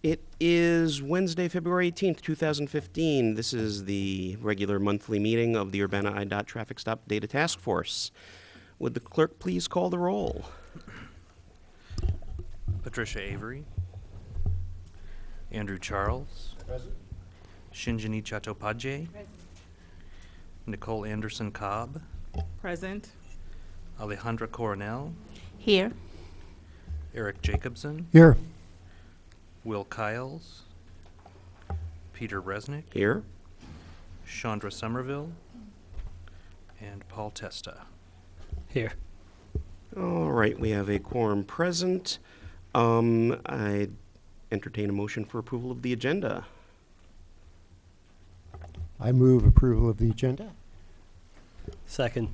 It is Wednesday, February 18th, 2015. This is the regular monthly meeting of the Urbana IDOT Traffic Stop Data Task Force. Would the clerk please call the roll? Patricia Avery. Andrew Charles. Present. Shinjini Chattopadhyay. Nicole Anderson Cobb. Present. Alejandra Coronel. Here. Eric Jacobson. Here. Will Kiles. Peter Resnick. Here. Chandra Somerville. And Paul Testa. Here. All right, we have a quorum present. I entertain a motion for approval of the agenda. I move approval of the agenda. Second.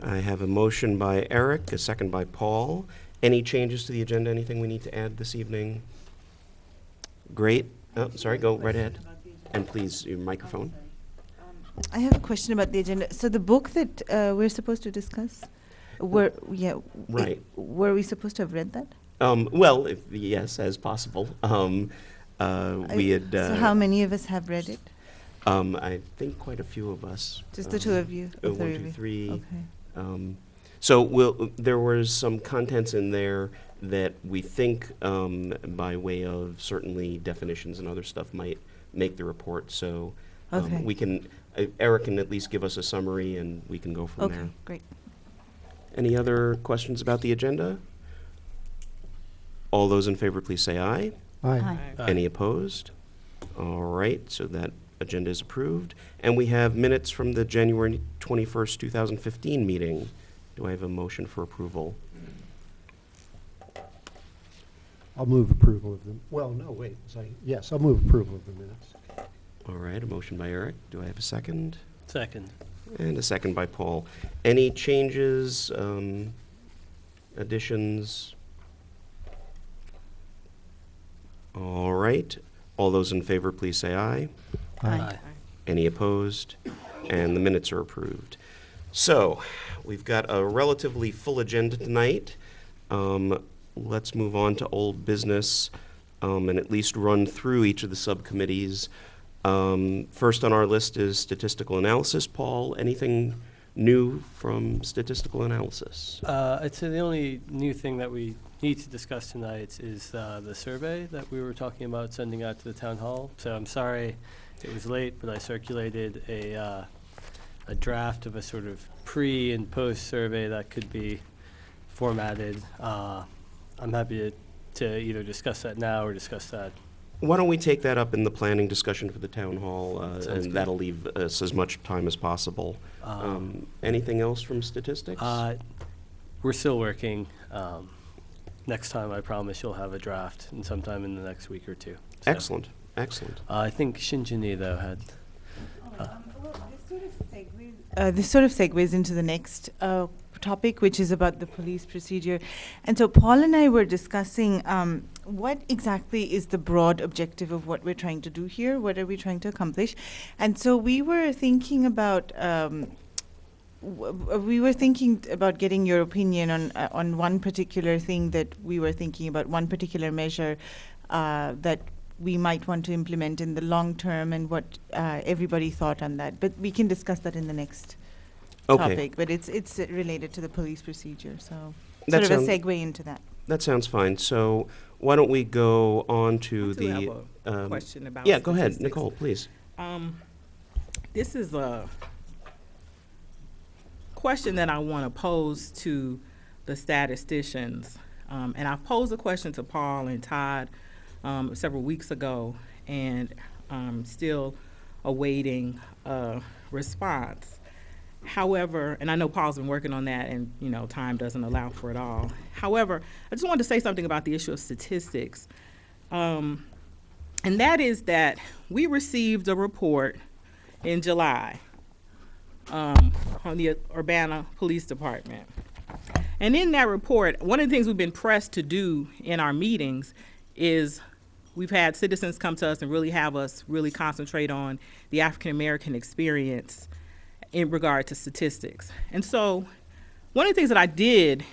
I have a motion by Eric, a second by Paul. Any changes to the agenda? Anything we need to add this evening? Great. Oh, sorry, go right ahead. And please, your microphone. I have a question about the agenda. So the book that we're supposed to discuss, were Right. were we supposed to have read that? Well, if yes, as possible. We had. So how many of us have read it? I think quite a few of us. Just the two of you? The One, three of two, you? three. Okay. So there was some contents in there that we think, by way of certainly definitions and other stuff, might make the report. So Okay. we can. Eric can at least give us a summary, and we can go from there. Okay, great. Any other questions about the agenda? All those in favor, please say aye. Aye. Any opposed? All right, so that agenda is approved. And we have minutes from the January 21st, 2015 meeting. Do I have a motion for approval? I'll move approval of them. Well, no, wait. Yes, I'll move approval of the minutes. All right, a motion by Eric. Do I have a second? Second. And a second by Paul. Any changes, additions? All right. All those in favor, please say aye. Aye. Any opposed? And the minutes are approved. So, we've got a relatively full agenda tonight. Let's move on to old business and at least run through each of the subcommittees. First on our list is statistical analysis. Paul, anything new from statistical analysis? I'd say the only new thing that we need to discuss tonight is the survey that we were talking about sending out to the town hall. So I'm sorry it was late, but I circulated a draft of a sort of pre and post survey that could be formatted. I'm happy to either discuss that now or discuss that. Why don't we take that up in the planning discussion for the town hall, Sounds and good. that'll leave us as much time as possible. Anything else from statistics? We're still working. Next time, I promise you'll have a draft, and sometime in the next week or two. So, Excellent, excellent. I think Shinjini, though, had... This sort of segues into the next topic, which is about the police procedure. And so Paul and I were discussing what exactly is the broad objective of what we're trying to do here? What are we trying to accomplish? And so we were thinking about getting your opinion on one particular thing that we were thinking about, one particular measure that we might want to implement in the long term, and what everybody thought on that. But we can discuss that in the next topic. But it's related to the police procedure, so That sort of a sound- segue into that. That sounds fine. So why don't we go on to I do the... have a question about Yeah, go ahead, statistics. Nicole, please. This is a question that I want to pose to the statisticians. And I've posed a question to Paul and Todd several weeks ago, and still awaiting a response. However, and I know Paul's been working on that, and time doesn't allow for it all. However, I just wanted to say something about the issue of statistics. And that is that we received a report in July on the Urbana Police Department. And in that report, one of the things we've been pressed to do in our meetings is we've had citizens come to us and really have us really concentrate on the African American experience in regard to statistics. And so one of the things that I did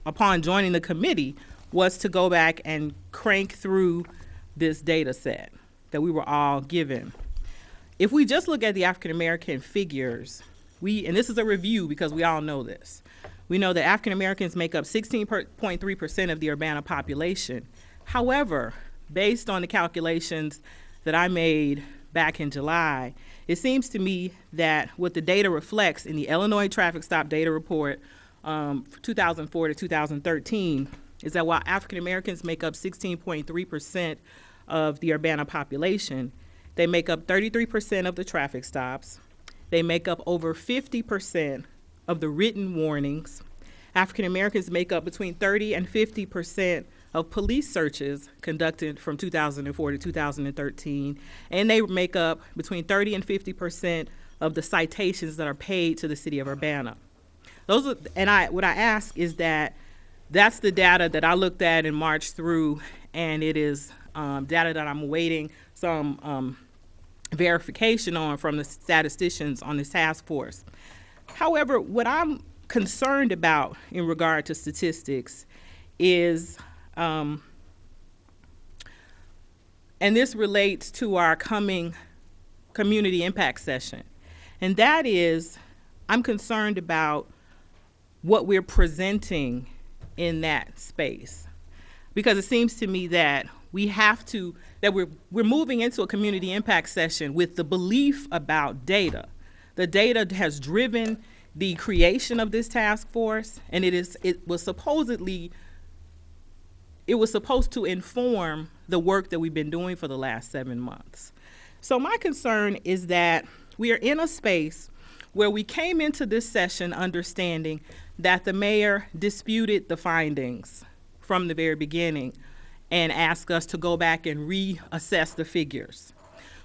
upon joining the committee was to go back and crank through this data set that we were all given. If we just look at the African American figures, and this is a review because we all know this, we know that African Americans make up 16.3% of the Urbana population. However, based on the calculations that I made back in July, it seems to me that what the data reflects in the Illinois Traffic Stop Data Report 2004 to 2013 is that while African Americans make up 16.3% of the Urbana population, they make up 33% of the traffic stops. They make up over 50% of the written warnings. African Americans make up between 30 and 50% of police searches conducted from 2004 to 2013, and they make up between 30 and 50% of the citations that are paid to the city of Urbana. What I ask is that's the data that I looked at and marched through, and it is data that I'm awaiting some verification on from the statisticians on this task force. However, what I'm concerned about in regard to statistics is, and this relates to our coming community impact session, and that is I'm concerned about what we're presenting in that space, because it seems to me that we're moving into a community impact session with the belief about data. The data has driven the creation of this task force, and it was supposed to inform the work that we've been doing for the last 7 months. So my concern is that we are in a space where we came into this session understanding that the mayor disputed the findings from the very beginning and asked us to go back and reassess the figures.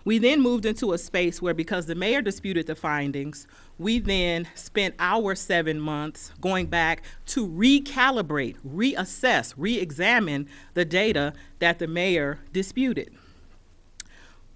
We then moved into a space where, because the mayor disputed the findings, we then spent our 7 months going back to recalibrate, reassess, re-examine the data that the mayor disputed.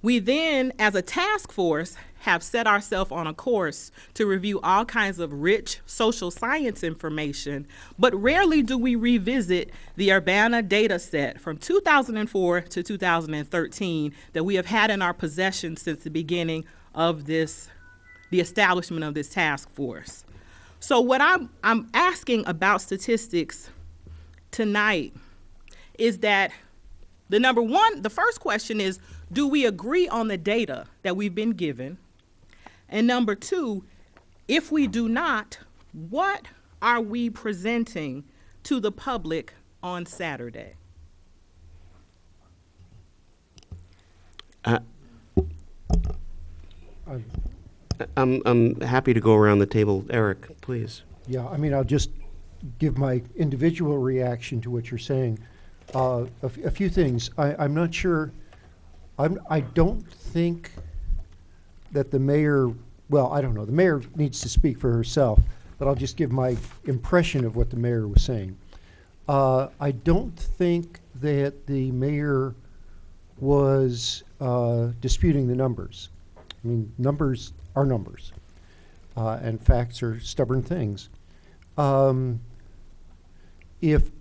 We then, as a task force, have set ourselves on a course to review all kinds of rich social science information, but rarely do we revisit the Urbana data set from 2004 to 2013 that we have had in our possession since the beginning of the establishment of this task force. So what I'm asking about statistics tonight is that the first question is, do we agree on the data that we've been given? And number two, if we do not, what are we presenting to the public on Saturday? I'm happy to go around the table. Eric, please. Yeah, I mean, I'll just give my individual reaction to what you're saying. A few things. I'm not sure. I don't think that the mayor, well, I don't know. The mayor needs to speak for herself, but I'll just give my impression of what the mayor was saying. I don't think that the mayor was disputing the numbers. I mean, numbers are numbers, and facts are stubborn things. If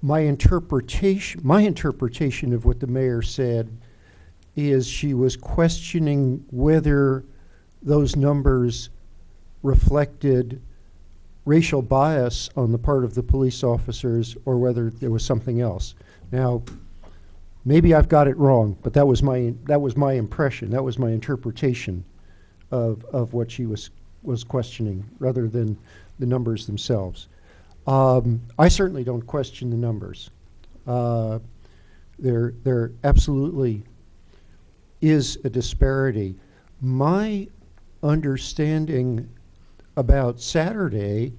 my interpretation of what the mayor said is she was questioning whether those numbers reflected racial bias on the part of the police officers or whether there was something else. Now, maybe I've got it wrong, but that was my impression. That was my interpretation of what she was questioning, rather than the numbers themselves. I certainly don't question the numbers. There absolutely is a disparity. My understanding about Saturday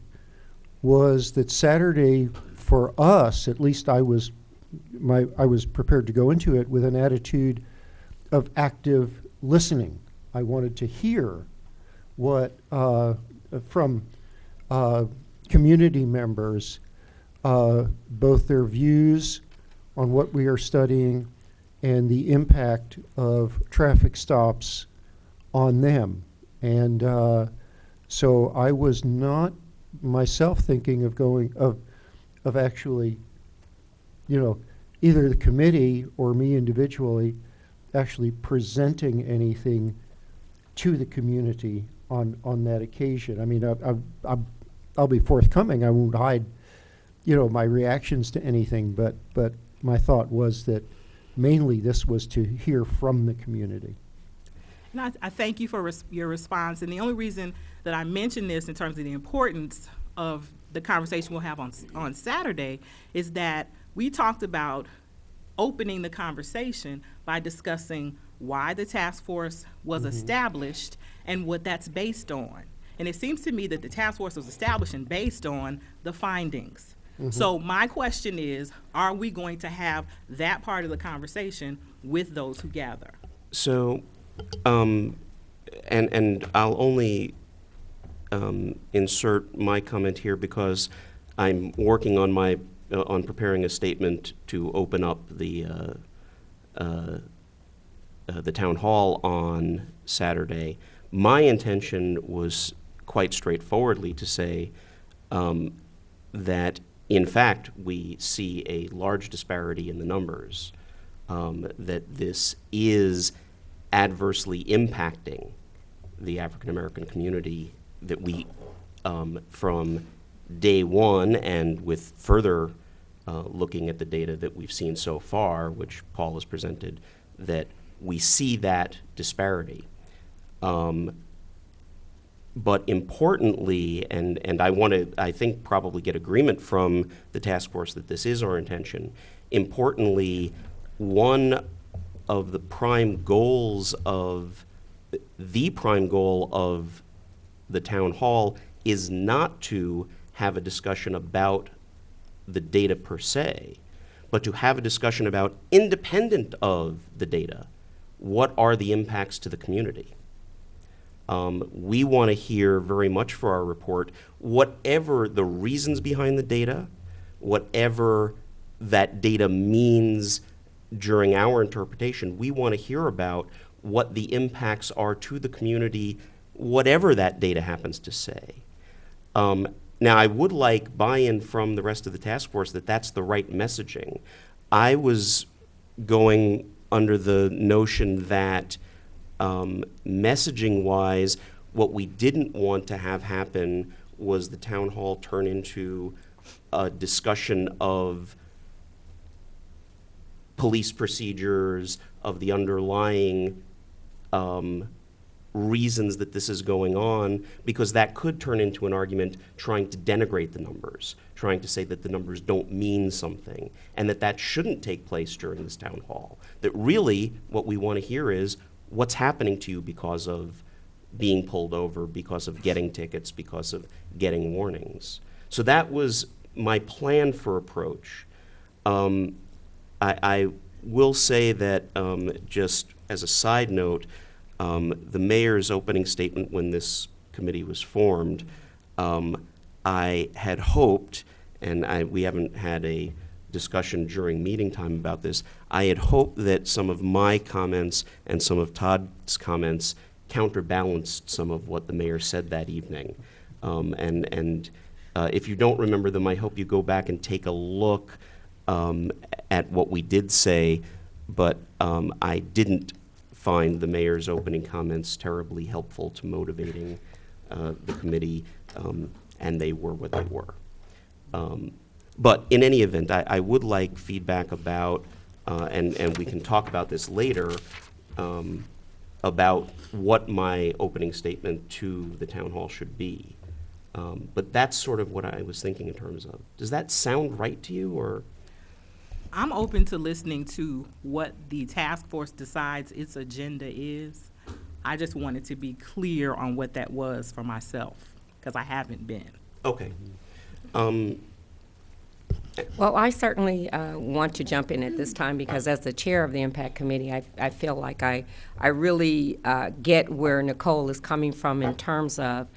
was that Saturday, for us, at least I was prepared to go into it with an attitude of active listening. I wanted to hear what from community members, both their views on what we are studying and the impact of traffic stops on them. And so I was not myself thinking of actually, either the committee or me individually actually presenting anything to the community on that occasion. I mean, I'll be forthcoming. I won't hide, my reactions to anything, but my thought was that mainly this was to hear from the community. And I thank you for your response. And the only reason that I mention this in terms of the importance of the conversation we'll have on Saturday is that we talked about opening the conversation by discussing why the task force was established and what that's based on. And it seems to me that the task force was established and based on the findings. So my question is, are we going to have that part of the conversation with those who gather? So, and I'll only insert my comment here because I'm working on on preparing a statement to open up the town hall on Saturday. My intention was quite straightforwardly to say that, in fact, we see a large disparity in the numbers, that this is adversely impacting the African American community, that we, from day one and with further looking at the data that we've seen so far, which Paul has presented, that we see that disparity. But importantly, and I want to, I think, probably get agreement from the task force that this is our intention. Importantly, one of the prime goals of, the prime goal of the town hall is not to have a discussion about the data per se, but to have a discussion about, independent of the data, what are the impacts to the community? We want to hear very much for our report, whatever the reasons behind the data, whatever that data means during our interpretation, we want to hear about what the impacts are to the community, whatever that data happens to say. Now, I would like buy-in from the rest of the task force that that's the right messaging. I was going under the notion that messaging-wise, what we didn't want to have happen was the town hall turn into a discussion of police procedures, of the underlying reasons that this is going on, because that could turn into an argument trying to denigrate the numbers, trying to say that the numbers don't mean something, and that shouldn't take place during this town hall. That really what we want to hear is what's happening to you because of being pulled over, because of getting tickets, because of getting warnings. So that was my plan for approach. I will say that, just as a side note, the mayor's opening statement when this committee was formed, I had hoped, and we haven't had a discussion during meeting time about this, I had hoped that some of my comments and some of Todd's comments counterbalanced some of what the mayor said that evening. If you don't remember them, I hope you go back and take a look at what we did say, but I didn't find the mayor's opening comments terribly helpful to motivating the committee, and they were what they were. But in any event, I would like feedback about, and we can talk about this later, about what my opening statement to the town hall should be. But that's sort of what I was thinking in terms of. Does that sound right to you, or? I'm open to listening to what the task force decides its agenda is. I just wanted to be clear on what that was for myself, because I haven't been. Okay. Well, I certainly want to jump in at this time because as the chair of the Impact Committee, I feel like I really get where Nicole is coming from in terms of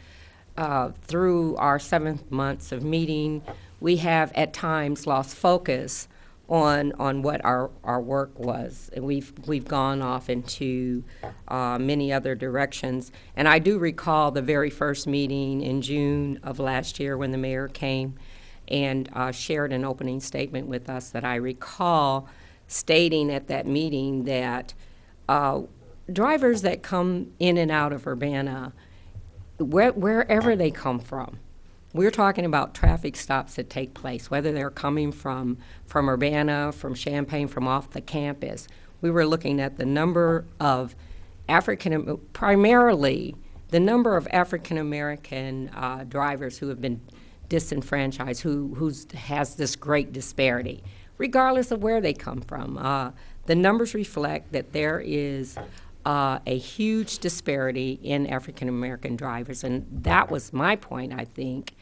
through our 7 months of meeting, we have at times lost focus on what our work was. And we've gone off into many other directions. And I do recall the very first meeting in June of last year when the mayor came and shared an opening statement with us that I recall stating at that meeting that drivers that come in and out of Urbana, wherever they come from, we're talking about traffic stops that take place, whether they're coming from Urbana, from Champaign, from off the campus. We were looking at the number of primarily the number of African-American drivers who have been disenfranchised, who has this great disparity, regardless of where they come from. The numbers reflect that there is a huge disparity in African-American drivers, and that was my point, I think,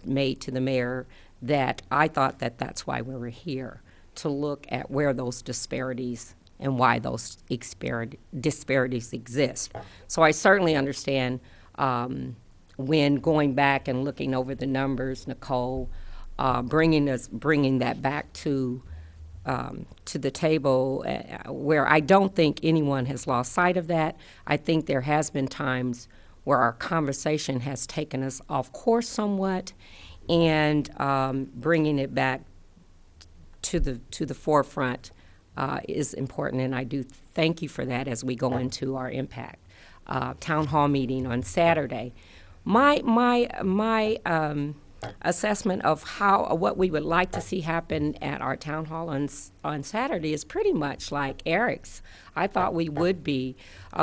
made to the mayor, that I thought that that's why we were here, to look at where those disparities and why those disparities exist. So I certainly understand when going back and looking over the numbers, Nicole, bringing that back to the table, where I don't think anyone has lost sight of that. I think there has been times where our conversation has taken us off course somewhat, and bringing it back to the forefront is important, and I do thank you for that as we go into our impact town hall meeting on Saturday. My assessment of what we would like to see happen at our town hall on Saturday is pretty much like Eric's. I thought we would be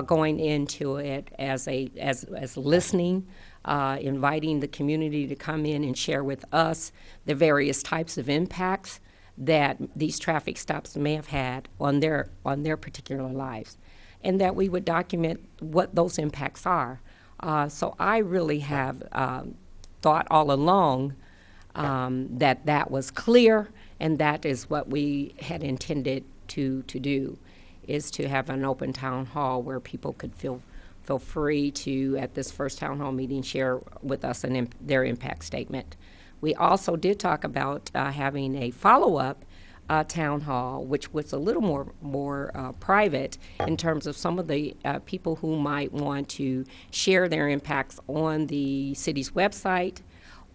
going into it as listening, inviting the community to come in and share with us the various types of impacts that these traffic stops may have had on their particular lives, and that we would document what those impacts are. So I really have thought all along that was clear, and that is what we had intended to do, is to have an open town hall where people could feel free to, at this first town hall meeting, share with us their impact statement. We also did talk about having a follow-up town hall, which was a little more private in terms of some of the people who might want to share their impacts on the city's website,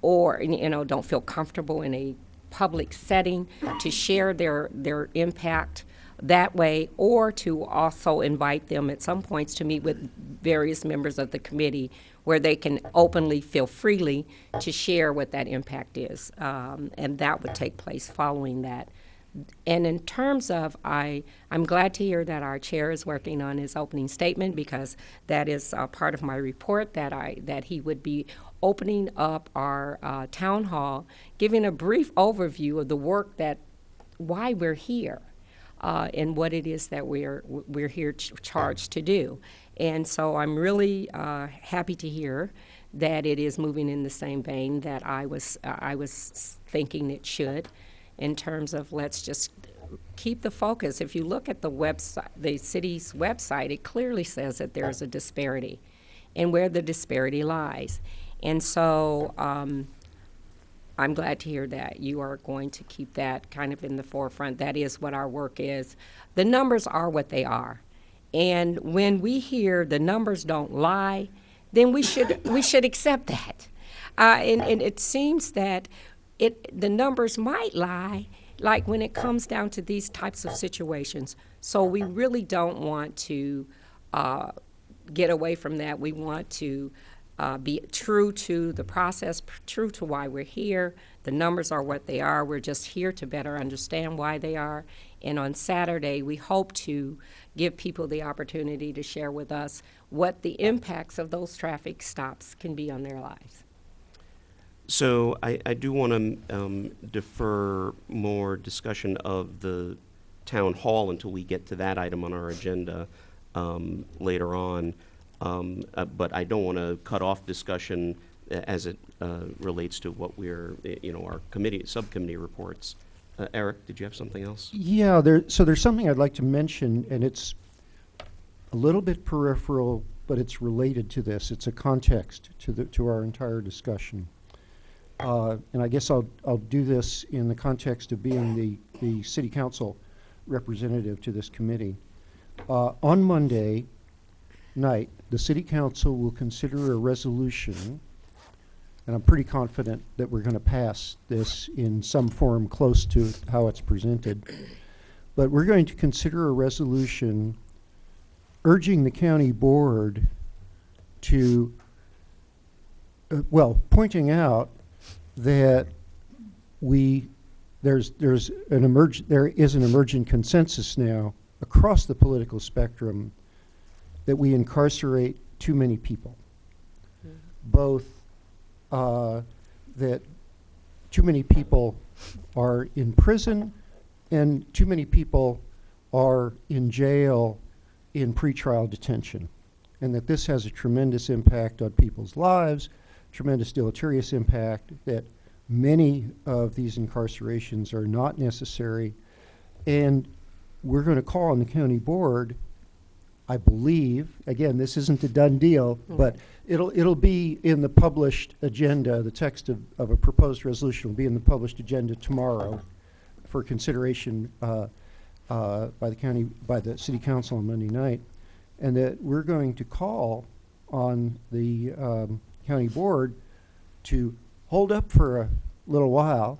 or don't feel comfortable in a public setting to share their impact that way, or to also invite them at some points to meet with various members of the committee where they can openly feel freely to share what that impact is. And that would take place following that. And in terms of, I'm glad to hear that our chair is working on his opening statement, because that is part of my report, that he would be opening up our town hall, giving a brief overview of the work why we're here, and what it is that we're here charged to do. And so I'm really happy to hear that it is moving in the same vein that I was thinking it should, in terms of let's just keep the focus. If you look at the website, the city's website, it clearly says that there's a disparity, and where the disparity lies. And so I'm glad to hear that you are going to keep that kind of in the forefront. That is what our work is. The numbers are what they are. And when we hear the numbers don't lie, then we should accept that. And it seems that the numbers might lie, like when it comes down to these types of situations. So we really don't want to get away from that. We want to be true to the process, true to why we're here. The numbers are what they are. We're just here to better understand why they are. And on Saturday, we hope to give people the opportunity to share with us what the impacts of those traffic stops can be on their lives. So I do want to defer more discussion of the town hall until we get to that item on our agenda later on. But I don't want to cut off discussion as it relates to what we're, our subcommittee reports. Eric, did you have something else? Yeah, there's something I'd like to mention, and it's a little bit peripheral, but it's related to this. It's a context to our entire discussion. And I guess I'll do this in the context of being the city council representative to this committee. On Monday night, the city council will consider a resolution and I'm pretty confident that we're going to pass this in some form close to how it's presented. But we're going to consider a resolution urging the county board to, pointing out that there is an emergent consensus now across the political spectrum that we incarcerate too many people. Both that too many people are in prison and too many people are in jail in pretrial detention, and that this has a tremendous impact on people's lives, tremendous deleterious impact, that many of these incarcerations are not necessary. And we're going to call on the county board, I believe, again, this isn't a done deal, but it'll be in the published agenda. The text of a proposed resolution will be in the published agenda tomorrow for consideration by the city council on Monday night, and that we're going to call on the county board to hold up for a little while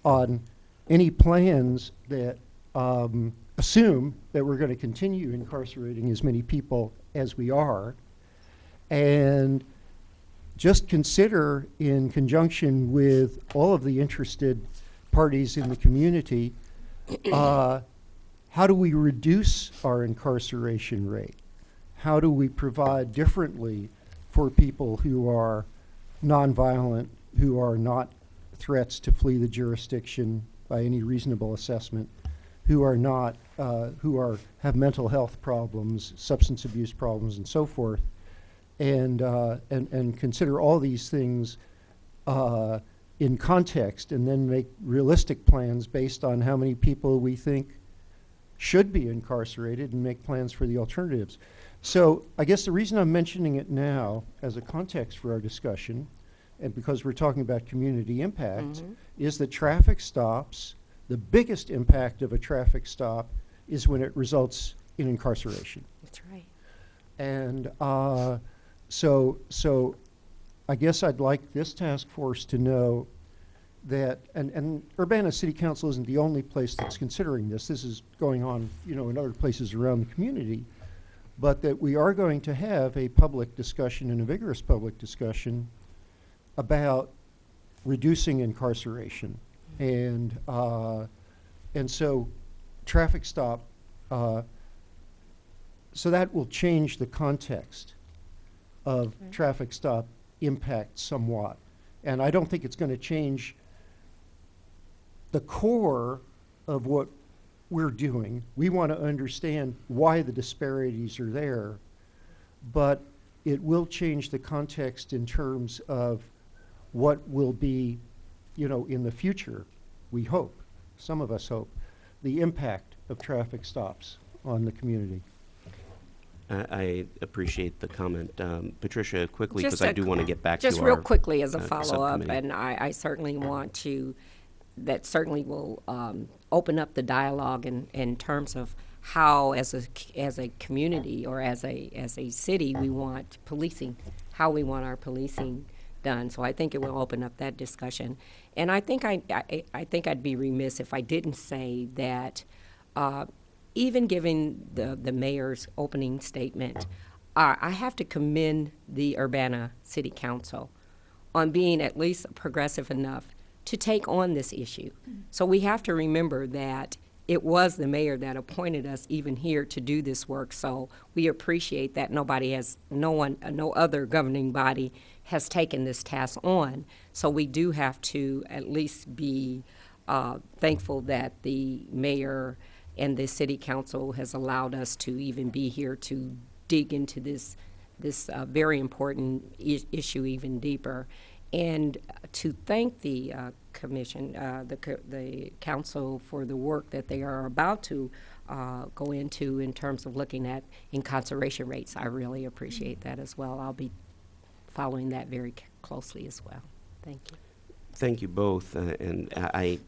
on any plans that assume that we're going to continue incarcerating as many people as we are, and just consider, in conjunction with all of the interested parties in the community, how do we reduce our incarceration rate? How do we provide differently for people who are nonviolent, who are not threats to flee the jurisdiction by any reasonable assessment, who are not, have mental health problems, substance abuse problems, and so forth, and consider all these things in context, and then make realistic plans based on how many people we think should be incarcerated, and make plans for the alternatives. So I guess the reason I'm mentioning it now as a context for our discussion, and because we're talking about community impact, is that traffic stops, the biggest impact of a traffic stop is when it results in incarceration. That's right. And so I guess I'd like this task force to know that, and Urbana City Council isn't the only place that's considering this. This is going on, in other places around the community, but that we are going to have a public discussion, and a vigorous public discussion, about reducing incarceration. And so traffic stop, so that will change the context of traffic stop impact somewhat. And I don't think it's going to change the core of what we're doing. We want to understand why the disparities are there, but it will change the context in terms of what will be, in the future, we hope, some of us hope, the impact of traffic stops on the community. I appreciate the comment. Patricia, quickly, because Just I do want to get back to Just our real quickly as a follow-up, subcommittee. and I certainly want to, that certainly will open up the dialogue in terms of how, as a community or as a city, we want policing, how we want our policing done. So I think it will open up that discussion. And I think I'd be remiss if I didn't say that even given the mayor's opening statement, I have to commend the Urbana City Council on being at least progressive enough to take on this issue. So we have to remember that it was the mayor that appointed us even here to do this work. So we appreciate that no other governing body has taken this task on. So we do have to at least be thankful that the mayor and the city council has allowed us to even be here to dig into this very important issue even deeper, and to thank the commission, the council, for the work that they are about to go into in terms of looking at incarceration rates. I really appreciate that as well. I'll be following that very closely as well. Thank you. Thank you both, and I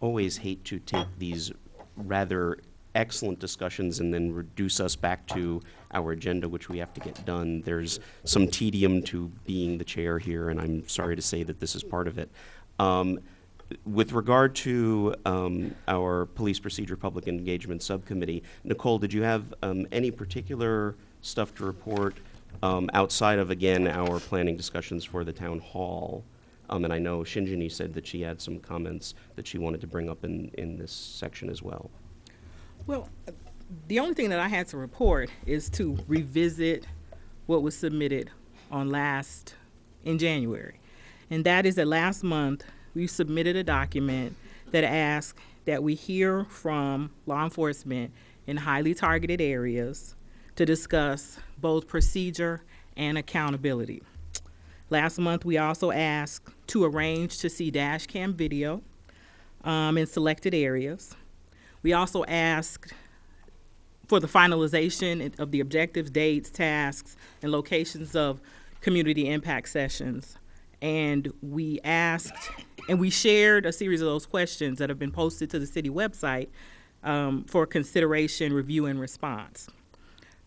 always hate to take these rather excellent discussions and then reduce us back to our agenda, which we have to get done. There's some tedium to being the chair here, and I'm sorry to say that this is part of it. With regard to our Police Procedure Public Engagement Subcommittee, Nicole, did you have any particular stuff to report outside of, again, our planning discussions for the town hall? And I know Shinjini said that she had some comments that she wanted to bring up in this section as well. Well, the only thing that I had to report is to revisit what was submitted in January. And that is that last month, we submitted a document that asked that we hear from law enforcement in highly targeted areas to discuss both procedure and accountability. Last month, we also asked to arrange to see dash cam video in selected areas. We also asked for the finalization of the objectives, dates, tasks, and locations of community impact sessions. And we asked, and we shared a series of those questions that have been posted to the city website for consideration, review, and response.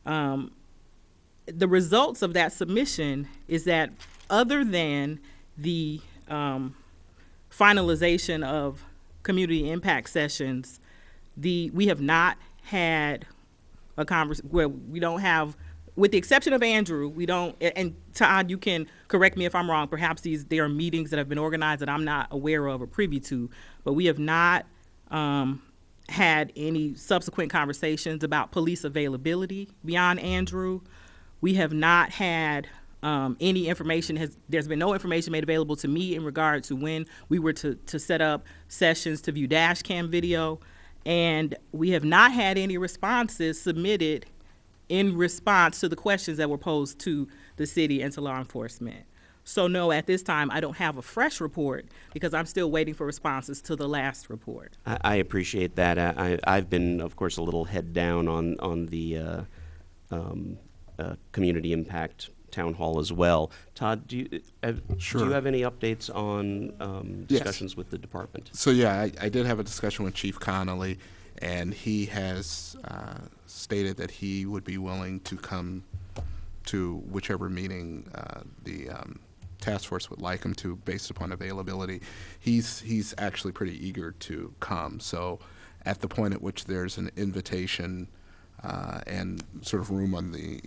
The results of that submission is that other than the finalization of community impact sessions, we have not had a conversation where we don't have, with the exception of Andrew, we don't, and Todd, you can correct me if I'm wrong, perhaps there are meetings that have been organized that I'm not aware of or privy to, but we have not had any subsequent conversations about police availability beyond Andrew. We have not had any information, there's been no information made available to me in regard to when we were to set up sessions to view dash cam video. And we have not had any responses submitted in response to the questions that were posed to the city and to law enforcement. So no, at this time, I don't have a fresh report because I'm still waiting for responses to the last report. I appreciate that. I've been, of course, a little head down on the community impact town hall as well. Todd, do you have any updates on discussions with the department? So yeah, I did have a discussion with Chief Connolly, and he has stated that he would be willing to come to whichever meeting the task force would like him to, based upon availability. He's actually pretty eager to come. So at the point at which there's an invitation and sort of room on the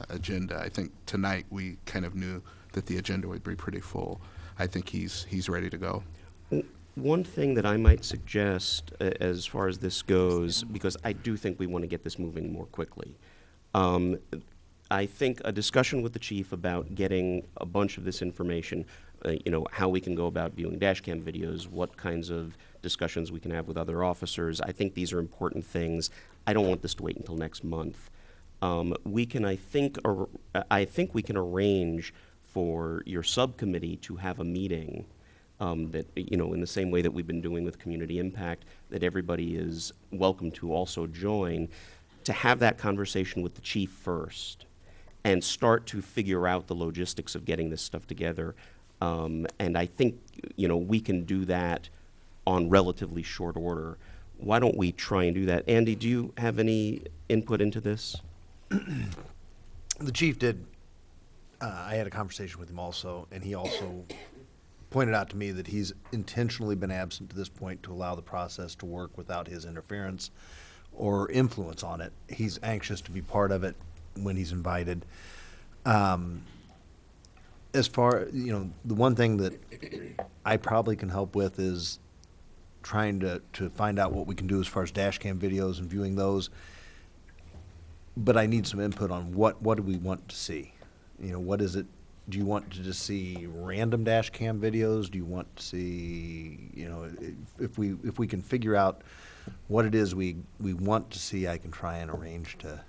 agenda, I think tonight we kind of knew that the agenda would be pretty full. I think he's ready to go. One thing that I might suggest as far as this goes, because I do think we want to get this moving more quickly, I think a discussion with the chief about getting a bunch of this information, how we can go about viewing dash cam videos, what kinds of discussions we can have with other officers. I think these are important things. I don't want this to wait until next month. I think we can arrange for your subcommittee to have a meeting that, in the same way that we've been doing with community impact, that everybody is welcome to also join, to have that conversation with the chief first and start to figure out the logistics of getting this stuff together. And I think, we can do that on relatively short order. Why don't we try and do that? Andy, do you have any input into this? The chief did. I had a conversation with him also, and he also pointed out to me that he's intentionally been absent to this point to allow the process to work without his interference or influence on it. He's anxious to be part of it when he's invited. As far, the one thing that I probably can help with is trying to find out what we can do as far as dash cam videos and viewing those. But I need some input on what do we want to see? What is it? Do you want to just see random dash cam videos? Do you want to see, if we can figure out what it is we want to see, I can try and arrange to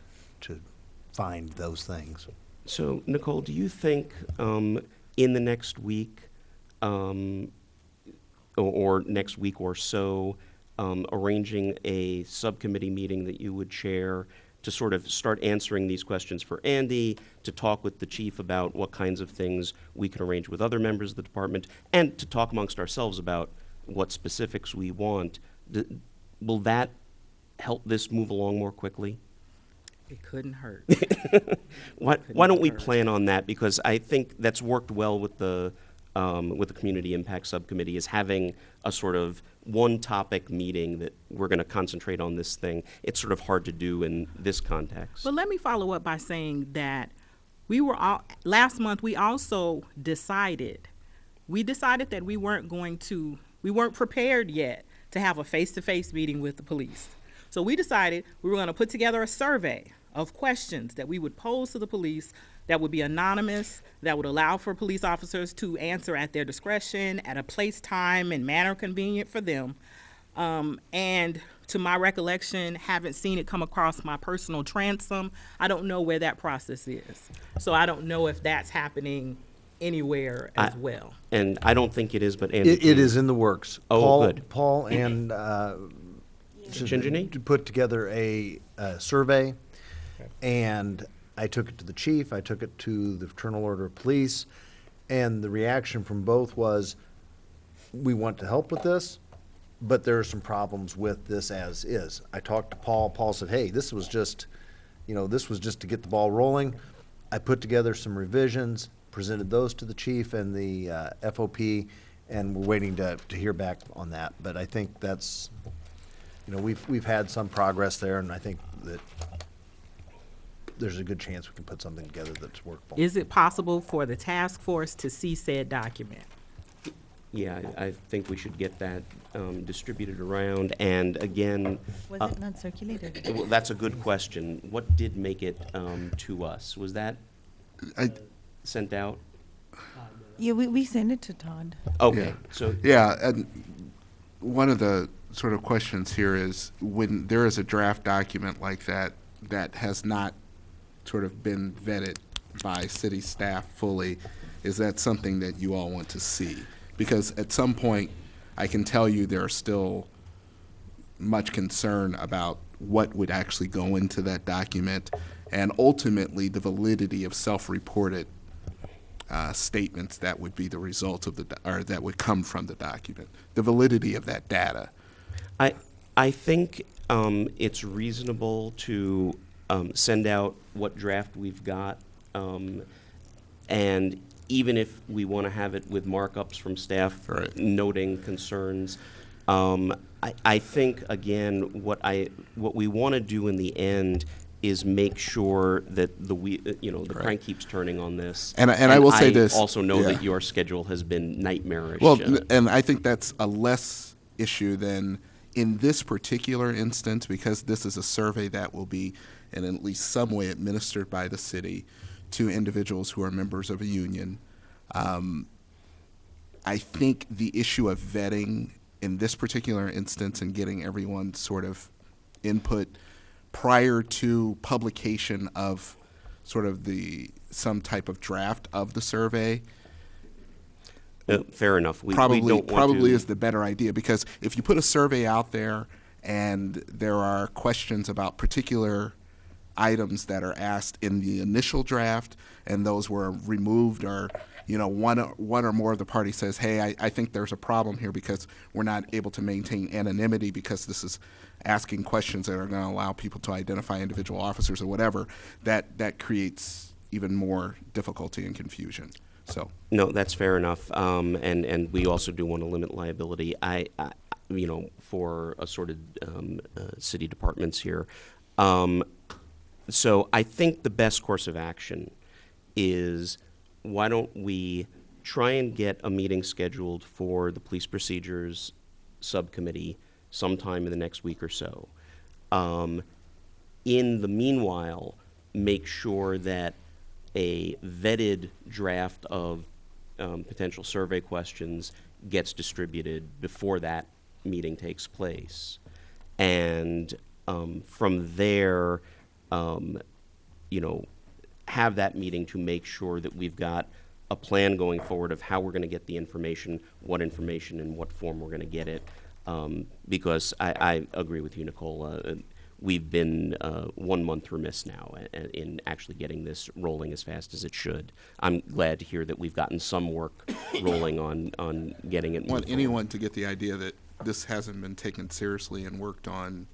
find those things. So, Nicole, do you think in the next week or next week or so, arranging a subcommittee meeting that you would chair to sort of start answering these questions for Andy, to talk with the chief about what kinds of things we can arrange with other members of the department, and to talk amongst ourselves about what specifics we want? Will that help this move along more quickly? It couldn't hurt. Why don't we hurt. plan on that? Because I think that's worked well with the Community Impact Subcommittee, is having a sort of one-topic meeting that we're going to concentrate on this thing. It's sort of hard to do in this context. But let me follow up by saying that last month we also decided that we weren't prepared yet to have a face-to-face meeting with the police. So we decided we were going to put together a survey of questions that we would pose to the police that would be anonymous, that would allow for police officers to answer at their discretion, at a place, time, and manner convenient for them. And to my recollection, haven't seen it come across my personal transom. I don't know where that process is. So I don't know if that's happening anywhere as well. And I don't think it is, but Andy, It is in the works. Oh, good. Paul and Shinjini? put together a survey, and I took it to the chief, I took it to the Fraternal Order of Police, and the reaction from both was, we want to help with this, but there are some problems with this as is. I talked to Paul. Paul said, hey, this was just to get the ball rolling. I put together some revisions, presented those to the chief and the FOP, and we're waiting to hear back on that. But I think that's, we've had some progress there, and I think that there's a good chance we can put something together that's workable. Is it possible for the task force to see said document? Yeah, I think we should get that distributed around. And again, Was it not circulated? well, that's a good question. What did make it to us? Was that sent out? Yeah, we sent it to Todd. Okay, Yeah. so Yeah, and one of the sort of questions here is, when there is a draft document like that that has not sort of been vetted by city staff fully, is that something that you all want to see? Because at some point, I can tell you there are still much concern about what would actually go into that document, and ultimately the validity of self-reported statements that would be the result of or that would come from the document, the validity of that data. I think it's reasonable to send out what draft we've got, and even if we want to have it with markups from staff Right. noting concerns, I think again what we want to do in the end is make sure that the Right. crank keeps turning on this. And I will say this, I also know yeah. that your schedule has been nightmarish. Well, and I think that's a less issue than in this particular instance, because this is a survey that will be in at least some way administered by the city to individuals who are members of a union. I think the issue of vetting in this particular instance and getting everyone's sort of input prior to publication of sort of some type of draft of the survey fair enough. We probably don't want to, is the better idea, because if you put a survey out there and there are questions about particular items that are asked in the initial draft and those were removed, or one or more of the parties says, hey, I think there's a problem here because we're not able to maintain anonymity because this is asking questions that are going to allow people to identify individual officers or whatever, that creates even more difficulty and confusion. So no, that's fair enough. And we also do want to limit liability. For assorted city departments here. So I think the best course of action is, why don't we try and get a meeting scheduled for the police procedures subcommittee sometime in the next week or so. In the meanwhile, make sure that a vetted draft of potential survey questions gets distributed before that meeting takes place. And from there, have that meeting to make sure that we've got a plan going forward of how we're going to get the information, in what form we're going to get it. Because I agree with you, Nicole. We've been 1 month remiss now in actually getting this rolling as fast as it should. I'm glad to hear that we've gotten some work rolling on getting it. I want anyone to get the idea that this hasn't been taken seriously and worked on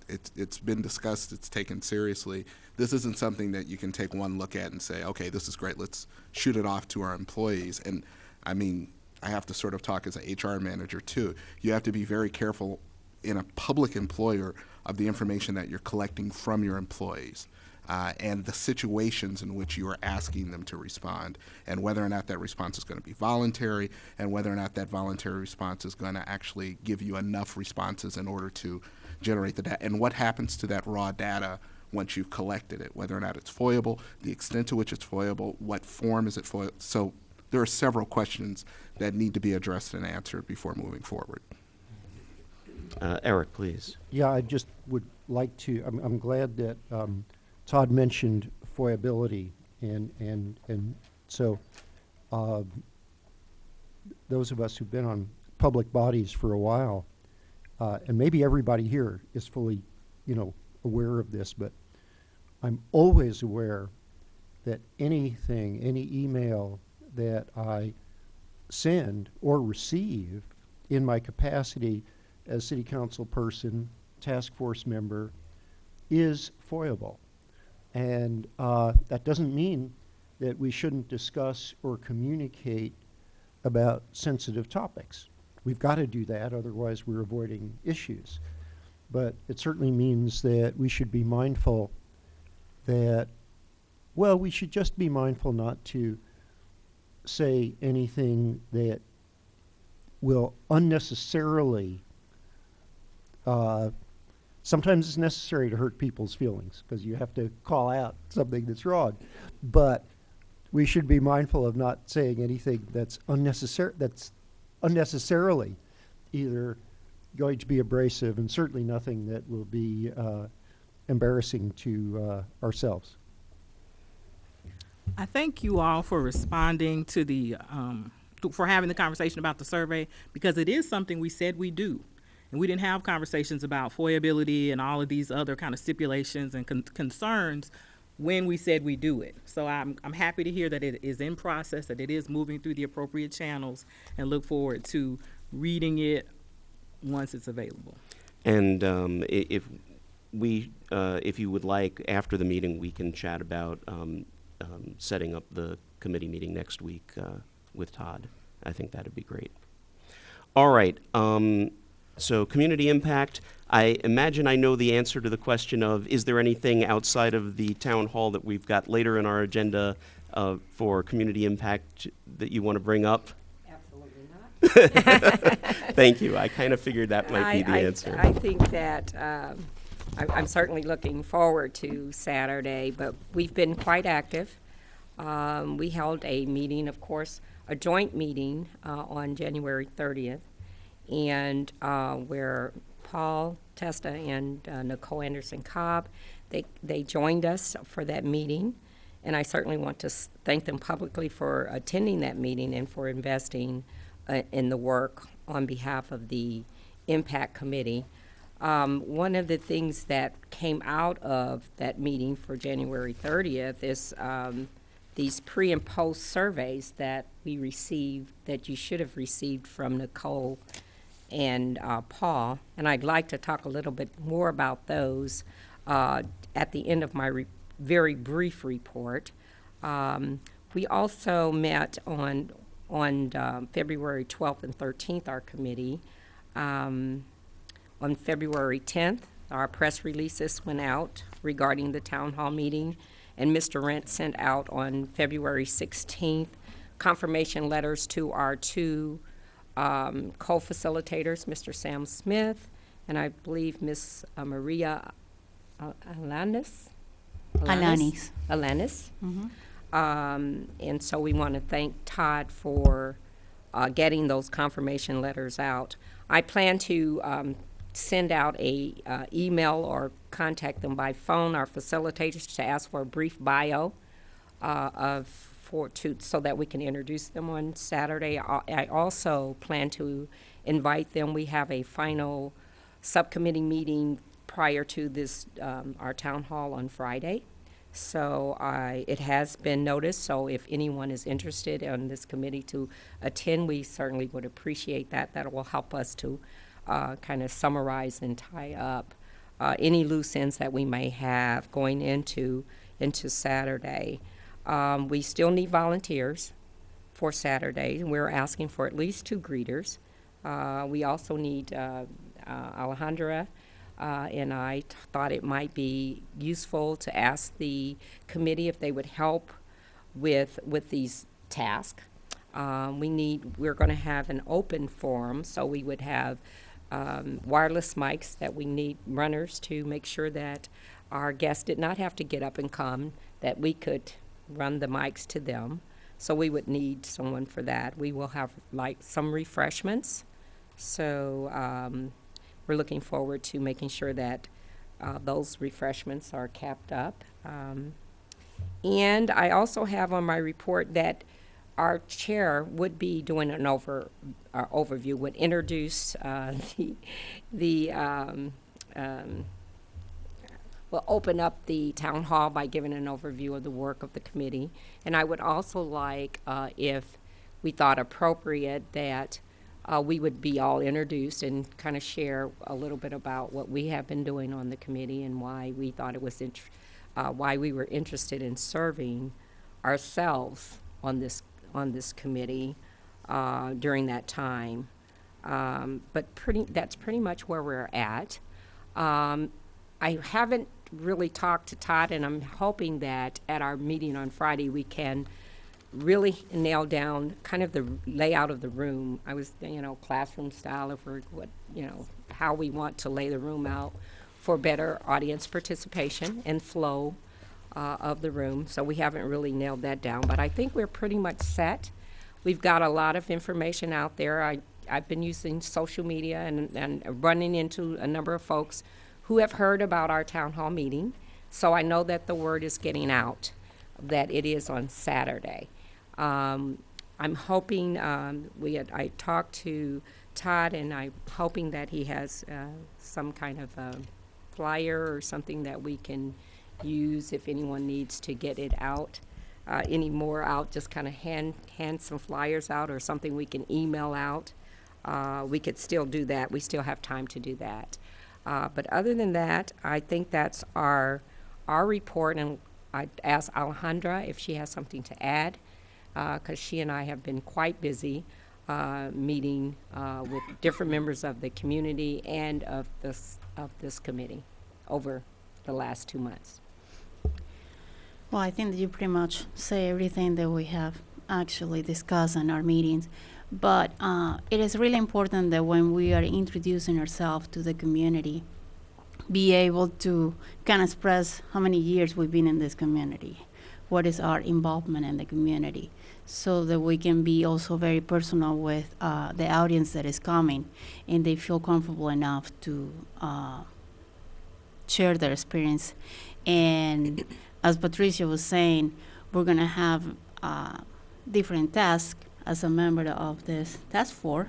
it's been discussed, it's taken seriously. This isn't something that you can take one look at and say, okay, this is great, let's shoot it off to our employees. And I mean, I have to sort of talk as an HR manager too. You have to be very careful in a public employer of the information that you're collecting from your employees. And the situations in which you are asking them to respond, and whether or not that response is going to be voluntary, and whether or not that voluntary response is going to actually give you enough responses in order to generate the data, and what happens to that raw data once you've collected it, whether or not it's FOIable, the extent to which it's FOIable, what form is it FOIable. So there are several questions that need to be addressed and answered before moving forward. Eric, please. Yeah, I just would like to, I'm glad that Todd mentioned FOIability, and so those of us who've been on public bodies for a while, and maybe everybody here is fully, aware of this, but I'm always aware that anything, any email that I send or receive in my capacity as city council person, task force member, is FOIable. And that doesn't mean that we shouldn't discuss or communicate about sensitive topics. We've got to do that, otherwise we're avoiding issues. But it certainly means that we should be mindful that, well, we should just be mindful not to say anything that will unnecessarily, sometimes it's necessary to hurt people's feelings because you have to call out something that's wrong. But we should be mindful of not saying anything that's unnecessarily either going to be abrasive, and certainly nothing that will be embarrassing to ourselves. I thank you all for responding to the, for having the conversation about the survey, because it is something we said we do. And we didn't have conversations about FOIability and all of these other kind of stipulations and concerns when we said we do it. So I'm happy to hear that it is in process, that it is moving through the appropriate channels, and look forward to reading it once it's available. And if you would like, after the meeting, we can chat about setting up the committee meeting next week with Todd. I think that'd be great. All right. So community impact, I imagine I know the answer to the question of, is there anything outside of the town hall that we've got later in our agenda for community impact that you want to bring up? Absolutely not. Thank you. I kind of figured that might be the answer. I think that I'm certainly looking forward to Saturday, but we've been quite active. We held a meeting, of course, a joint meeting on January 30th, and where Paul Testa and Nicole Anderson-Cobb, they joined us for that meeting, and I certainly want to thank them publicly for attending that meeting and for investing in the work on behalf of the Impact Committee. One of the things that came out of that meeting for January 30th is these pre and post surveys that we received, that you should have received from Nicole and Paul, and I'd like to talk a little bit more about those at the end of my very brief report. We also met on February 12th and 13th, our committee. On February 10th, our press releases went out regarding the town hall meeting, and Mr. Rent sent out on February 16th confirmation letters to our two co-facilitators, Mr. Sam Smith, and I believe Miss Maria Alanis. Mm-hmm. And so we want to thank Todd for getting those confirmation letters out. I plan to send out a email or contact them by phone, our facilitators, to ask for a brief bio so that we can introduce them on Saturday. I also plan to invite them. We have a final subcommittee meeting prior to this, our town hall on Friday. So it has been noticed, so if anyone is interested in this committee to attend, we certainly would appreciate that. That will help us to kind of summarize and tie up any loose ends that we may have going into Saturday. We still need volunteers for Saturday. We're asking for at least 2 greeters. We also need Alejandra and I thought it might be useful to ask the committee if they would help with these tasks. We're going to have an open forum, so we would have wireless mics that we need runners to make sure that our guests did not have to get up and come, that we could run the mics to them. So we would need someone for that. We will have like some refreshments. So we're looking forward to making sure that those refreshments are kept up. And I also have on my report that our chair would be doing an overview, would introduce we'll open up the town hall by giving an overview of the work of the committee. And I would also like, if we thought appropriate, that we would be all introduced and kind of share a little bit about what we have been doing on the committee and why we thought it was why we were interested in serving ourselves on this committee during that time. But that's pretty much where we're at. I haven't really talked to Todd, and I'm hoping that at our meeting on Friday we can really nail down kind of the layout of the room. I was, classroom style, if we're, how we want to lay the room out for better audience participation and flow of the room. So we haven't really nailed that down, but I think we're pretty much set. We've got a lot of information out there. I've been using social media and running into a number of folks who have heard about our town hall meeting. So I know that the word is getting out that it is on Saturday. I'm hoping, I talked to Todd, and I'm hoping that he has some kind of a flyer or something that we can use if anyone needs to get it out. Any more out, just kind of hand some flyers out or something we can email out. We could still do that. We still have time to do that. But other than that, I think that's our report, and I'd ask Alejandra if she has something to add, because she and I have been quite busy meeting with different members of the community and of this committee over the last 2 months. Well, I think that you pretty much say everything that we have actually discussed in our meetings. But it is really important that when we are introducing ourselves to the community, be able to kind of express how many years we've been in this community, what is our involvement in the community, so that we can be also very personal with the audience that is coming, and they feel comfortable enough to share their experience. And as Patricia was saying, we're going to have different tasks as a member of this task force,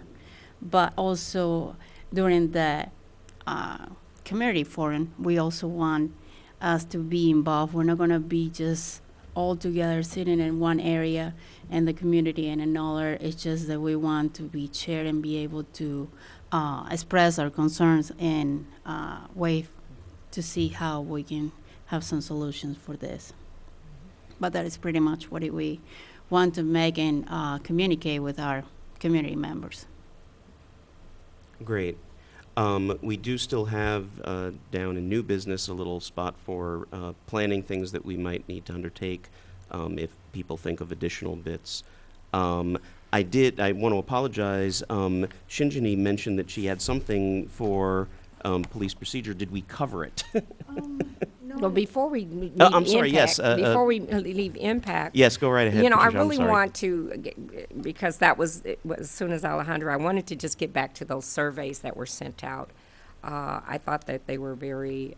but also during the community forum, we also want us to be involved. We're not going to be just all together sitting in one area and the community in another. It's just that we want to be shared and be able to express our concerns and way to see how we can have some solutions for this. But that is pretty much what we want to make and communicate with our community members. Great. We do still have down in new business a little spot for planning things that we might need to undertake if people think of additional bits. I want to apologize. Shinjini mentioned that she had something for police procedure. Did we cover it? Well, before we leave I'm sorry, impact, yes, before we leave impact, Yes, go right ahead. I Patricia, I'm really sorry. want to, because that was, as soon as Alejandra, I wanted to just get back to those surveys that were sent out. I thought that they were very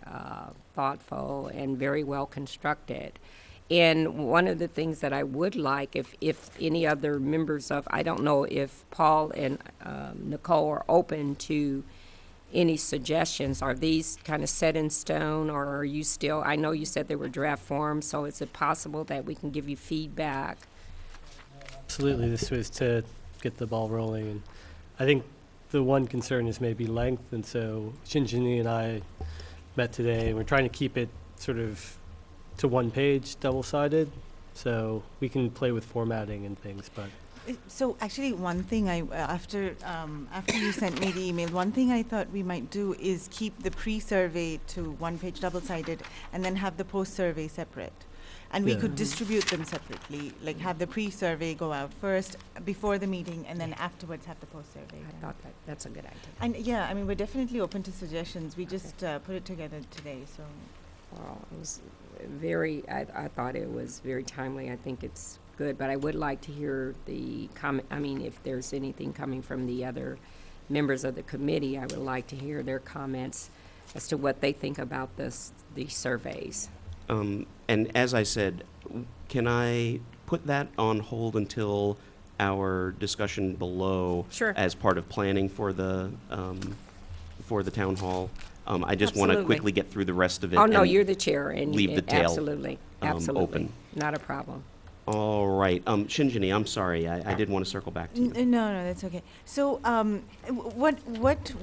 thoughtful and very well constructed. And one of the things that I would like, if any other members of, I don't know if Paul and Nicole are open to any suggestions. Are these kind of set in stone, or are you still, I know you said they were draft forms, so is it possible that we can give you feedback? Absolutely, this was to get the ball rolling. And I think the one concern is maybe length, and so Shinjini and I met today, and we're trying to keep it sort of to one page, double-sided, so we can play with formatting and things, but So actually, one thing after you sent me the email, one thing I thought we might do is keep the pre-survey to one page double-sided and then have the post-survey separate. And we Yeah. could distribute them separately, like have the pre-survey go out first before the meeting and then afterwards have the post-survey. I thought that's a good idea. And yeah, I mean, we're definitely open to suggestions. We just put it together today, so. Well, it was I thought it was very timely. I think it's good, but I would like to hear the comment, I mean, if there's anything coming from the other members of the committee, I would like to hear their comments as to what they think about these surveys. And as I said, can I put that on hold until our discussion below? Sure. As part of planning for the town hall? I just want to Absolutely. quickly get through the rest of it. Oh, no, and you're the chair, and leave the tail, absolutely, absolutely. open. Not a problem. All right. Shinjini, I'm sorry. I did want to circle back to you. No, that's okay. So what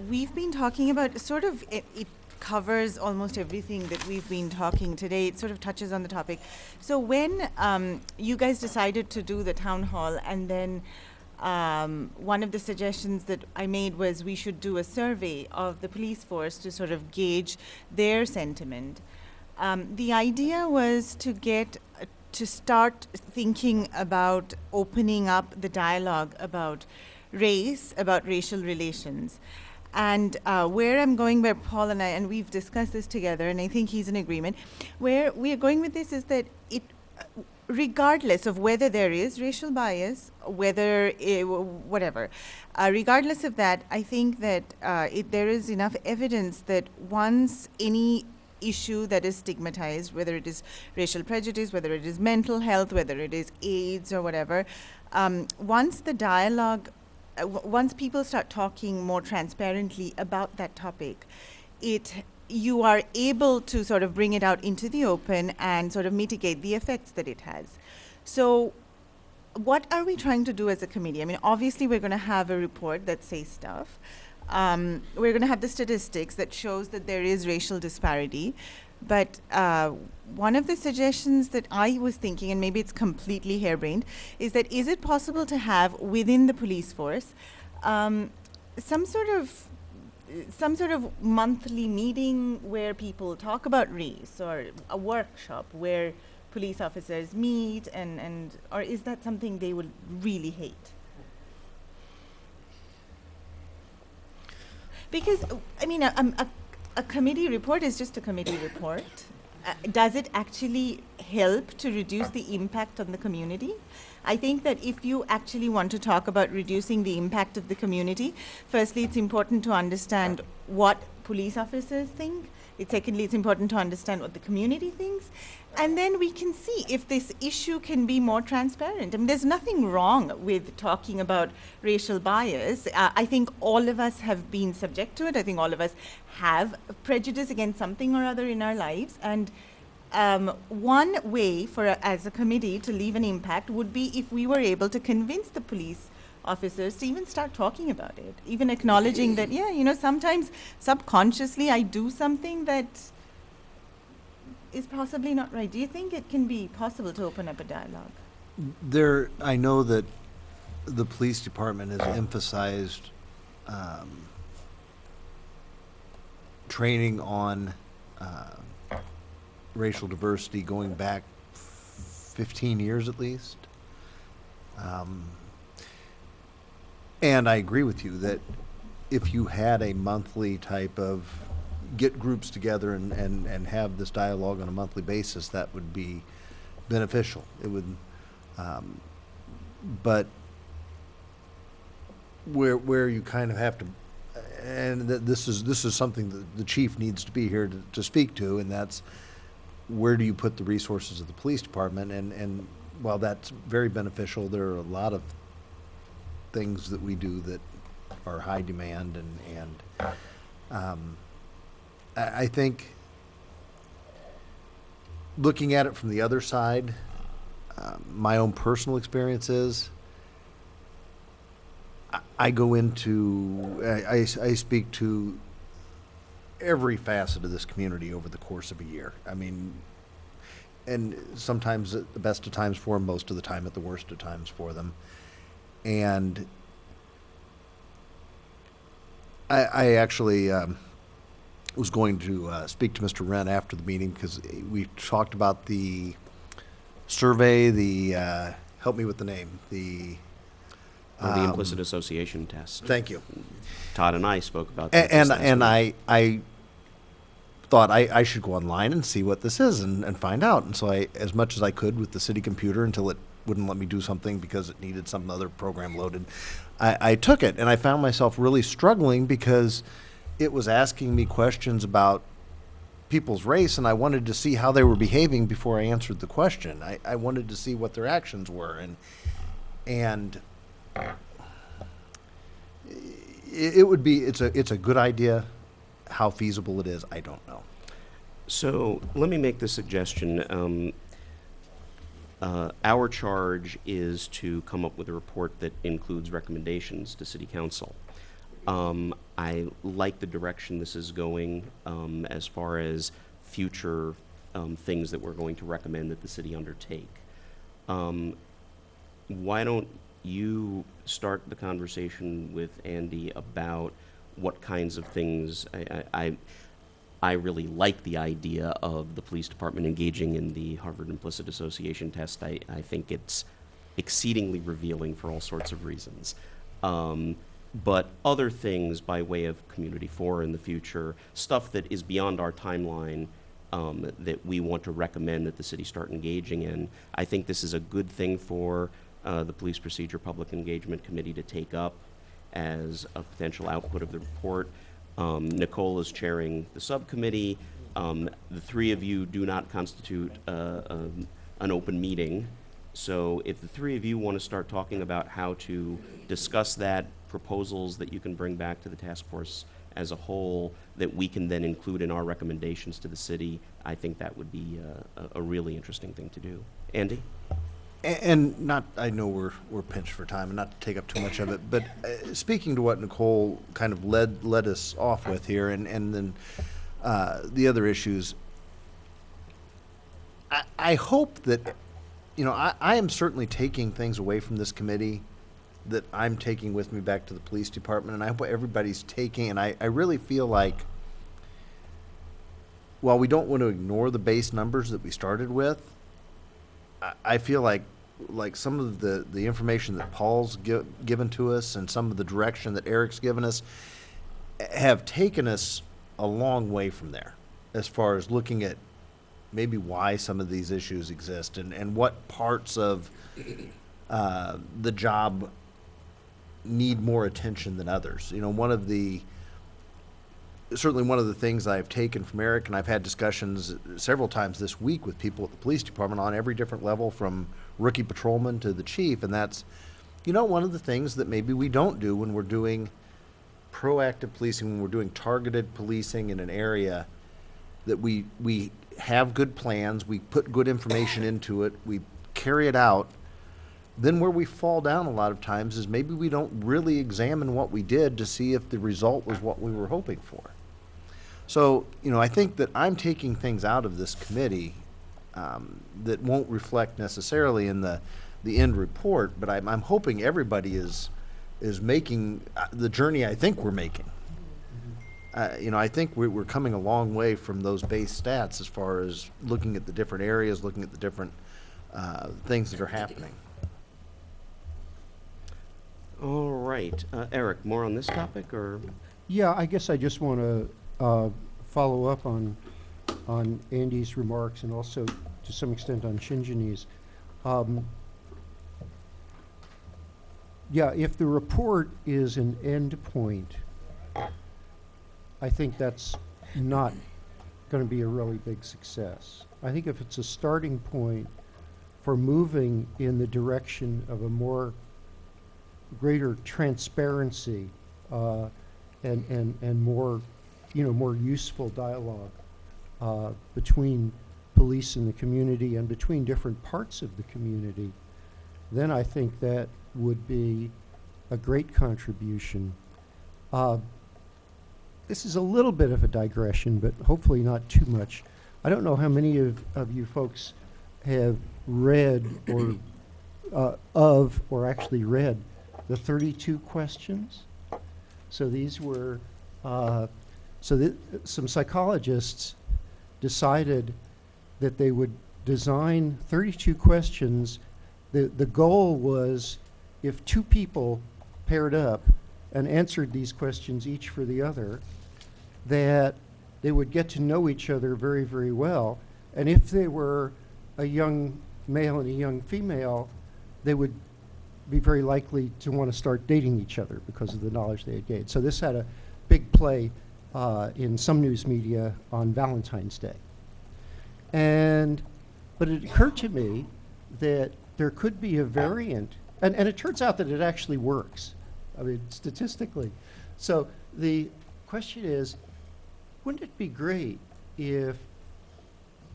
we've been talking about, sort of, it covers almost everything that we've been talking today. It sort of touches on the topic. So when you guys decided to do the town hall, and then one of the suggestions that I made was we should do a survey of the police force to sort of gauge their sentiment. The idea was to start thinking about opening up the dialogue about race, about racial relations. And where I'm going, where Paul and I, and we've discussed this together, and I think he's in agreement, where we are going with this is that it, regardless of whether there is racial bias, whether whatever, regardless of that, I think that there is enough evidence that once any issue that is stigmatized, whether it is racial prejudice, whether it is mental health, whether it is AIDS or whatever, once the dialogue, once people start talking more transparently about that topic, you are able to sort of bring it out into the open and sort of mitigate the effects that it has. So what are we trying to do as a committee? I mean, obviously we're going to have a report that says stuff. We're going to have the statistics that shows that there is racial disparity. But one of the suggestions that I was thinking, and maybe it's completely harebrained, is it possible to have within the police force some sort of monthly meeting where people talk about race, or a workshop where police officers meet, or is that something they would really hate? Because, I mean, a committee report is just a committee report. Does it actually help to reduce the impact on the community? I think that if you actually want to talk about reducing the impact of the community, firstly, it's important to understand what police officers think. Secondly, it's important to understand what the community thinks. And then we can see if this issue can be more transparent. I mean, there's nothing wrong with talking about racial bias. I think all of us have been subject to it. I think all of us have prejudice against something or other in our lives. And one way for as a committee to leave an impact would be if we were able to convince the police officers to even start talking about it, even acknowledging that, yeah, you know, sometimes subconsciously I do something that is possibly not right. Do you think it can be possible to open up a dialogue? I know that the police department has emphasized training on racial diversity going back 15 years at least. And I agree with you that if you had a monthly type of get groups together and have this dialogue on a monthly basis, that would be beneficial. It would, but where you kind of have to, and this is something that the chief needs to be here to speak to, and that's where do you put the resources of the police department? And while that's very beneficial, there are a lot of things that we do that are high demand, and I think looking at it from the other side, my own personal experience is I go into, I speak to every facet of this community over the course of a year. I mean, and sometimes at the best of times for them, most of the time at the worst of times for them. And I actually was going to speak to Mr. Wren after the meeting because we talked about the survey, the, help me with the name, the implicit association test. Thank you. Todd and I spoke about that. And this last week. I thought I should go online and see what this is and find out. And so I, as much as I could with the city computer until it wouldn't let me do something because it needed some other program loaded, I took it and I found myself really struggling because it was asking me questions about people's race and I wanted to see how they were behaving before I answered the question. I wanted to see what their actions were and it would be, it's a good idea. How feasible it is, I don't know. So let me make the suggestion. Our charge is to come up with a report that includes recommendations to City Council. I like the direction this is going as far as future things that we're going to recommend that the city undertake. Why don't you start the conversation with Andy about what kinds of things I really like the idea of the police department engaging in the Harvard Implicit Association test. I think it's exceedingly revealing for all sorts of reasons. But other things by way of Community 4 in the future, stuff that is beyond our timeline that we want to recommend that the city start engaging in, I think this is a good thing for the Police Procedure Public Engagement Committee to take up as a potential output of the report. Nicole is chairing the subcommittee. The three of you do not constitute an open meeting. So if the three of you want to start talking about how to discuss that, proposals that you can bring back to the task force as a whole that we can then include in our recommendations to the city, I think that would be a really interesting thing to do. Andy? And not, I know we're pinched for time, and not to take up too much of it, but speaking to what Nicole kind of led us off with here, and then the other issues, I hope that, you know, I am certainly taking things away from this committee that I'm taking with me back to the police department, and I hope everybody's taking, and I really feel like, while we don't want to ignore the base numbers that we started with, I feel like some of the information that Paul's given to us and some of the direction that Eric's given us have taken us a long way from there as far as looking at maybe why some of these issues exist and what parts of the job need more attention than others. You know, certainly one of the things I've taken from Eric, and I've had discussions several times this week with people at the police department on every different level, from rookie patrolman to the chief, and that's, you know, one of the things that maybe we don't do when we're doing proactive policing, when we're doing targeted policing in an area, that we have good plans, we put good information into it, we carry it out. Then where we fall down a lot of times is maybe we don't really examine what we did to see if the result was what we were hoping for. So, you know, I think that I'm taking things out of this committee that won't reflect necessarily in the end report, but I'm hoping everybody is making the journey I think we're making. You know, I think we're coming a long way from those base stats as far as looking at the different areas, looking at the different things that are happening. All right. Eric, more on this topic, or? Yeah, I guess I just want to follow up on Andy's remarks and also to some extent on Shinjini's. Yeah, if the report is an end point, I think that's not going to be a really big success. I think if it's a starting point for moving in the direction of a greater transparency and more, you know, more useful dialogue between police and the community and between different parts of the community, then I think that would be a great contribution. this is a little bit of a digression, but hopefully not too much. I don't know how many of you folks have read or actually read the 32 questions. So these were, some psychologists decided that they would design 32 questions. The goal was if two people paired up and answered these questions each for the other, that they would get to know each other very, very well. And if they were a young male and a young female, they would be very likely to want to start dating each other because of the knowledge they had gained. So this had a big play in some news media on Valentine's Day. But it occurred to me that there could be a variant, and it turns out that it actually works, I mean, statistically. So the question is, wouldn't it be great if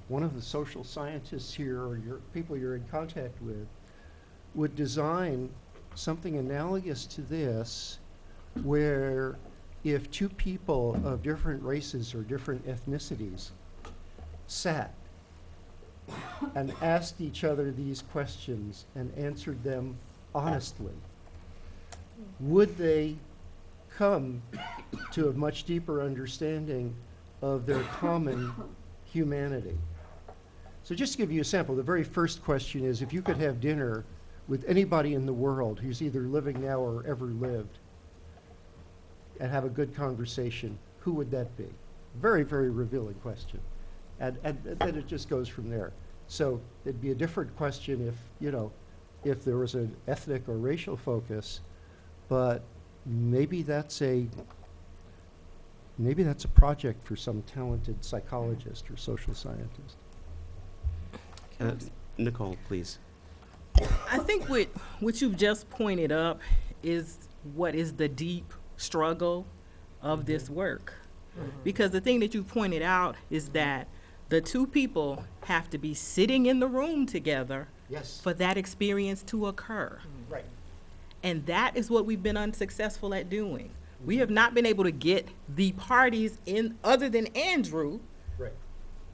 one of the social scientists here or people you're in contact with would design something analogous to this, where if two people of different races or different ethnicities sat and asked each other these questions and answered them honestly, would they come to a much deeper understanding of their common humanity? So just to give you a sample, the very first question is, if you could have dinner with anybody in the world who's either living now or ever lived and have a good conversation, who would that be? Very, very revealing question. And then it just goes from there. So it'd be a different question if there was an ethnic or racial focus, but maybe that's a project for some talented psychologist or social scientist. Nicole, please. I think what you've just pointed up is what is the deep struggle of this work. Because the thing that you pointed out is that the two people have to be sitting in the room together for that experience to occur. Right. And that is what we've been unsuccessful at doing. We have not been able to get the parties in, other than Andrew. Right.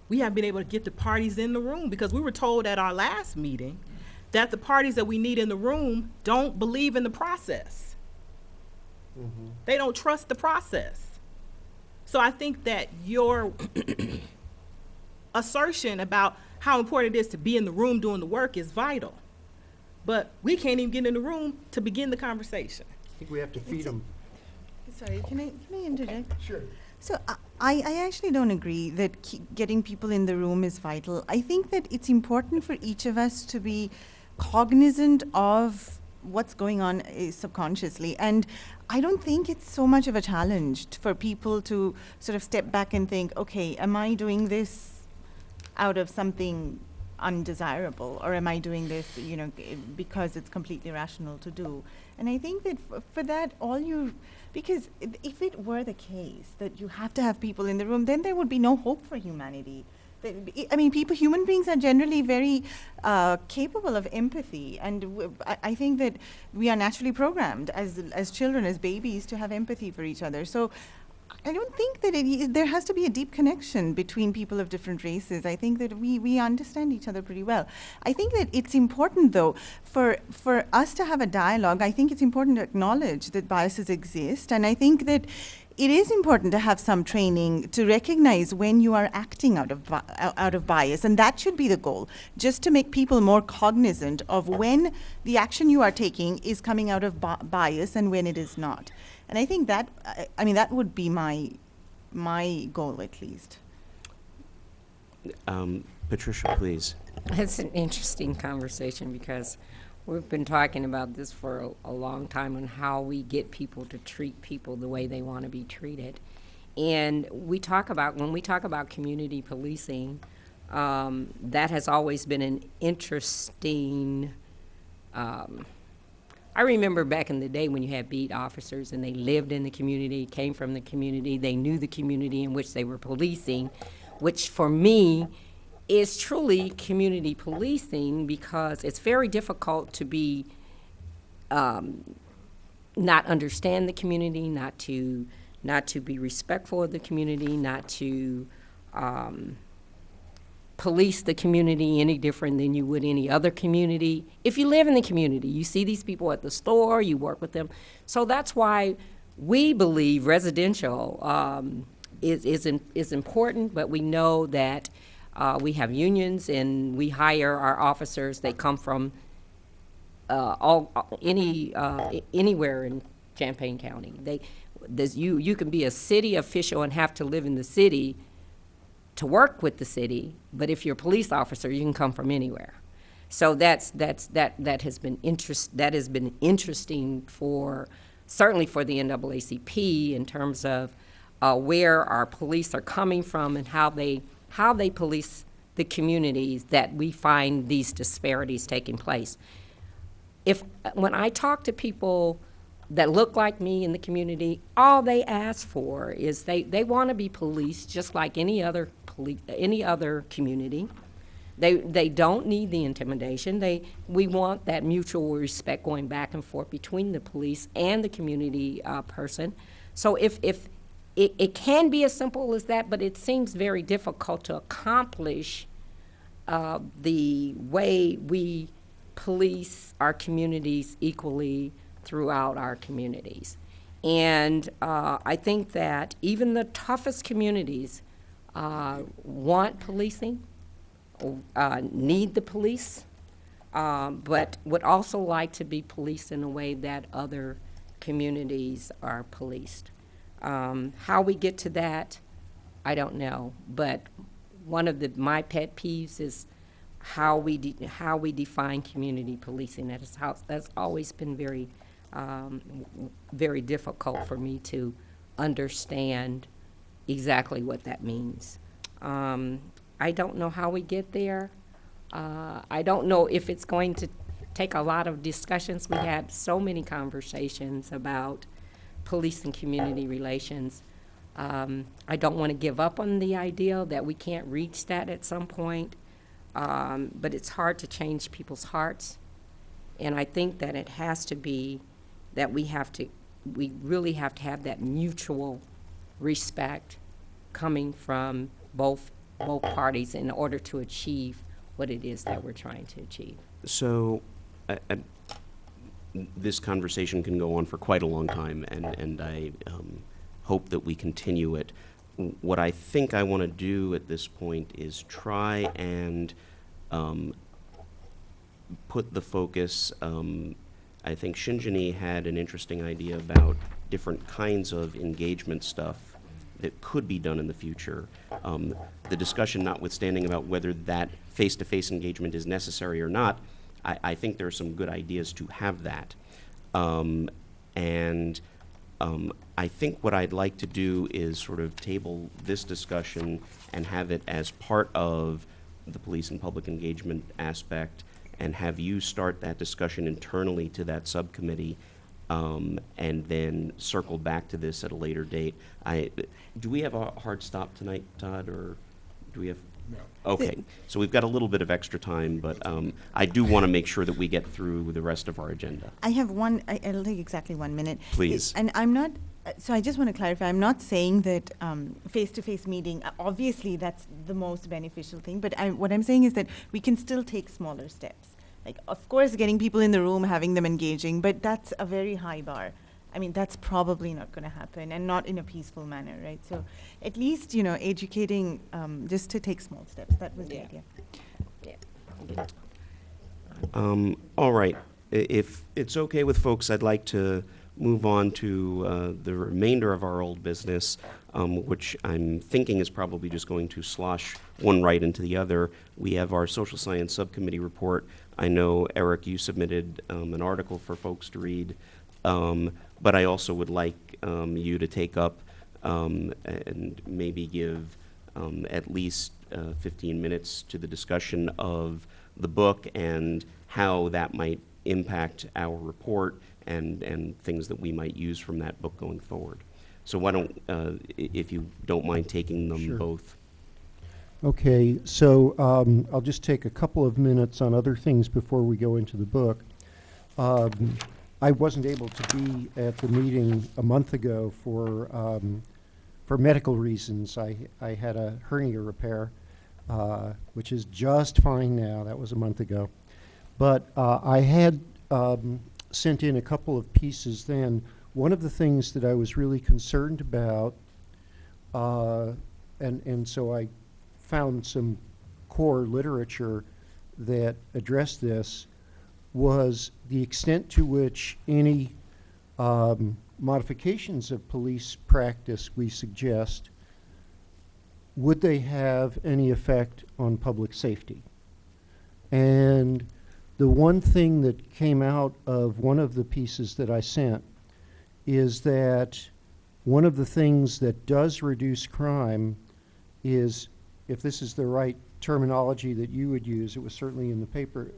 We haven't been able to get the parties in the room because we were told at our last meeting that the parties that we need in the room don't believe in the process. Mm-hmm. They don't trust the process. So I think that your assertion about how important it is to be in the room doing the work is vital. But we can't even get in the room to begin the conversation. I think we have to feed them. Sorry, can I interject? Sure. So I actually don't agree that getting people in the room is vital. I think that it's important for each of us to be cognizant of what's going on subconsciously. And I don't think it's so much of a challenge for people to sort of step back and think, okay, am I doing this out of something undesirable, or am I doing this, because it's completely rational to do? And I think that for that, because if it were the case that you have to have people in the room, then there would be no hope for humanity. Human beings are generally very capable of empathy, and I think that we are naturally programmed as children, as babies, to have empathy for each other. So I don't think that there has to be a deep connection between people of different races. I think that we understand each other pretty well. I think that it's important, though, for us to have a dialogue. I think it's important to acknowledge that biases exist, and I think that it is important to have some training to recognize when you are acting out of bias, and that should be the goal, just to make people more cognizant of when the action you are taking is coming out of bias and when it is not. And I think that, that would be my goal, at least. Patricia, please. It's an interesting conversation because we've been talking about this for a long time on how we get people to treat people the way they want to be treated. And when we talk about community policing, that has always been an interesting, I remember back in the day when you had beat officers and they lived in the community, came from the community, they knew the community in which they were policing, which for me is truly community policing, because it's very difficult to be, not understand the community, not to not to be respectful of the community, not to police the community any different than you would any other community. If you live in the community, you see these people at the store, you work with them. So that's why we believe residential is important, but we know that we have unions and we hire our officers. They come from anywhere in Champaign County. You can be a city official and have to live in the city to work with the city, but if you're a police officer, you can come from anywhere. So that has been interesting for certainly for the NAACP in terms of where our police are coming from and how they police the communities that we find these disparities taking place. When I talk to people that look like me in the community, all they ask for is they want to be policed just like any other community. They don't need the intimidation. We want that mutual respect going back and forth between the police and the community person. So if it can be as simple as that, but it seems very difficult to accomplish the way we police our communities equally throughout our communities. And I think that even the toughest communities want policing, need the police, but would also like to be policed in a way that other communities are policed. How we get to that, I don't know. But one of my pet peeves is how we define community policing. That's always been very very difficult for me to understand exactly what that means. I don't know how we get there. I don't know if it's going to take a lot of discussions. We had so many conversations about police and community relations. I don't want to give up on the idea that we can't reach that at some point, but it's hard to change people's hearts. And I think that it has to be that we really have to have that mutual respect coming from both parties in order to achieve what it is that we're trying to achieve. So this conversation can go on for quite a long time, and I hope that we continue it. What I think I want to do at this point is try and put the focus. I think Shinjini had an interesting idea about different kinds of engagement stuff that could be done in the future. The discussion notwithstanding about whether that face-to-face engagement is necessary or not, I think there are some good ideas to have that. I think what I'd like to do is sort of table this discussion and have it as part of the police and public engagement aspect, and have you start that discussion internally to that subcommittee, and then circle back to this at a later date. Do we have a hard stop tonight, Todd, or do we have? No. Okay, so we've got a little bit of extra time, but I do want to make sure that we get through the rest of our agenda. I have one, it'll take exactly 1 minute. Please. And I'm not, so I just want to clarify, I'm not saying that face-to-face meeting, obviously that's the most beneficial thing, but what I'm saying is that we can still take smaller steps. Like, of course, getting people in the room, having them engaging, but that's a very high bar. I mean, that's probably not going to happen, and not in a peaceful manner, right? So at least, educating just to take small steps. That was the idea. Yeah. All right. If it's okay with folks, I'd like to move on to the remainder of our old business, which I'm thinking is probably just going to slosh one right into the other. We have our social science subcommittee report. I know, Eric, you submitted an article for folks to read, but I also would like you to take up and maybe give at least 15 minutes to the discussion of the book and how that might impact our report and things that we might use from that book going forward. So why don't, if you don't mind taking them Sure. both. Okay, so I'll just take a couple of minutes on other things before we go into the book. I wasn't able to be at the meeting a month ago for medical reasons. I had a hernia repair, which is just fine now. That was a month ago. But I had sent in a couple of pieces then. One of the things that I was really concerned about, and so I found some core literature that addressed this, was the extent to which any modifications of police practice we suggest, would they have any effect on public safety? And the one thing that came out of one of the pieces that I sent is that one of the things that does reduce crime is, if this is the right terminology that you would use, it was certainly in the paper,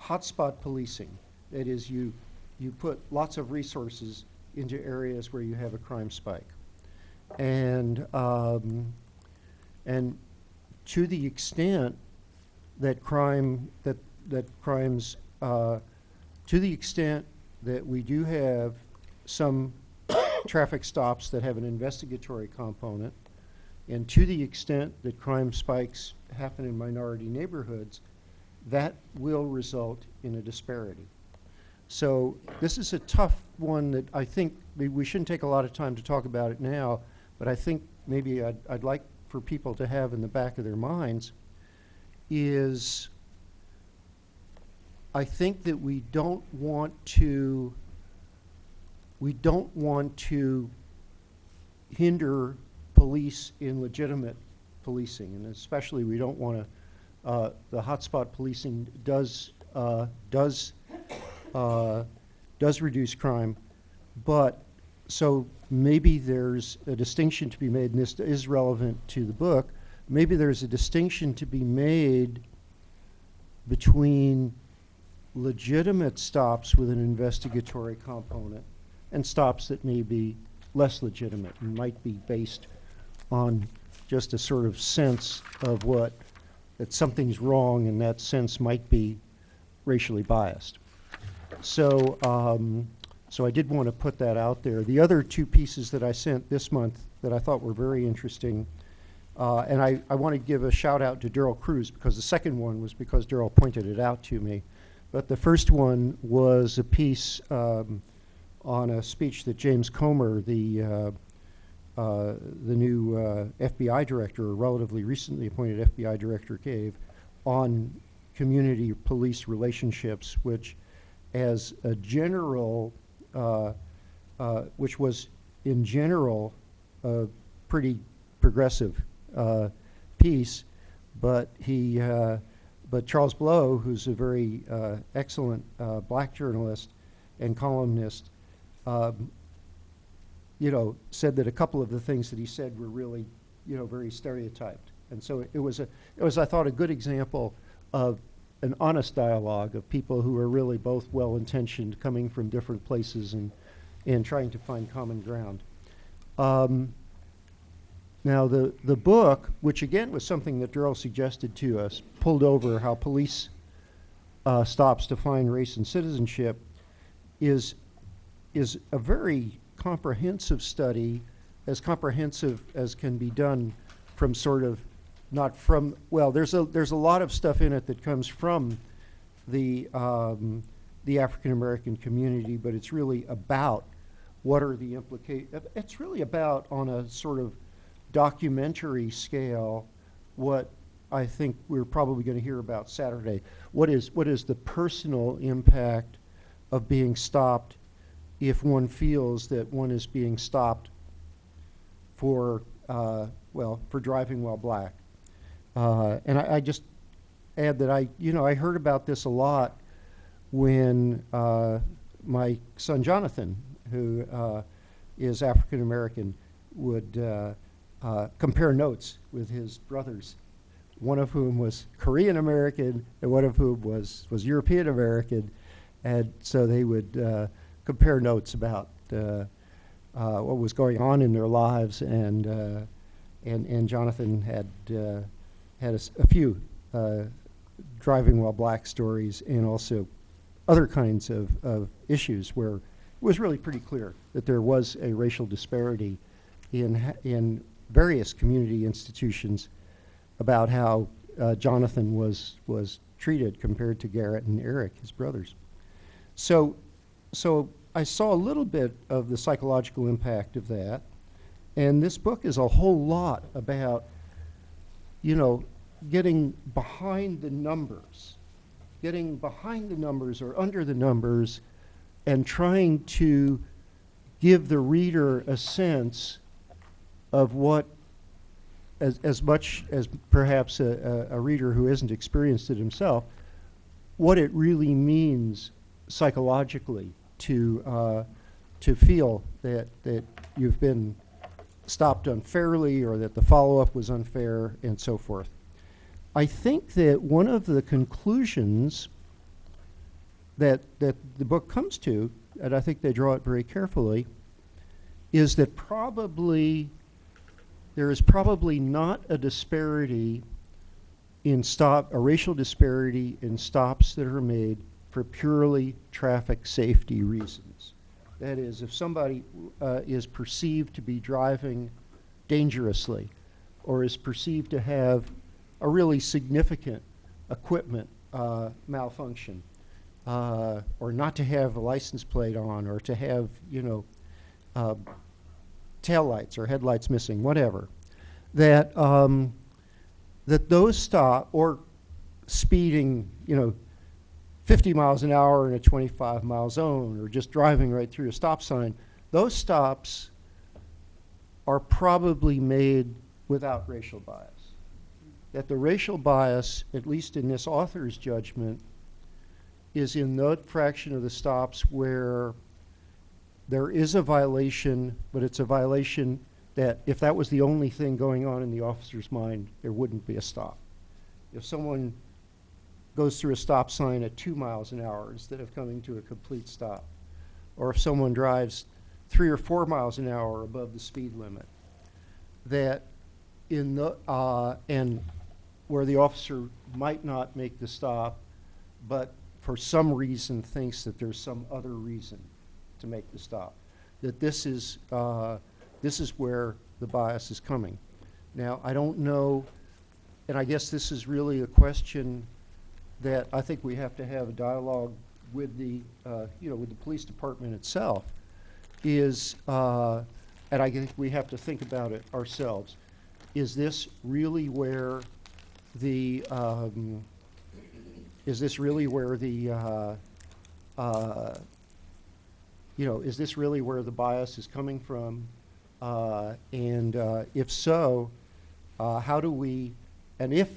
hotspot policing. That is, you put lots of resources into areas where you have a crime spike. And to the extent that crimes, to the extent that we do have some traffic stops that have an investigatory component, and to the extent that crime spikes happen in minority neighborhoods, that will result in a disparity. So this is a tough one that I think we shouldn't take a lot of time to talk about it now, but I think maybe I'd like for people to have in the back of their minds is, I think that we don't want to hinder police in legitimate policing, and especially we don't want to, the hotspot policing does reduce crime, but so maybe there's a distinction to be made, and this is relevant to the book, maybe there's a distinction to be made between legitimate stops with an investigatory component and stops that may be less legitimate and might be based on just a sort of sense of that something's wrong, and that sense might be racially biased. So, so I did want to put that out there. The other two pieces that I sent this month that I thought were very interesting, and I want to give a shout out to Daryl Cruz, because the second one was because Daryl pointed it out to me. But the first one was a piece on a speech that James Comer, the new FBI director, or relatively recently appointed FBI director, gave on community police relationships, which as a general, which was in general a pretty progressive piece, but but Charles Blow, who's a very excellent black journalist and columnist, said that a couple of the things that he said were really, very stereotyped. And so it was, I thought, a good example of an honest dialogue of people who are really both well-intentioned, coming from different places and trying to find common ground. Now, the book, which again was something that Daryl suggested to us, pulled over how police stops define race and citizenship, is a very comprehensive study, as comprehensive as can be done from sort of, not from, well, there's a lot of stuff in it that comes from the African American community, but it's really about what are the implications. It's really about, on a sort of documentary scale, what I think we're probably going to hear about Saturday. What is the personal impact of being stopped if one feels that one is being stopped for for driving while black? And I just add that I heard about this a lot when my son Jonathan, who is African American, would compare notes with his brothers, one of whom was Korean American and one of whom was European American, and so they would compare notes about what was going on in their lives, and Jonathan had a few driving while black stories, and also other kinds of issues where it was really pretty clear that there was a racial disparity in various community institutions about how Jonathan was treated compared to Garrett and Eric, his brothers. So I saw a little bit of the psychological impact of that, and this book is a whole lot about, getting behind the numbers or under the numbers, and trying to give the reader a sense of what, as much as perhaps a reader who isn't experienced it himself, what it really means psychologically to feel that you've been stopped unfairly, or that the follow-up was unfair, and so forth. I think that one of the conclusions that the book comes to, and I think they draw it very carefully, is that there is probably not a disparity a racial disparity in stops that are made for purely traffic safety reasons. That is, if somebody is perceived to be driving dangerously, or is perceived to have a really significant equipment malfunction, or not to have a license plate on, or to have, tail lights or headlights missing, whatever, that those stop, or speeding, 50 miles an hour in a 25-mile zone, or just driving right through a stop sign, those stops are probably made without racial bias. That the racial bias, at least in this author's judgment, is in that fraction of the stops where there is a violation, but it's a violation that if that was the only thing going on in the officer's mind, there wouldn't be a stop. If someone goes through a stop sign at 2 miles an hour instead of coming to a complete stop, or if someone drives 3 or 4 miles an hour above the speed limit, that in the and where the officer might not make the stop, but for some reason thinks that there's some other reason to make the stop, that this is where the bias is coming. Now, I don't know, and I guess this is really a question that I think we have to have a dialogue with the with the police department itself, is and I think we have to think about it ourselves. Is this really where the is this really where the is this really where the bias is coming from? And if so, how do we, and if,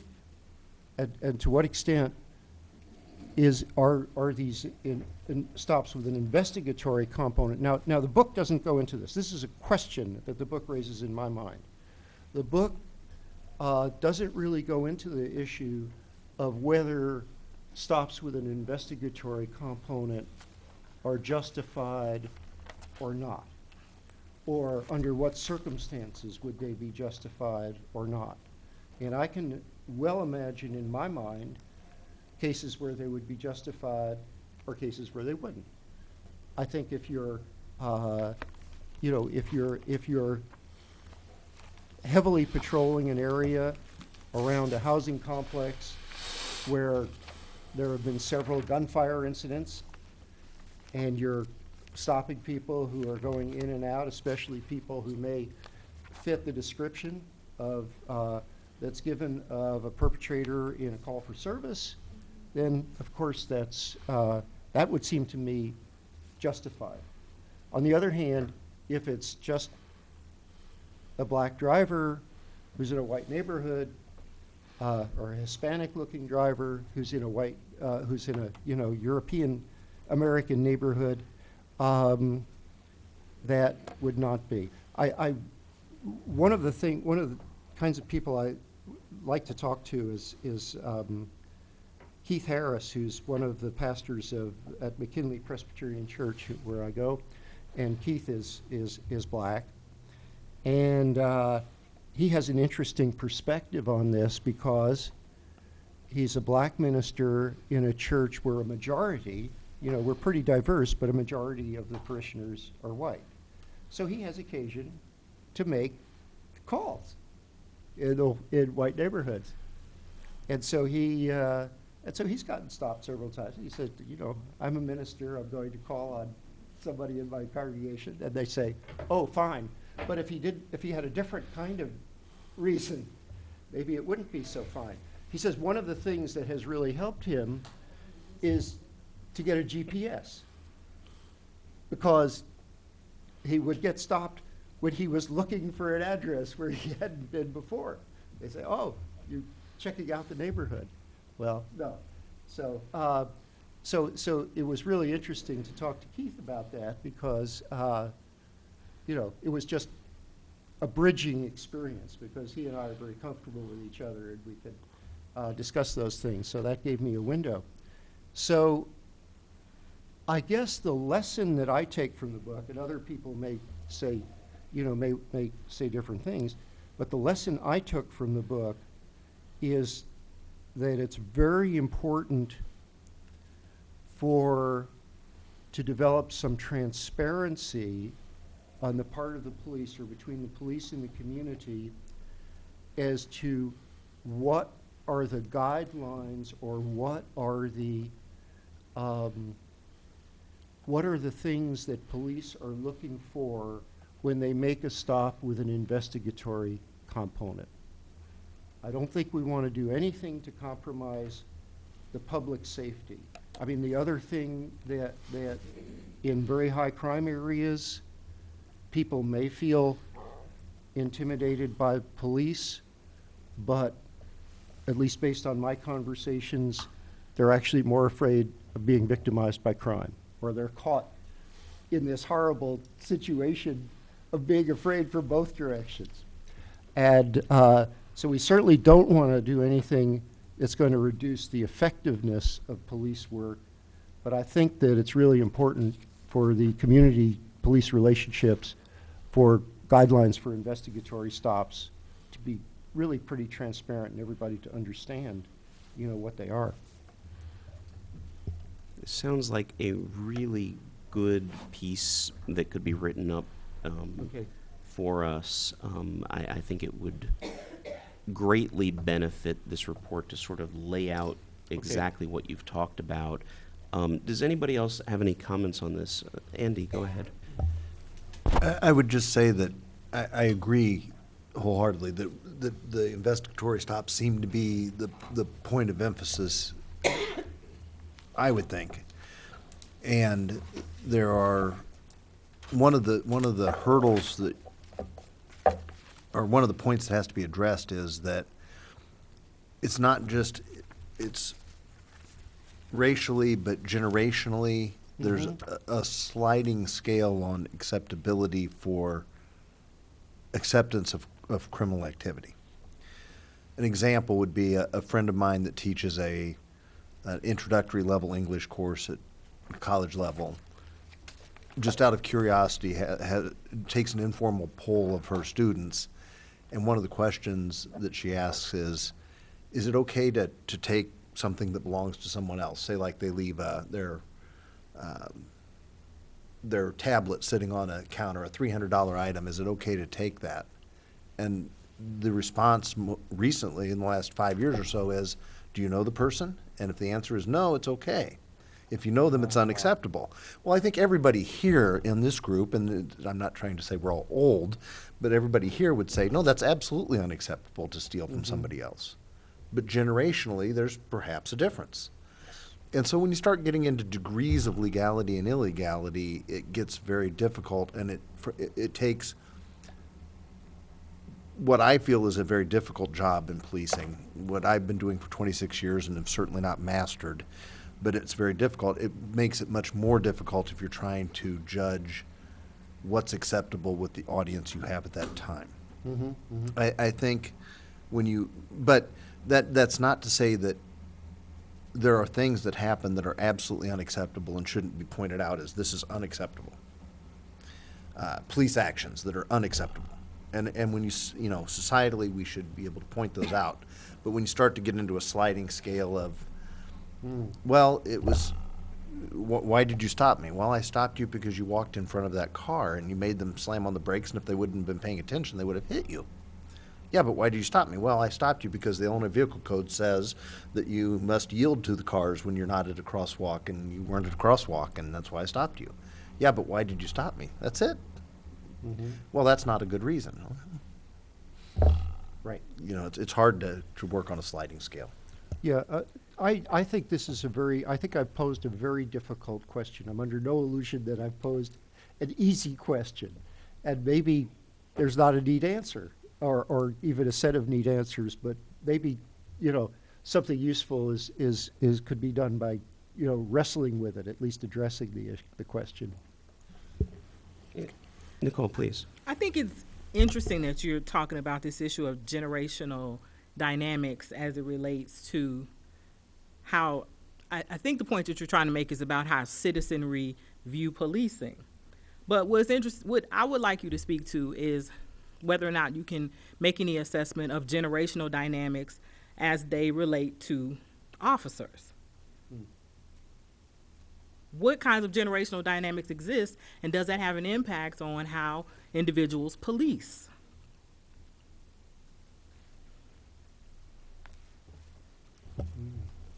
and to what extent are these in stops with an investigatory component? Now the book doesn't go into this. This is a question that the book raises in my mind. The book doesn't really go into the issue of whether stops with an investigatory component are justified or not, or under what circumstances would they be justified or not. And I can well imagine in my mind cases where they would be justified or cases where they wouldn't. I think if you're, if you're heavily patrolling an area around a housing complex where there have been several gunfire incidents, and you're stopping people who are going in and out, especially people who may fit the description of that's given of a perpetrator in a call for service, then of course that's that would seem to me justified. On the other hand, if it's just a black driver who's in a white neighborhood, or a Hispanic-looking driver who's in a white, who's in a European American neighborhood, that would not be. One of the kinds of people I like to talk to is Keith Harris, who's one of the pastors at McKinley Presbyterian Church, where I go, and Keith is black, and he has an interesting perspective on this because he's a black minister in a church where a majority you know, we're pretty diverse, but a majority of the parishioners are white. So he has occasion to make calls in white neighborhoods. And so he's gotten stopped several times. He said, you know, I'm a minister, I'm going to call on somebody in my congregation, and they say, oh, fine. But if he had a different kind of reason, maybe it wouldn't be so fine. He says one of the things that has really helped him is to get a GPS, because he would get stopped when he was looking for an address where he hadn't been before. They say, oh, you're checking out the neighborhood. Well, no. So it was really interesting to talk to Keith about that, because, you know, it was just a bridging experience, because he and I are very comfortable with each other, and we could discuss those things. So that gave me a window. So I guess the lesson that I take from the book, and other people may say, you know, may say different things, but the lesson I took from the book is that it's very important to develop some transparency on the part of the police, or between the police and the community, as to what are the guidelines, or what are the things that police are looking for when they make a stop with an investigatory component. I don't think we want to do anything to compromise the public safety. I mean, the other thing that in very high crime areas, people may feel intimidated by police, but at least based on my conversations, they're actually more afraid of being victimized by crime, or they're caught in this horrible situation of being afraid from both directions. And so we certainly don't want to do anything that's going to reduce the effectiveness of police work, but I think that it's really important for the community police relationships, for guidelines for investigatory stops, to be really pretty transparent and everybody to understand, you know, what they are. It sounds like a really good piece that could be written up Okay. for us. I think it would greatly benefit this report to sort of lay out exactly what you've talked about. Does anybody else have any comments on this? Andy, go ahead. I would just say that I agree wholeheartedly that the investigatory stops seem to be the point of emphasis, I would think. And there are one of the hurdles that, or one of the points that has to be addressed, is that it's not just, it's racially, but generationally, there's a sliding scale on acceptability for acceptance of criminal activity. An example would be a friend of mine that teaches an introductory level English course at college level. Just out of curiosity, takes an informal poll of her students, and one of the questions that she asks is it okay to take something that belongs to someone else? Say like they leave their tablet sitting on a counter, a $300 item, is it okay to take that? And the response recently, in the last 5 years or so, is, do you know the person? And if the answer is no, it's okay. If you know them, it's unacceptable. Well, I think everybody here in this group, and I'm not trying to say we're all old, but everybody here would say, no, that's absolutely unacceptable to steal from somebody else. But generationally, there's perhaps a difference. And so when you start getting into degrees of legality and illegality, it gets very difficult, and it takes what I feel is a very difficult job in policing, what I've been doing for 26 years and have certainly not mastered, but it's very difficult. It makes it much more difficult if you're trying to judge what's acceptable with the audience you have at that time. I think but that's not to say that there are things that happen that are absolutely unacceptable and shouldn't be pointed out as this is unacceptable. Police actions that are unacceptable. And when societally we should be able to point those out. But when you start to get into a sliding scale of, well, it was why did you stop me? Well, I stopped you because you walked in front of that car and you made them slam on the brakes, and if they wouldn't have been paying attention, they would have hit you. Yeah, but why did you stop me? Well, I stopped you because the Illinois Vehicle Code says that you must yield to the cars when you're not at a crosswalk, and you weren't at a crosswalk, and that's why I stopped you. Yeah, but why did you stop me? That's it. Well, that's not a good reason. Right. You know, it's hard to work on a sliding scale. Yeah, I think this is I think I've posed a very difficult question. I'm under no illusion that I've posed an easy question. And maybe there's not a neat answer, or even a set of neat answers, but maybe, you know, something useful could be done by, you know, wrestling with it, at least addressing the question. Nicole, please. I think it's interesting that you're talking about this issue of generational dynamics as it relates to how, I think the point that you're trying to make is about how citizenry view policing. But what I would like you to speak to is whether or not you can make any assessment of generational dynamics as they relate to officers. What kinds of generational dynamics exist, and does that have an impact on how individuals police?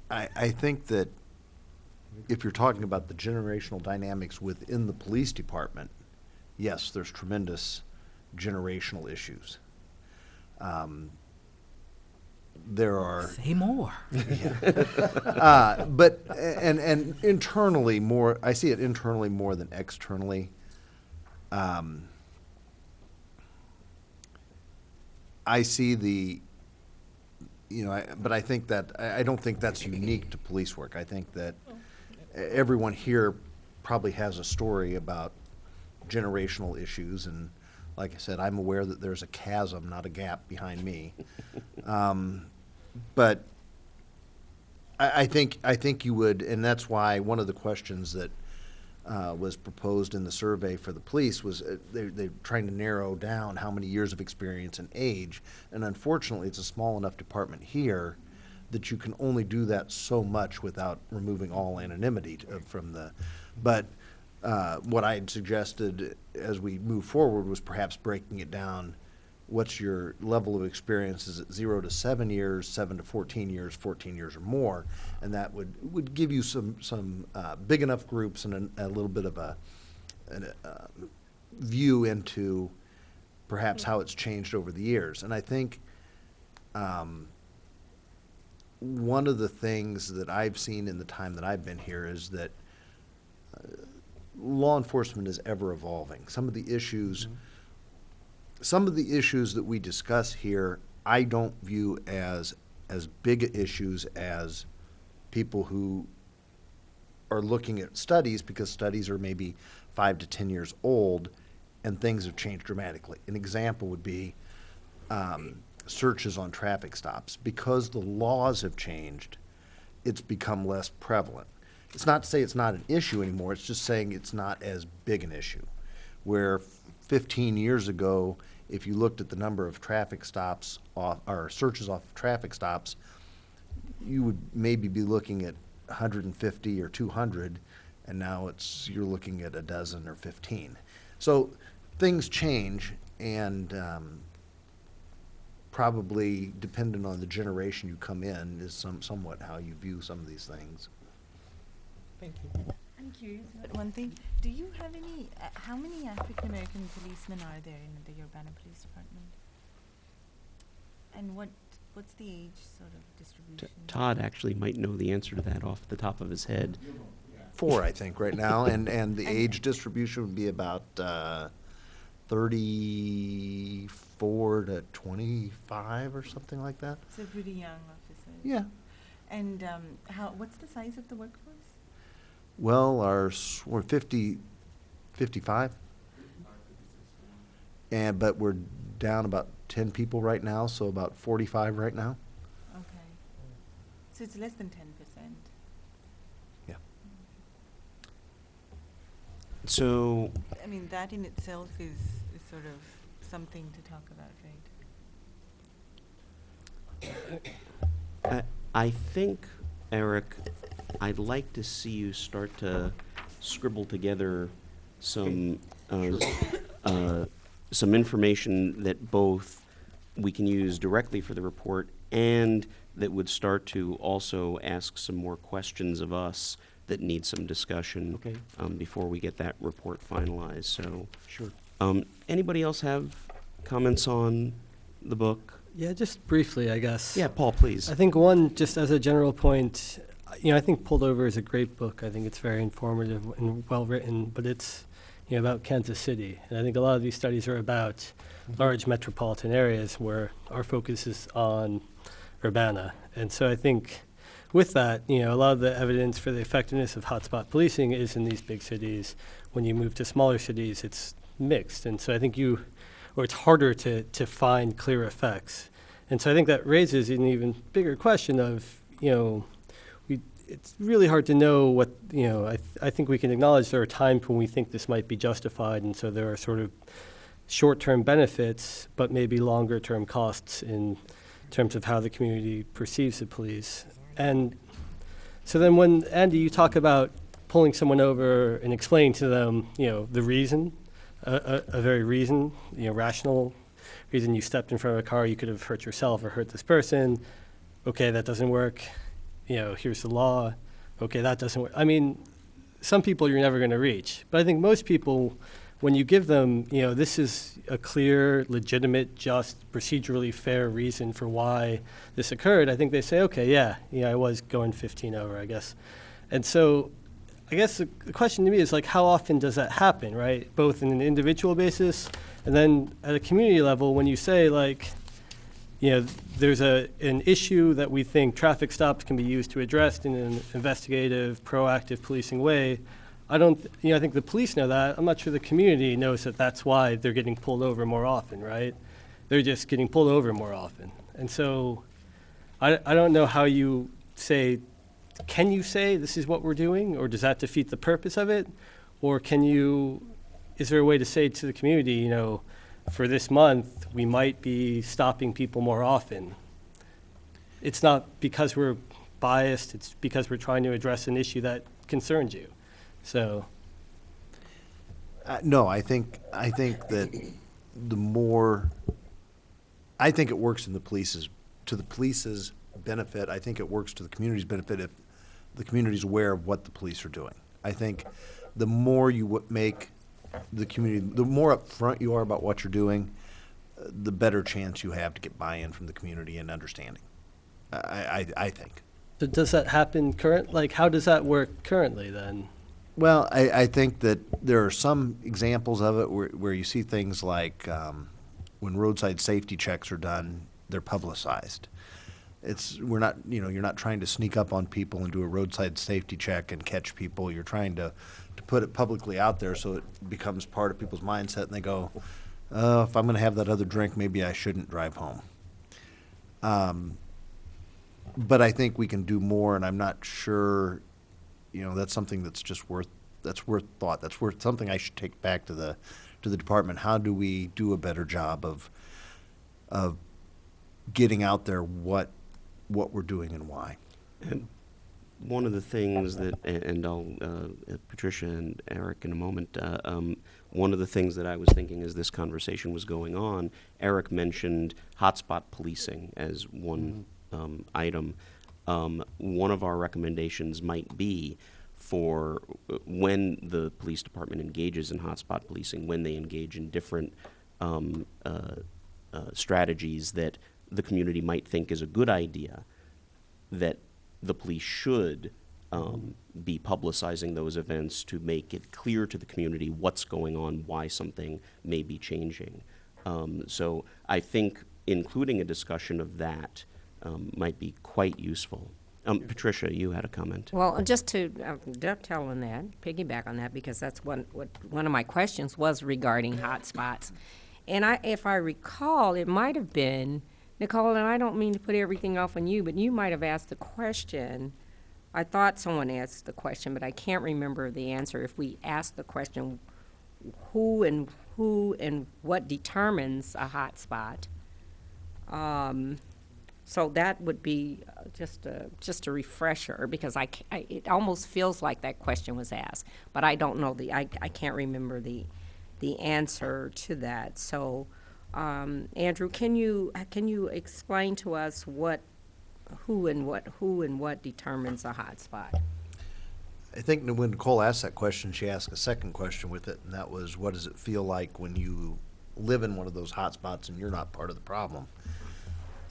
I think that if you're talking about the generational dynamics within the police department, yes, there's tremendous generational issues. There are, Say more. but and internally more. I see it internally more than externally. I see the, you know, but I think that I don't think that's unique to police work. I think that everyone here probably has a story about generational issues, and like I said, I'm aware that there's a chasm, not a gap, behind me. But I think you would, and that's why one of the questions that was proposed in the survey for the police was they're trying to narrow down how many years of experience and age. And unfortunately, it's a small enough department here that you can only do that so much without removing all anonymity from the. But what I had suggested as we move forward was perhaps breaking it down. What's your level of experience? Is it 0 to 7 years, 7 to 14 years, 14 years or more? And that would give you some big enough groups and a little bit of a view into perhaps how it's changed over the years. And I think one of the things that I've seen in the time that I've been here is that law enforcement is ever evolving. Some of the issues that we discuss here, I don't view as big issues as people who are looking at studies, because studies are maybe 5 to 10 years old and things have changed dramatically. An example would be searches on traffic stops. Because the laws have changed, it's become less prevalent. It's not to say it's not an issue anymore, it's just saying it's not as big an issue. Where 15 years ago, if you looked at the number of traffic stops or searches off of traffic stops, you would maybe be looking at 150 or 200, and now you're looking at a dozen or 15. So things change, and probably dependent on the generation you come in is somewhat how you view some of these things. Thank you. I'm curious about one thing. Do you have any, how many African American policemen are there in the Urbana Police Department? And what's the age sort of distribution? Todd actually might know the answer to that off the top of his head. 4, I think, right now, and the age distribution would be about 34 to 25 or something like that. So pretty young officers. Yeah. And what's the size of the workforce? Well, we're 55. But we're down about 10 people right now, so about 45 right now. Okay. So it's less than 10%. Yeah. So, I mean, that in itself is sort of something to talk about, right? I think Eric, I'd like to see you start to scribble together some some information that both we can use directly for the report and that would start to also ask some more questions of us that need some discussion before we get that report finalized. So, Sure. Anybody else have comments on the book? Yeah, just briefly, I guess. Yeah, Paul, please. I think one, just as a general point, I think Pulled Over is a great book. I think it's very informative and well written, but it's about Kansas City. And I think a lot of these studies are about large metropolitan areas where our focus is on Urbana. And so I think with that, a lot of the evidence for the effectiveness of hotspot policing is in these big cities. When you move to smaller cities, it's mixed. And so I think it's harder to find clear effects. And so I think that raises an even bigger question of, it's really hard to know what, I think we can acknowledge there are times when we think this might be justified, and so there are sort of short-term benefits, but maybe longer-term costs in terms of how the community perceives the police. And so then when, Andy, you talk about pulling someone over and explaining to them, the reason, a very rational reason you stepped in front of a car, you could have hurt yourself or hurt this person. Okay, that doesn't work. Here's the law. Okay, that doesn't work. I mean, some people you're never going to reach. But I think most people, when you give them, this is a clear, legitimate, just, procedurally fair reason for why this occurred, I think they say, okay, yeah, I was going 15 over, I guess. And so I guess the question to me is, how often does that happen, right? Both in an individual basis and then at a community level when you say, there's an issue that we think traffic stops can be used to address in an investigative, proactive policing way. I think the police know that. I'm not sure the community knows that that's why they're getting pulled over more often, right? They're just getting pulled over more often. And so I don't know how you say, can you say this is what we're doing, or does that defeat the purpose of it? Or is there a way to say to the community, for this month, we might be stopping people more often. It's not because we're biased, it's because we're trying to address an issue that concerns you. So. No, I think that I think it works to the police's benefit. I think it works to the community's benefit if the community's aware of what the police are doing. I think the more you make the community, the more upfront you are about what you're doing, the better chance you have to get buy-in from the community and understanding. I think. So does that happen how does that work currently then? Well, I think that there are some examples of it where you see things like when roadside safety checks are done, they're publicized. You're not trying to sneak up on people and do a roadside safety check and catch people. You're trying to put it publicly out there so it becomes part of people's mindset, and they go, if I'm going to have that other drink, maybe I shouldn't drive home. But I think we can do more, and I'm not sure, that's something that's just worth thought. That's worth something I should take back to the department. How do we do a better job of getting out there what we're doing and why? And one of the things that, and I'll, Patricia and Eric in a moment, one of the things that I was thinking as this conversation was going on, Eric mentioned hotspot policing as one item. One of our recommendations might be for when the police department engages in hotspot policing, when they engage in different strategies that the community might think is a good idea, that the police should be publicizing those events to make it clear to the community what's going on, why something may be changing. So I think including a discussion of that might be quite useful. Patricia, you had a comment. Well, just to dovetail on that, piggyback on that, because that's one of my questions was regarding hotspots. And if I recall, it might have been, Nicole, and I don't mean to put everything off on you, but you might have asked the question. I thought someone asked the question, but I can't remember the answer. If we asked the question, who and what determines a hotspot? So that would be just a refresher, because it almost feels like that question was asked, but I don't know I can't remember the answer to that. So, Andrew, can you explain to us who and what determines a hotspot? I think that when Nicole asked that question, she asked a second question with it, and that was, what does it feel like when you live in one of those hotspots and you're not part of the problem?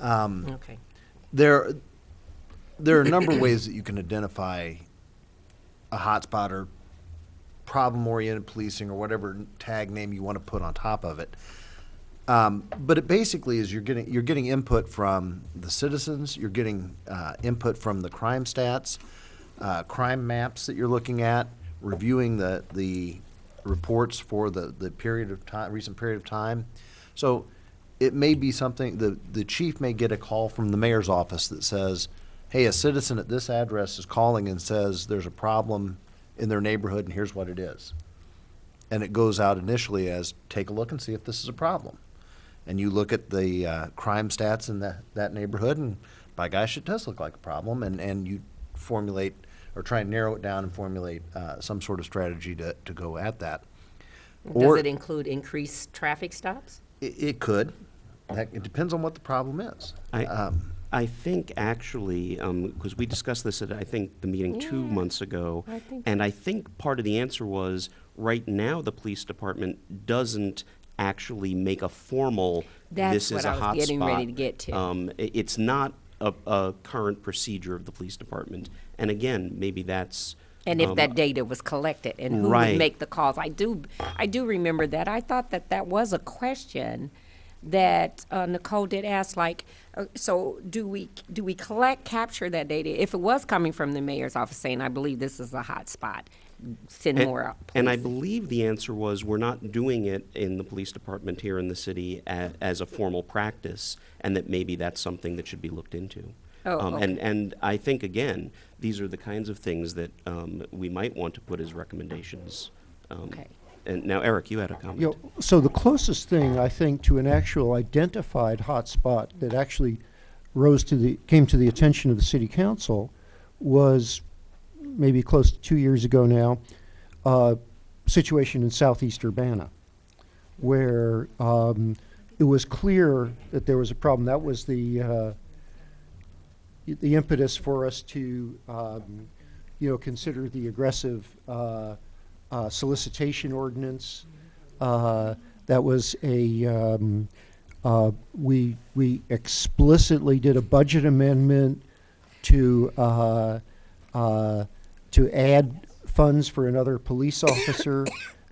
Okay. There are a number of ways that you can identify a hotspot or problem-oriented policing or whatever tag name you want to put on top of it. But it basically is you're getting input from the citizens, you're getting input from the crime stats, crime maps that you're looking at, reviewing the reports for the period of time, recent period of time. So it may be something, the chief may get a call from the mayor's office that says, hey, a citizen at this address is calling and says there's a problem in their neighborhood and here's what it is. And it goes out initially as, take a look and see if this is a problem. And you look at the crime stats in that neighborhood, and by gosh, it does look like a problem, and you formulate or try and narrow it down and formulate some sort of strategy to go at that. Does it include increased traffic stops? It could. It depends on what the problem is. I think actually, because we discussed this at, I think, the meeting 2 months ago, and I think part of the answer was, right now the police department doesn't actually make a formal, this is a hotspot. That's what I was getting ready to get to. It's not a current procedure of the police department. And again, maybe that's... And if that data was collected, and who would make the calls. I do remember that. I thought that was a question that Nicole did ask, like, so do we capture that data? If it was coming from the mayor's office saying, I believe this is a hot spot, send more up. And I believe the answer was, we're not doing it in the police department here in the city as a formal practice, and that maybe that's something that should be looked into. Okay. And I think, again, these are the kinds of things that we might want to put as recommendations. Okay. And now, Eric, you had a comment. So the closest thing, I think, to an actual identified hotspot that actually came to the attention of the city council was maybe close to 2 years ago now, situation in southeast Urbana, where it was clear that there was a problem. That was the impetus for us to, consider the aggressive solicitation ordinance. That was we explicitly did a budget amendment to add funds for another police officer.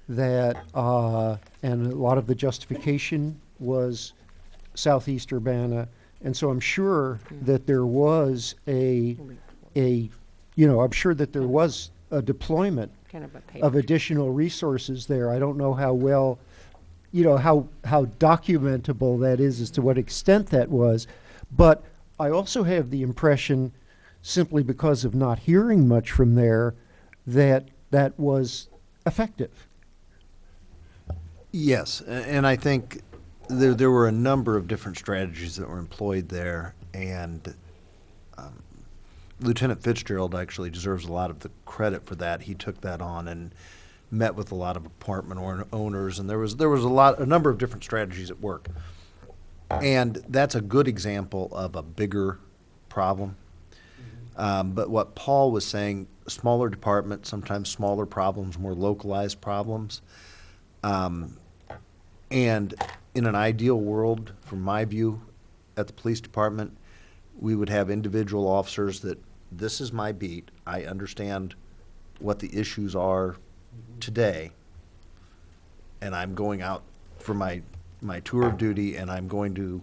And a lot of the justification was southeast Urbana. And so I'm sure that there was I'm sure that there was a deployment of additional resources there. I don't know how well, how documentable that is as to what extent that was. But I also have the impression, simply because of not hearing much from there, that that was effective. Yes, and I think there were a number of different strategies that were employed there, and Lieutenant Fitzgerald actually deserves a lot of the credit for that. He took that on and met with a lot of apartment owners, and there was a number of different strategies at work. And that's a good example of a bigger problem. But what Paul was saying, smaller department, sometimes smaller problems, more localized problems. And in an ideal world, from my view, at the police department, we would have individual officers that, this is my beat, I understand what the issues are today, and I'm going out for my tour of duty, and I'm going to,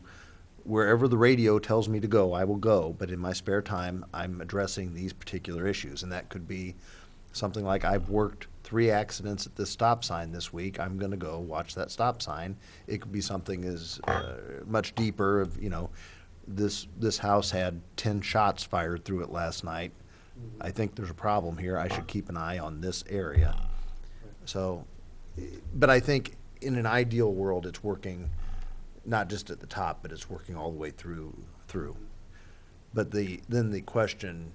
wherever the radio tells me to go, I will go, but in my spare time, I'm addressing these particular issues. And that could be something like, I've worked 3 accidents at this stop sign this week, I'm going to go watch that stop sign. It could be something as much deeper of, this house had 10 shots fired through it last night. I think there's a problem here. I should keep an eye on this area. So, but I think in an ideal world, it's working not just at the top, but it's working all the way through. But then the question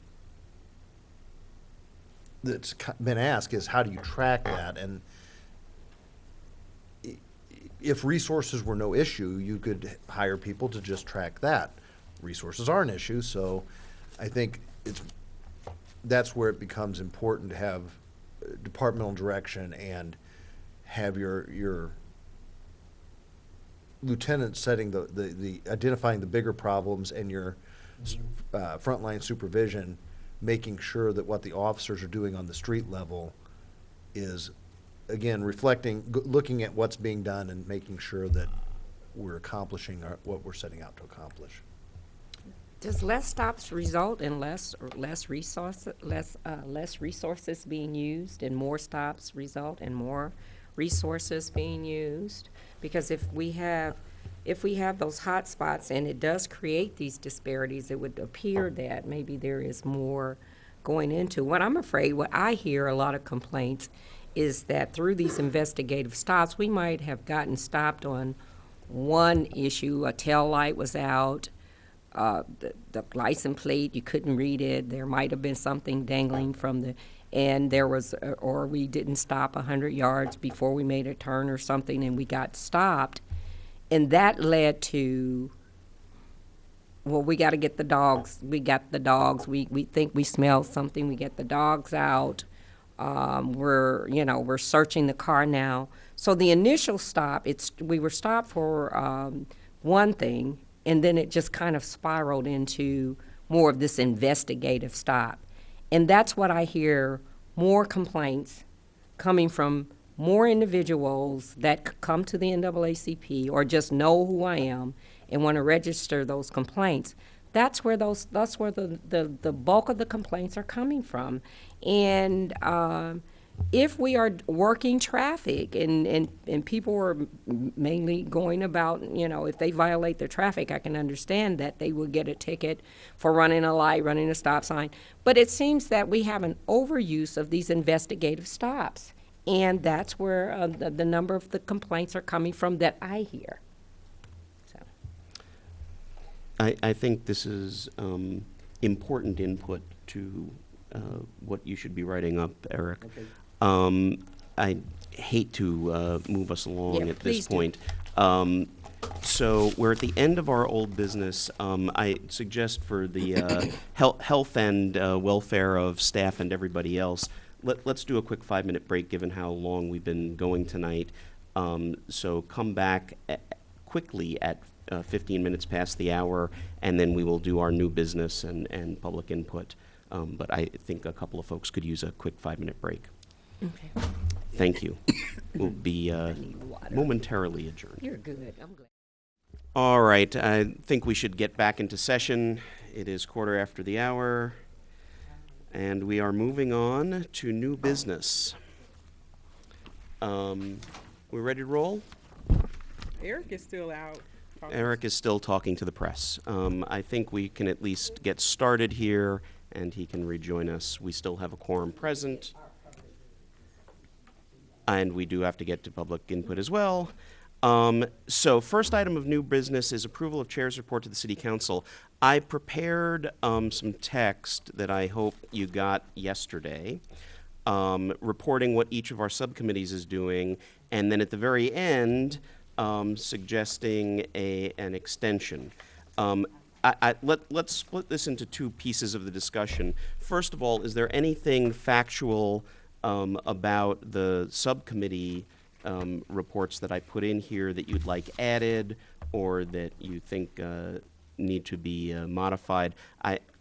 that's been asked is, how do you track that? And if resources were no issue, you could hire people to just track that. Resources are an issue, so I think that's where it becomes important to have departmental direction and have your lieutenant setting the identifying the bigger problems, and your frontline supervision making sure that what the officers are doing on the street level is, again, reflecting, looking at what's being done and making sure that we're accomplishing what we're setting out to accomplish. Does less stops result in less resources being used, and more stops result in more resources being used? Because if we have those hot spots and it does create these disparities, it would appear that maybe there is more going into. What I hear a lot of complaints is that through these investigative stops, we might have gotten stopped on one issue. A tail light was out, the license plate, you couldn't read it, there might have been something dangling from the, and there was, or we didn't stop 100 yards before we made a turn or something, and we got stopped. And that led to, well, we got to get the dogs. We got the dogs. We think we smelled something. We get the dogs out. We're searching the car now. So the initial stop, we were stopped for one thing, and then it just kind of spiraled into more of this investigative stop. And that's what I hear, more complaints coming from more individuals that come to the NAACP or just know who I am and want to register those complaints. That's where the bulk of the complaints are coming from. And if we are working traffic and people are mainly going about, if they violate the traffic, I can understand that they will get a ticket for running a light, running a stop sign. But it seems that we have an overuse of these investigative stops. And that's where the number of the complaints are coming from that I hear. So. I think this is important input to what you should be writing up, Eric. Okay. I hate to move us along Yeah, at this please do. point. So we're at the end of our old business. I suggest for the health and welfare of staff and everybody else, let's do a quick 5-minute break, given how long we've been going tonight. So come back quickly at 15 minutes past the hour, and then we will do our new business and public input. But I think a couple of folks could use a quick 5-minute break. Okay. Thank you. We'll be I need water. momentarily adjourned. You're good. I'm glad. All right, I think we should get back into session. It is 1:15, and we are moving on to new business. We're ready to roll? Eric is still out. Eric is still talking to the press. I think we can at least get started here, and he can rejoin us. We still have a quorum present, and we do have to get to public input as well. So first item of new business is approval of chair's report to the city council. I prepared some text that I hope you got yesterday, reporting what each of our subcommittees is doing, and then at the very end, suggesting an extension. Let's split this into two pieces of the discussion. First of all, is there anything factual about the subcommittee reports that I put in here that you'd like added, or that you think need to be modified?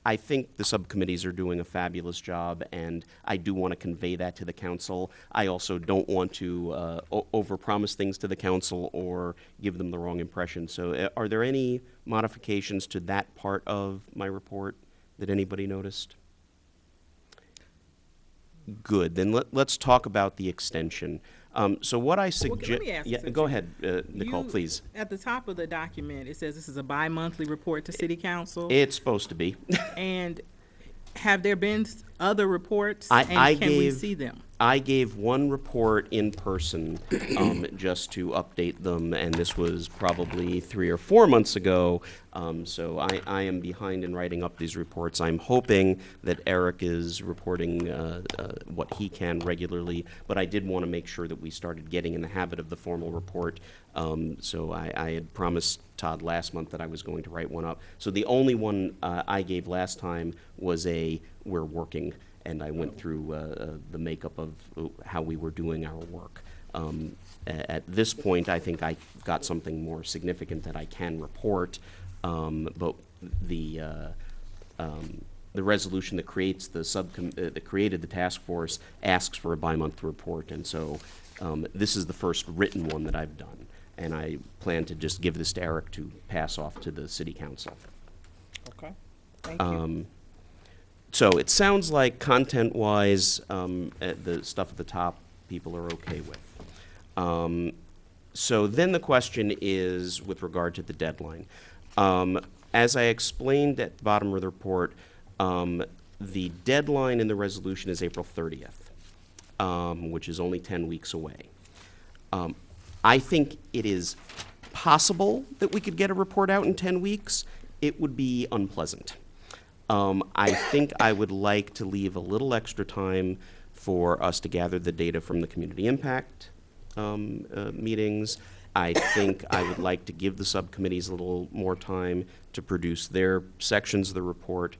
I think the subcommittees are doing a fabulous job, and I do want to convey that to the council. I also don't want to overpromise things to the council or give them the wrong impression. So are there any modifications to that part of my report that anybody noticed? Good. Then let's talk about the extension. So what I suggest... let me ask you yeah, something. go ahead, Nicole, please. At the top of the document, it says this is a bi-monthly report to city council. It's supposed to be. And have there been other reports? I And can we gave- see them? I gave one report in person just to update them, and this was probably 3 or 4 months ago. So I am behind in writing up these reports. I'm hoping that Eric is reporting what he can regularly, but I did want to make sure that we started getting in the habit of the formal report. So I had promised Todd last month that I was going to write one up. So the only one I gave last time was we're working. And I went through the makeup of how we were doing our work. At this point, I think I got something more significant that I can report, but the resolution that creates the that created the task force asks for a bi-month report, and so this is the first written one that I've done, and I plan to just give this to Eric to pass off to the city council. Okay, thank you. So it sounds like content-wise, the stuff at the top, people are okay with. So then the question is with regard to the deadline. As I explained at the bottom of the report, the deadline in the resolution is April 30th, which is only 10 weeks away. I think it is possible that we could get a report out in 10 weeks. It would be unpleasant. I think I would like to leave a little extra time for us to gather the data from the community impact meetings. I think I would like to give the subcommittees a little more time to produce their sections of the report.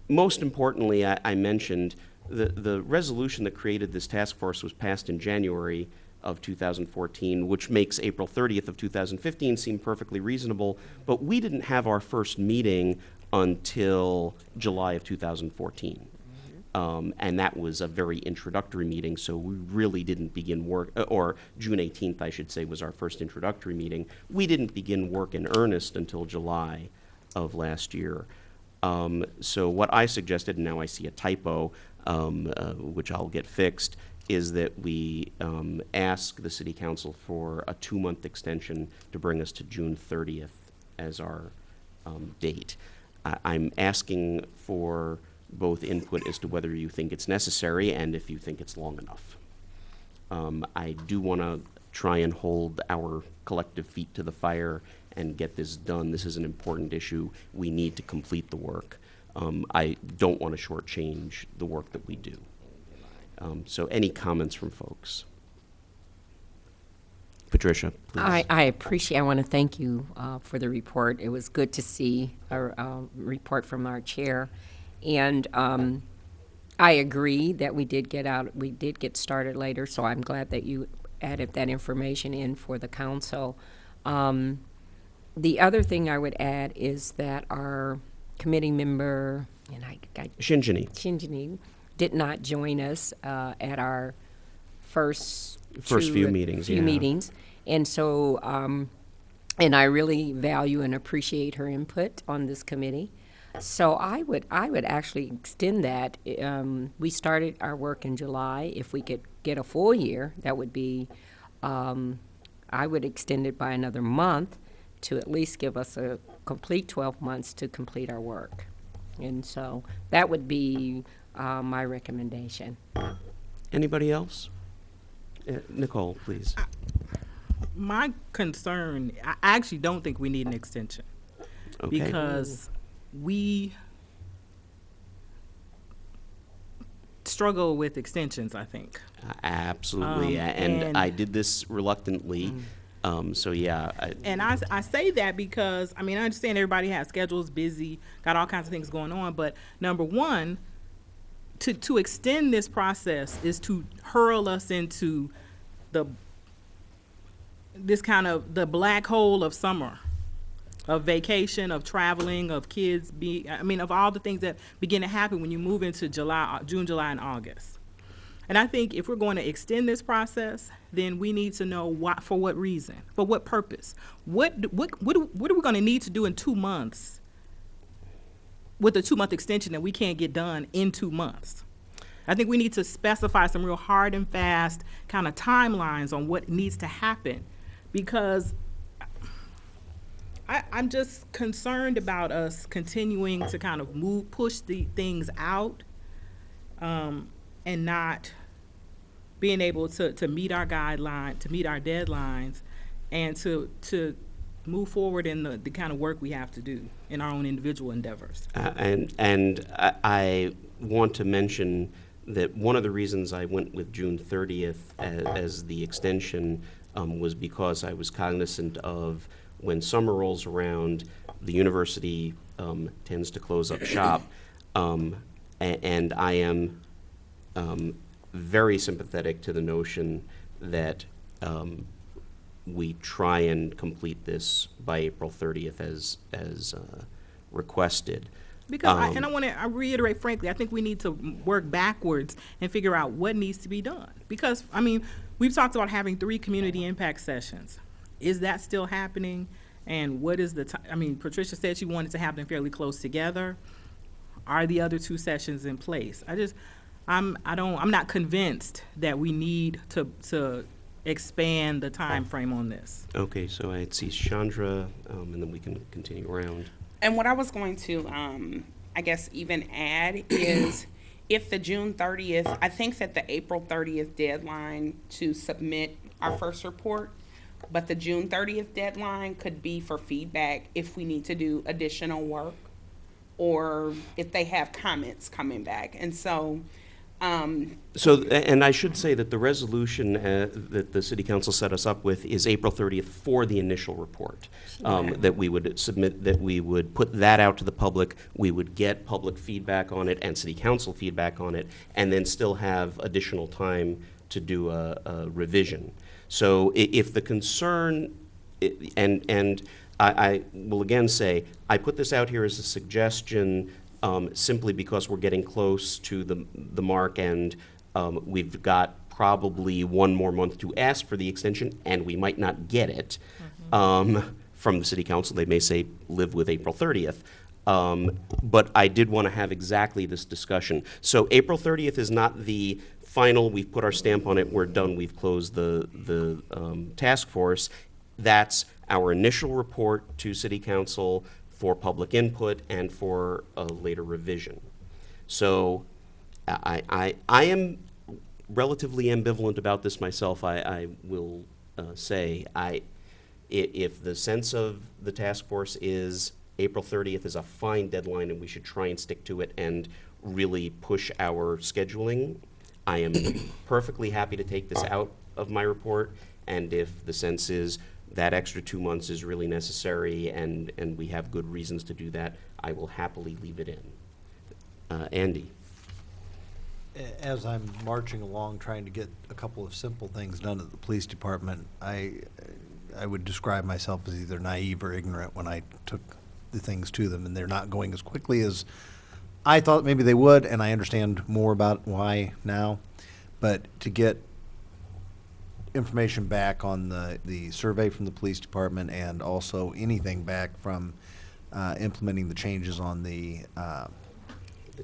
Most importantly, I mentioned the resolution that created this task force was passed in January of 2014, which makes April 30th of 2015 seem perfectly reasonable, but we didn't have our first meeting until July of 2014. And that was a very introductory meeting, so we really didn't begin work, or June 18th, I should say, was our first introductory meeting. We didn't begin work in earnest until July of last year. So what I suggested, and now I see a typo, which I'll get fixed, is that we ask the City Council for a 2-month extension to bring us to June 30th as our date. I'm asking for both input as to whether you think it's necessary and if you think it's long enough. I do want to try and hold our collective feet to the fire and get this done. This is an important issue. We need to complete the work. I don't want to shortchange the work that we do. So any comments from folks? Patricia, please. I want to thank you for the report. It was good to see a report from our chair. And I agree that we did get started later, so I'm glad that you added that information in for the council. The other thing I would add is that our committee member, and Shinjini, did not join us at our first few meetings. Meetings. And so, and I really value and appreciate her input on this committee. So I would actually extend that. We started our work in July. If we could get a full year, that would be, I would extend it by another month to at least give us a complete 12 months to complete our work. And so that would be my recommendation. Anybody else? Nicole, please. My concern, I actually don't think we need an extension. Okay. Because we struggle with extensions, I think. Absolutely, and I did this reluctantly, so yeah. And I say that because, I mean, I understand everybody has schedules, busy, got all kinds of things going on, but number one, to extend this process is to hurl us into this kind of the black hole of summer, of vacation, of traveling, of kids of all the things that begin to happen when you move into June, July, and August. And I think if we're going to extend this process, then we need to know for what reason, for what purpose. What are we going to need to do in 2 months with a 2-month extension that we can't get done in 2 months? I think we need to specify some real hard and fast kind of timelines on what needs to happen, because I'm just concerned about us continuing to kind of push the things out, and not being able to meet our guideline, to meet our deadlines, and to move forward in the kind of work we have to do in our own individual endeavors. And I want to mention that one of the reasons I went with June 30th as the extension was because I was cognizant of when summer rolls around, the university tends to close up shop, and I am very sympathetic to the notion that we try and complete this by April 30th as requested. Because I reiterate, frankly, I think we need to work backwards and figure out what needs to be done. Because, I mean, we've talked about having 3 community impact sessions. Is that still happening? And what is the time? I mean, Patricia said she wanted to have them fairly close together. Are the other 2 sessions in place? I'm not convinced that we need to expand the time frame on this. Okay, so I see Chandra, and then we can continue around. And what I was going to, I guess, even add is if the June 30th, I think that the April 30th deadline to submit our first report, but the June 30th deadline could be for feedback if we need to do additional work or if they have comments coming back. And so, and I should say that the resolution that the City Council set us up with is April 30th for the initial report, that we would submit, that we would put that out to the public, we would get public feedback on it and City Council feedback on it, and then still have additional time to do a revision. So if the concern, and I will again say, I put this out here as a suggestion simply because we're getting close to the mark, and we've got probably 1 more month to ask for the extension, and we might not get it from the City Council. They may say, live with April 30th. But I did want to have exactly this discussion. So April 30th is not the final, we've put our stamp on it, we're done, we've closed the task force. That's our initial report to City Council for public input and for a later revision. So I am relatively ambivalent about this myself. I will say, if the sense of the task force is April 30th is a fine deadline and we should try and stick to it and really push our scheduling, I am perfectly happy to take this out of my report. And if the sense is that extra 2 months is really necessary and we have good reasons to do that, I will happily leave it in. Andy. As I'm marching along trying to get a couple of simple things done at the police department, I would describe myself as either naive or ignorant when I took the things to them, and they're not going as quickly as I thought maybe they would, and I understand more about why now. But to get information back on the survey from the police department and also anything back from implementing the changes on the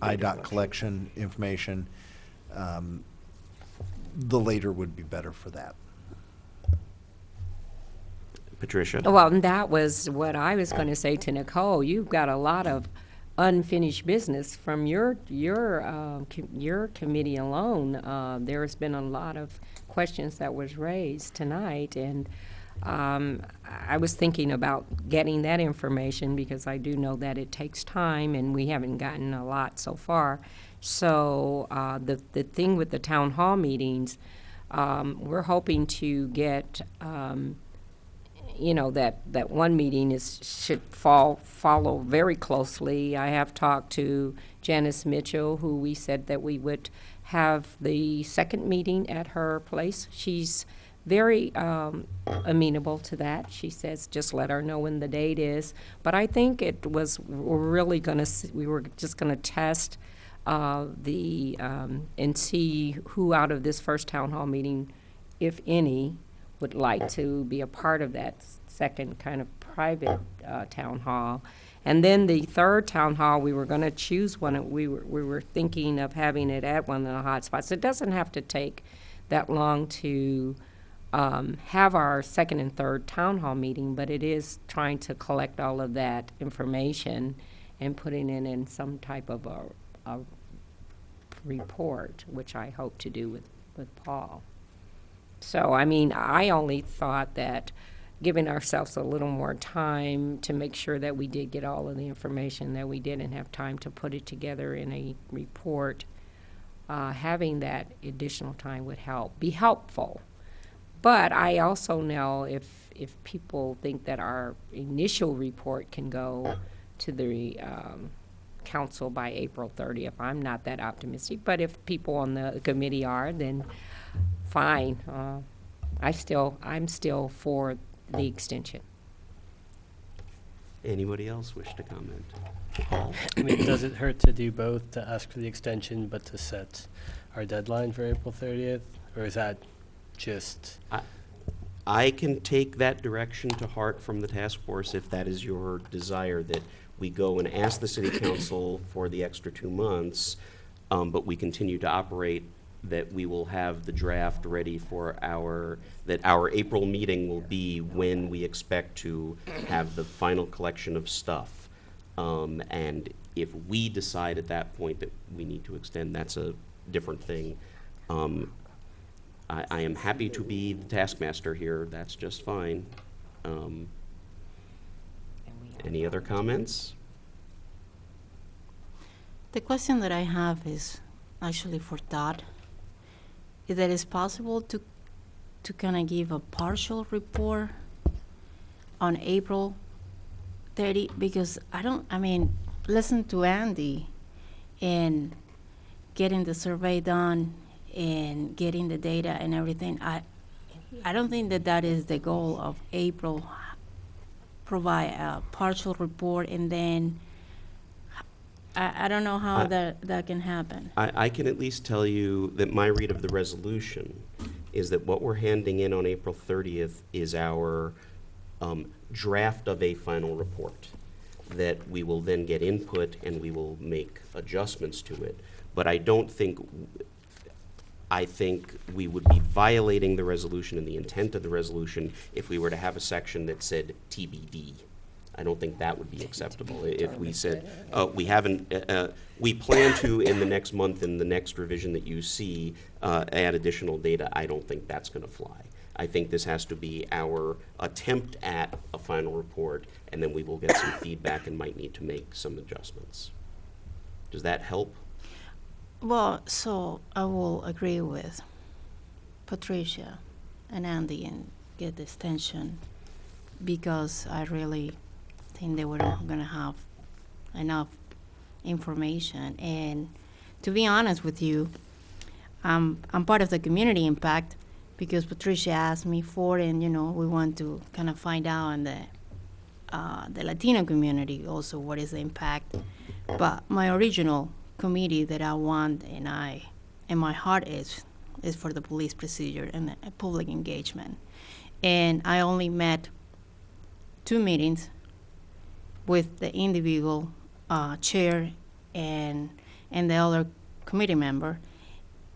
IDOT collection information, the later would be better for that. Patricia? Well, and that was what I was going to say to Nicole. You've got a lot of unfinished business from your committee alone. There's been a lot of questions that was raised tonight, and I was thinking about getting that information because I do know that it takes time, and we haven't gotten a lot so far. So the thing with the town hall meetings, we're hoping to get that one meeting should follow very closely. I have talked to Janice Mitchell, who we said that we would have the second meeting at her place. She's very amenable to that. She says just let her know when the date is. But I think we were just gonna test and see who out of this first town hall meeting, if any, would like to be a part of that second kind of private town hall. And then the third town hall, we were going to choose one. We were thinking of having it at one of the hot spots. It doesn't have to take that long to have our second and third town hall meeting, but it is trying to collect all of that information and putting it in some type of a report, which I hope to do with Paul. So, I mean, I only thought that giving ourselves a little more time to make sure that we did get all of the information, that we didn't have time to put it together in a report, having that additional time would be helpful. But I also know if people think that our initial report can go to the council by April 30th, I'm not that optimistic. But if people on the committee are, then fine. I'm still for the extension. Anybody else wish to comment? Paul? I mean, does it hurt to do both, to ask for the extension, but to set our deadline for April 30th? Or is that just... I can take that direction to heart from the task force if that is your desire, that we go and ask the city council for the extra 2 months, but we continue to operate, that we will have the draft ready for that our April meeting will be when we expect to have the final collection of stuff. And if we decide at that point that we need to extend, that's a different thing. I am happy to be the taskmaster here. That's just fine. Any other comments? The question that I have is actually for Todd. Is that it's possible to kind of give a partial report on April 30? Because listen to Andy and getting the survey done and getting the data and everything. I don't think that is the goal of April. Provide a partial report and then I don't know how that can happen. I can at least tell you that my read of the resolution is that what we're handing in on April 30th is our draft of a final report, that we will then get input and we will make adjustments to it. But I think we would be violating the resolution and the intent of the resolution if we were to have a section that said TBD. I don't think that would be acceptable. If we said, we plan to, in the next month, in the next revision that you see, add additional data, I don't think that's going to fly. I think this has to be our attempt at a final report, and then we will get some feedback and might need to make some adjustments. Does that help? Well, so I will agree with Patricia and Andy and get the extension because I really think they were not going to have enough information. And to be honest with you, I'm part of the community impact because Patricia asked me for it, and we want to kind of find out in the Latino community also what is the impact. But my original committee that I want and my heart is for the police procedure and the public engagement. And I only met 2 meetings with the individual chair and the other committee member,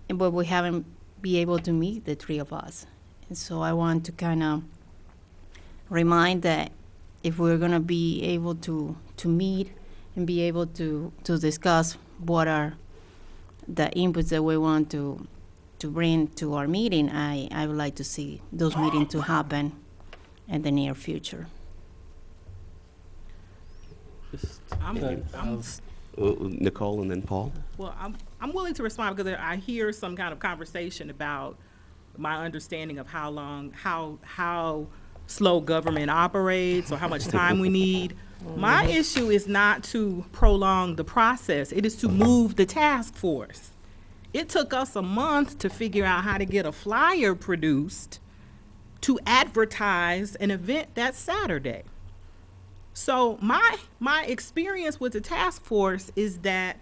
but we haven't been able to meet the 3 of us. And so I want to kind of remind that if we're going to be able to meet and be able to discuss what are the inputs that we want to bring to our meeting, I would like to see those meetings to happen in the near future. Nicole and then Paul. Well, I'm willing to respond because I hear some kind of conversation about my understanding of how slow government operates or how much time we need. My issue is not to prolong the process. It is to move the task force. It took us a month to figure out how to get a flyer produced to advertise an event that Saturday. So my experience with the task force is that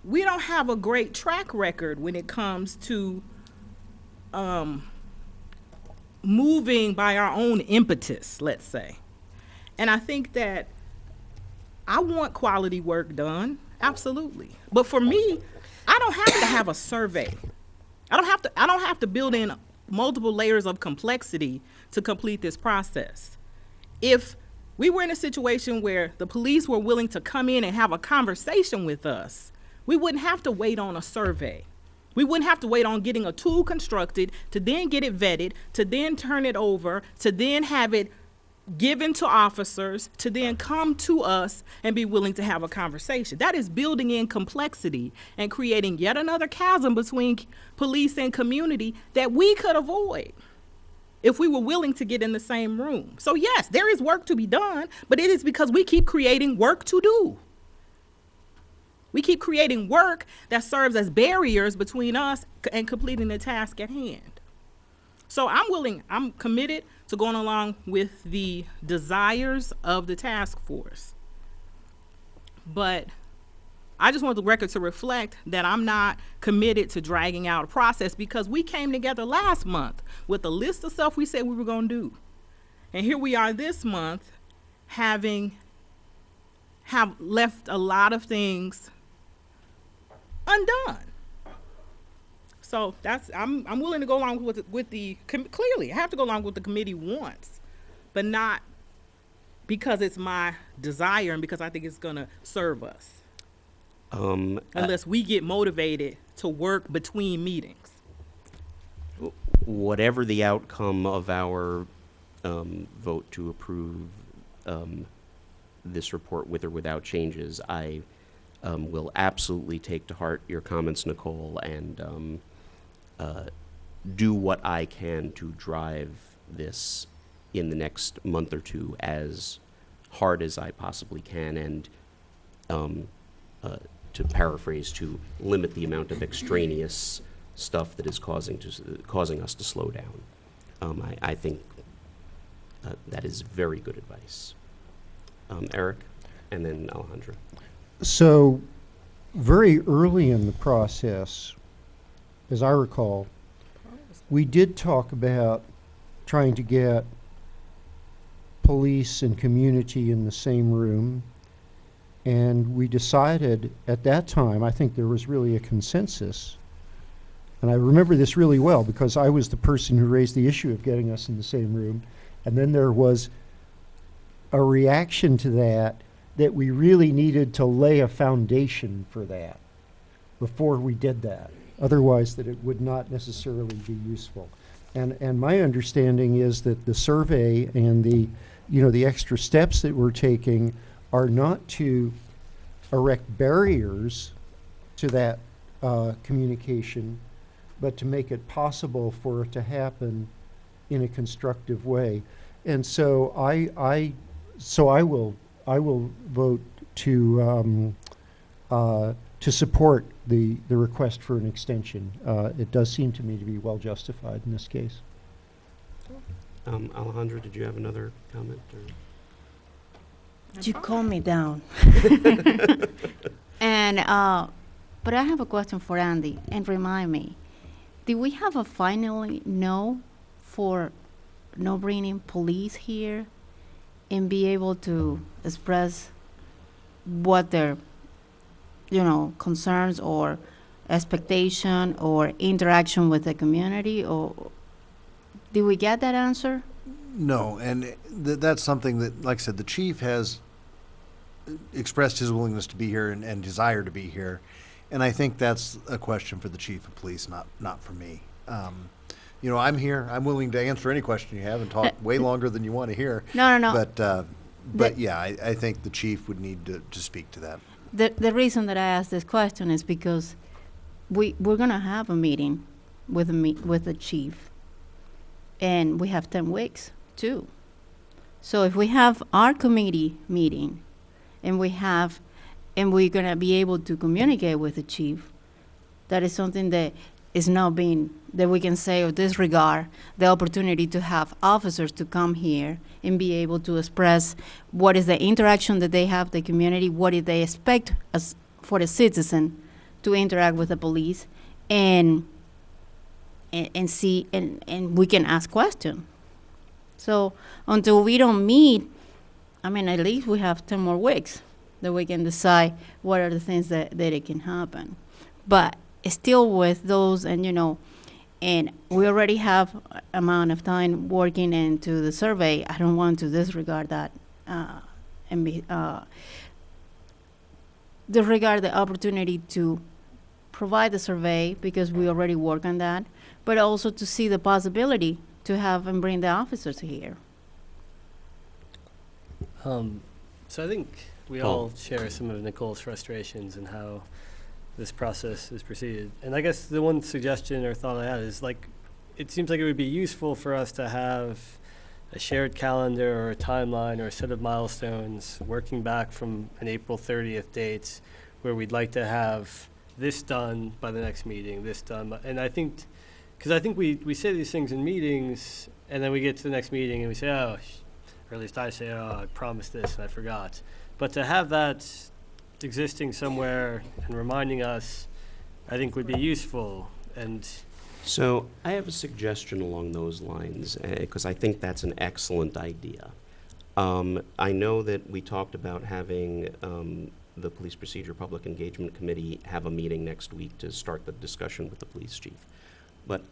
we don't have a great track record when it comes to moving by our own impetus, let's say. And I think that I want quality work done, absolutely. But for me, I don't have to have a survey. I don't have to build in multiple layers of complexity to complete this process. If we were in a situation where the police were willing to come in and have a conversation with us, we wouldn't have to wait on a survey. We wouldn't have to wait on getting a tool constructed to then get it vetted, to then turn it over, to then have it given to officers, to then come to us and be willing to have a conversation. That is building in complexity and creating yet another chasm between police and community that we could avoid if we were willing to get in the same room. So yes, there is work to be done, but it is because we keep creating work to do. We keep creating work that serves as barriers between us and completing the task at hand. So I'm committed to going along with the desires of the task force. But I just want the record to reflect that I'm not committed to dragging out a process, because we came together last month with a list of stuff we said we were going to do. And here we are this month have left a lot of things undone. So I'm willing to go along with the clearly I have to go along with the committee wants, but not because it's my desire and because I think it's going to serve us. Unless we get motivated to work between meetings. Whatever the outcome of our vote to approve this report with or without changes, I will absolutely take to heart your comments, Nicole, and do what I can to drive this in the next month or two as hard as I possibly can, and to paraphrase, to limit the amount of extraneous stuff that is causing us to slow down. I think that is very good advice. Eric, and then Alejandra. So, very early in the process, as I recall, we did talk about trying to get police and community in the same room, and we decided at that time, I think there was really a consensus, and I remember this really well because I was the person who raised the issue of getting us in the same room, and then there was a reaction to that we really needed to lay a foundation for that before we did that. Otherwise, that it would not necessarily be useful. And my understanding is that the survey and the extra steps that we're taking are not to erect barriers to that communication, but to make it possible for it to happen in a constructive way. And so I will vote to support the request for an extension. It does seem to me to be well justified in this case. Alejandra, did you have another comment? You calm me down. And but I have a question for Andy, and remind me, did we have a finally no for no bringing police here and be able to express what their concerns or expectation or interaction with the community? Or did we get that answer? No, and that's something that, like I said, the chief has expressed his willingness to be here and desire to be here, and I think that's a question for the chief of police, not for me. I'm here. I'm willing to answer any question you have and talk way longer than you want to hear. No. But yeah, I think the chief would need to speak to that. The reason that I asked this question is because we're gonna have a meeting with the chief, and we have 10 weeks too. So if we have our committee meeting, and we're gonna be able to communicate with the chief, that is something that is not being, that we can say or disregard the opportunity to have officers to come here and be able to express what is the interaction that they have with the community, what do they expect as for the citizen to interact with the police, and see, and we can ask questions. So until we don't meet, at least we have 10 more weeks that we can decide what are the things that it can happen. But still with those, and And we already have amount of time working into the survey. I don't want to disregard that and disregard the opportunity to provide the survey because we already work on that, but also to see the possibility to have and bring the officers here. So I think we Paul. all share some of Nicole's frustrations and how this process is proceeded. And I guess the one suggestion or thought I had is, like, it seems like it would be useful for us to have a shared calendar or a timeline or a set of milestones working back from an April 30th date where we'd like to have this done by the next meeting, this done by, and I think, because I think we say these things in meetings and then we get to the next meeting and we say, oh, or at least I say, oh, I promised this and I forgot. But to have that existing somewhere and reminding us, I think would be useful. And So I have a suggestion along those lines, because I think that's an excellent idea. I know that we talked about having the Police Procedure Public Engagement Committee have a meeting next week to start the discussion with the police chief. But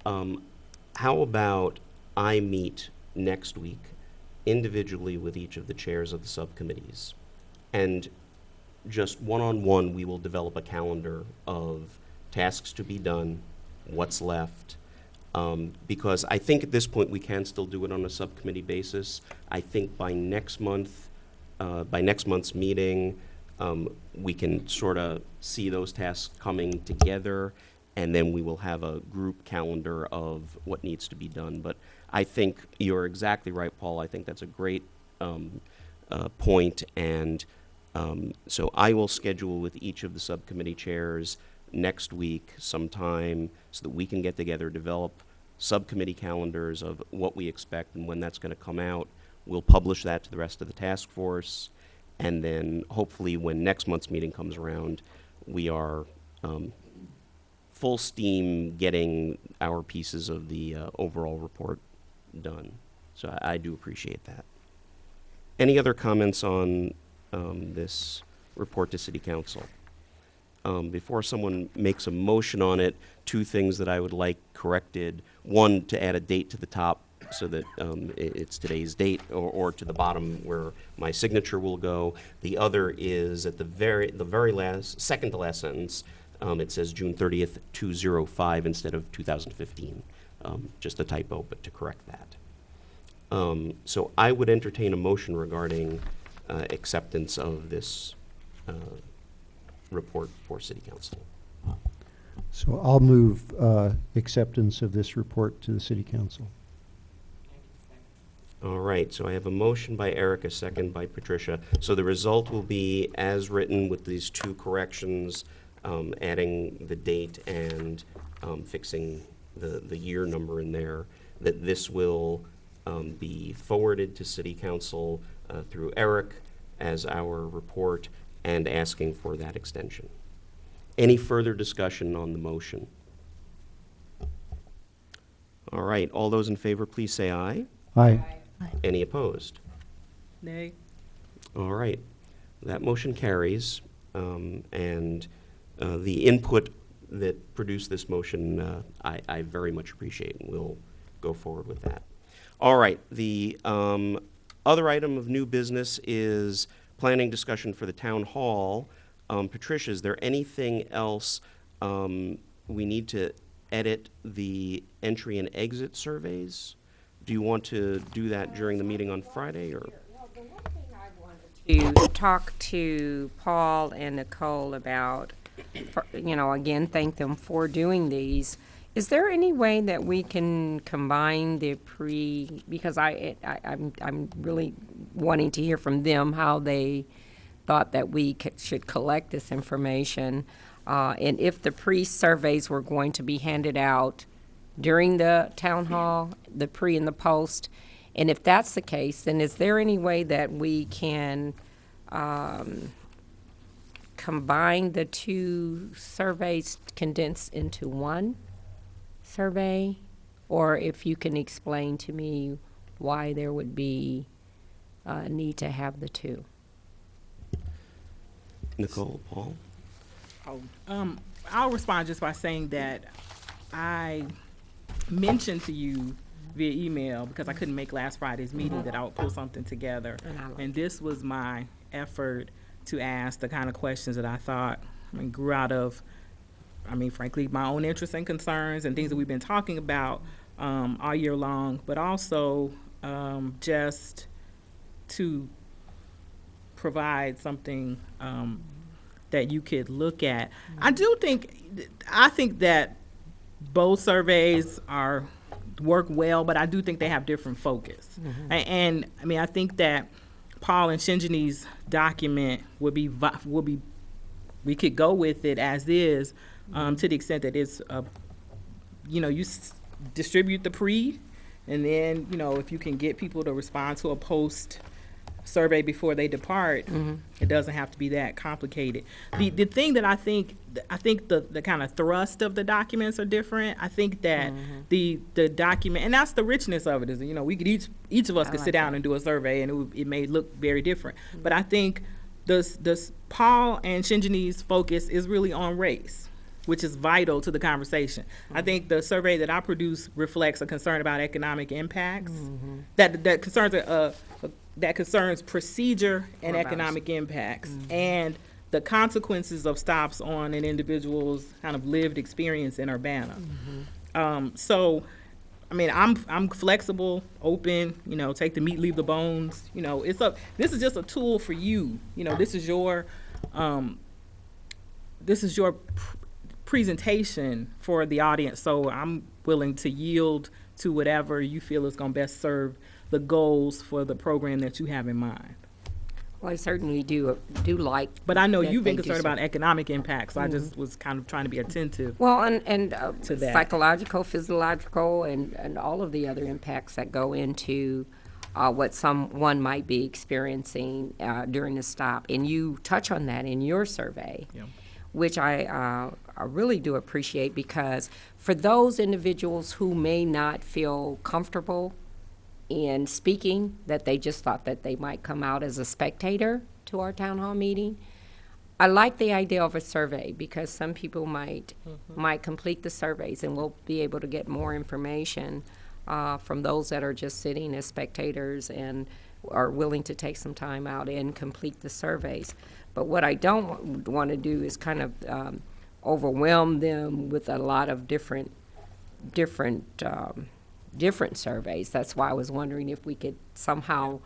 how about I meet next week individually with each of the chairs of the subcommittees, and just one-on-one, we will develop a calendar of tasks to be done, what's left, because I think at this point we can still do it on a subcommittee basis. I think by next month's meeting, we can sort of see those tasks coming together, and then we will have a group calendar of what needs to be done. But I think you're exactly right, Paul. I think that's a great point, and so I will schedule with each of the subcommittee chairs next week sometime so that we can get together, develop subcommittee calendars of what we expect and when that's going to come out. We'll publish that to the rest of the task force, and then hopefully when next month's meeting comes around, we are full steam getting our pieces of the overall report done. So I do appreciate that. Any other comments on this report to City Council? Before someone makes a motion on it, two things that I would like corrected. One, to add a date to the top so that it's today's date, or to the bottom where my signature will go. The other is at the very last, second to last sentence, it says June 30th, 2005 instead of 2015. Just a typo, but to correct that. So I would entertain a motion regarding acceptance of this report for City Council. So I'll move acceptance of this report to the City Council. All right, so I have a motion by Eric, a second by Patricia. So the result will be as written with these two corrections, adding the date and fixing the year number in there, that this will be forwarded to City Council through Eric as our report, and asking for that extension. Any further discussion on the motion? All right, all those in favor, please say aye. Aye. Any opposed? Nay. All right, that motion carries, and the input that produced this motion, I very much appreciate, and we'll go forward with that. All right, the other item of new business is planning discussion for the town hall. Patricia, is there anything else we need to edit the entry and exit surveys? Do you want to do that during the meeting on Friday, or? Well, the one thing I wanted to talk to Paul and Nicole about, again, thank them for doing these. Is there any way that we can combine the because I'm really wanting to hear from them how they thought that we should collect this information, and if the pre-surveys were going to be handed out during the town hall, the pre and the post, and if that's the case, then is there any way that we can combine the two surveys condensed into one survey, or if you can explain to me why there would be a need to have the two. Nicole, Paul? I'll respond just by saying that I mentioned to you via email, because I couldn't make last Friday's meeting, that I would pull something together. And I like And this was my effort to ask the kind of questions that I thought, grew out of, frankly, my own interests and concerns and things that we've been talking about all year long, but also just to provide something that you could look at. I think that both surveys work well, but I do think they have different focus. And I think that Paul and Shinjini's document would be we could go with it as is, to the extent that it's distribute the pre, and then if you can get people to respond to a post survey before they depart, it doesn't have to be that complicated. The thing that I think the kind of thrust of the documents are different. I think that the document, and that's the richness of it, is we could each of us could sit down and do a survey, and it may look very different. But I think this Paul and Shinjini's focus is really on race, which is vital to the conversation. I think the survey that I produced reflects a concern about economic impacts, that concerns procedure and economic impacts, and the consequences of stops on an individual's kind of lived experience in Urbana. So, I'm flexible, open. Take the meat, leave the bones. This is just a tool for you. This is your presentation for the audience. So I'm willing to yield to whatever you feel is going to best serve the goals for the program that you have in mind. Well, I certainly do like. But I know that you've been they do concerned so. about economic impacts, so I just was kind of trying to be attentive. Well, and to that. psychological, physiological, and all of the other impacts that go into what someone might be experiencing during the stop. And you touch on that in your survey, which I really do appreciate, because for those individuals who may not feel comfortable in speaking, that they just thought that they might come out as a spectator to our town hall meeting, I like the idea of a survey, because some people might complete the surveys, and we'll be able to get more information from those that are just sitting as spectators and are willing to take some time out and complete the surveys. But what I don't want to do is kind of overwhelm them with a lot of different surveys. That's why I was wondering if we could somehow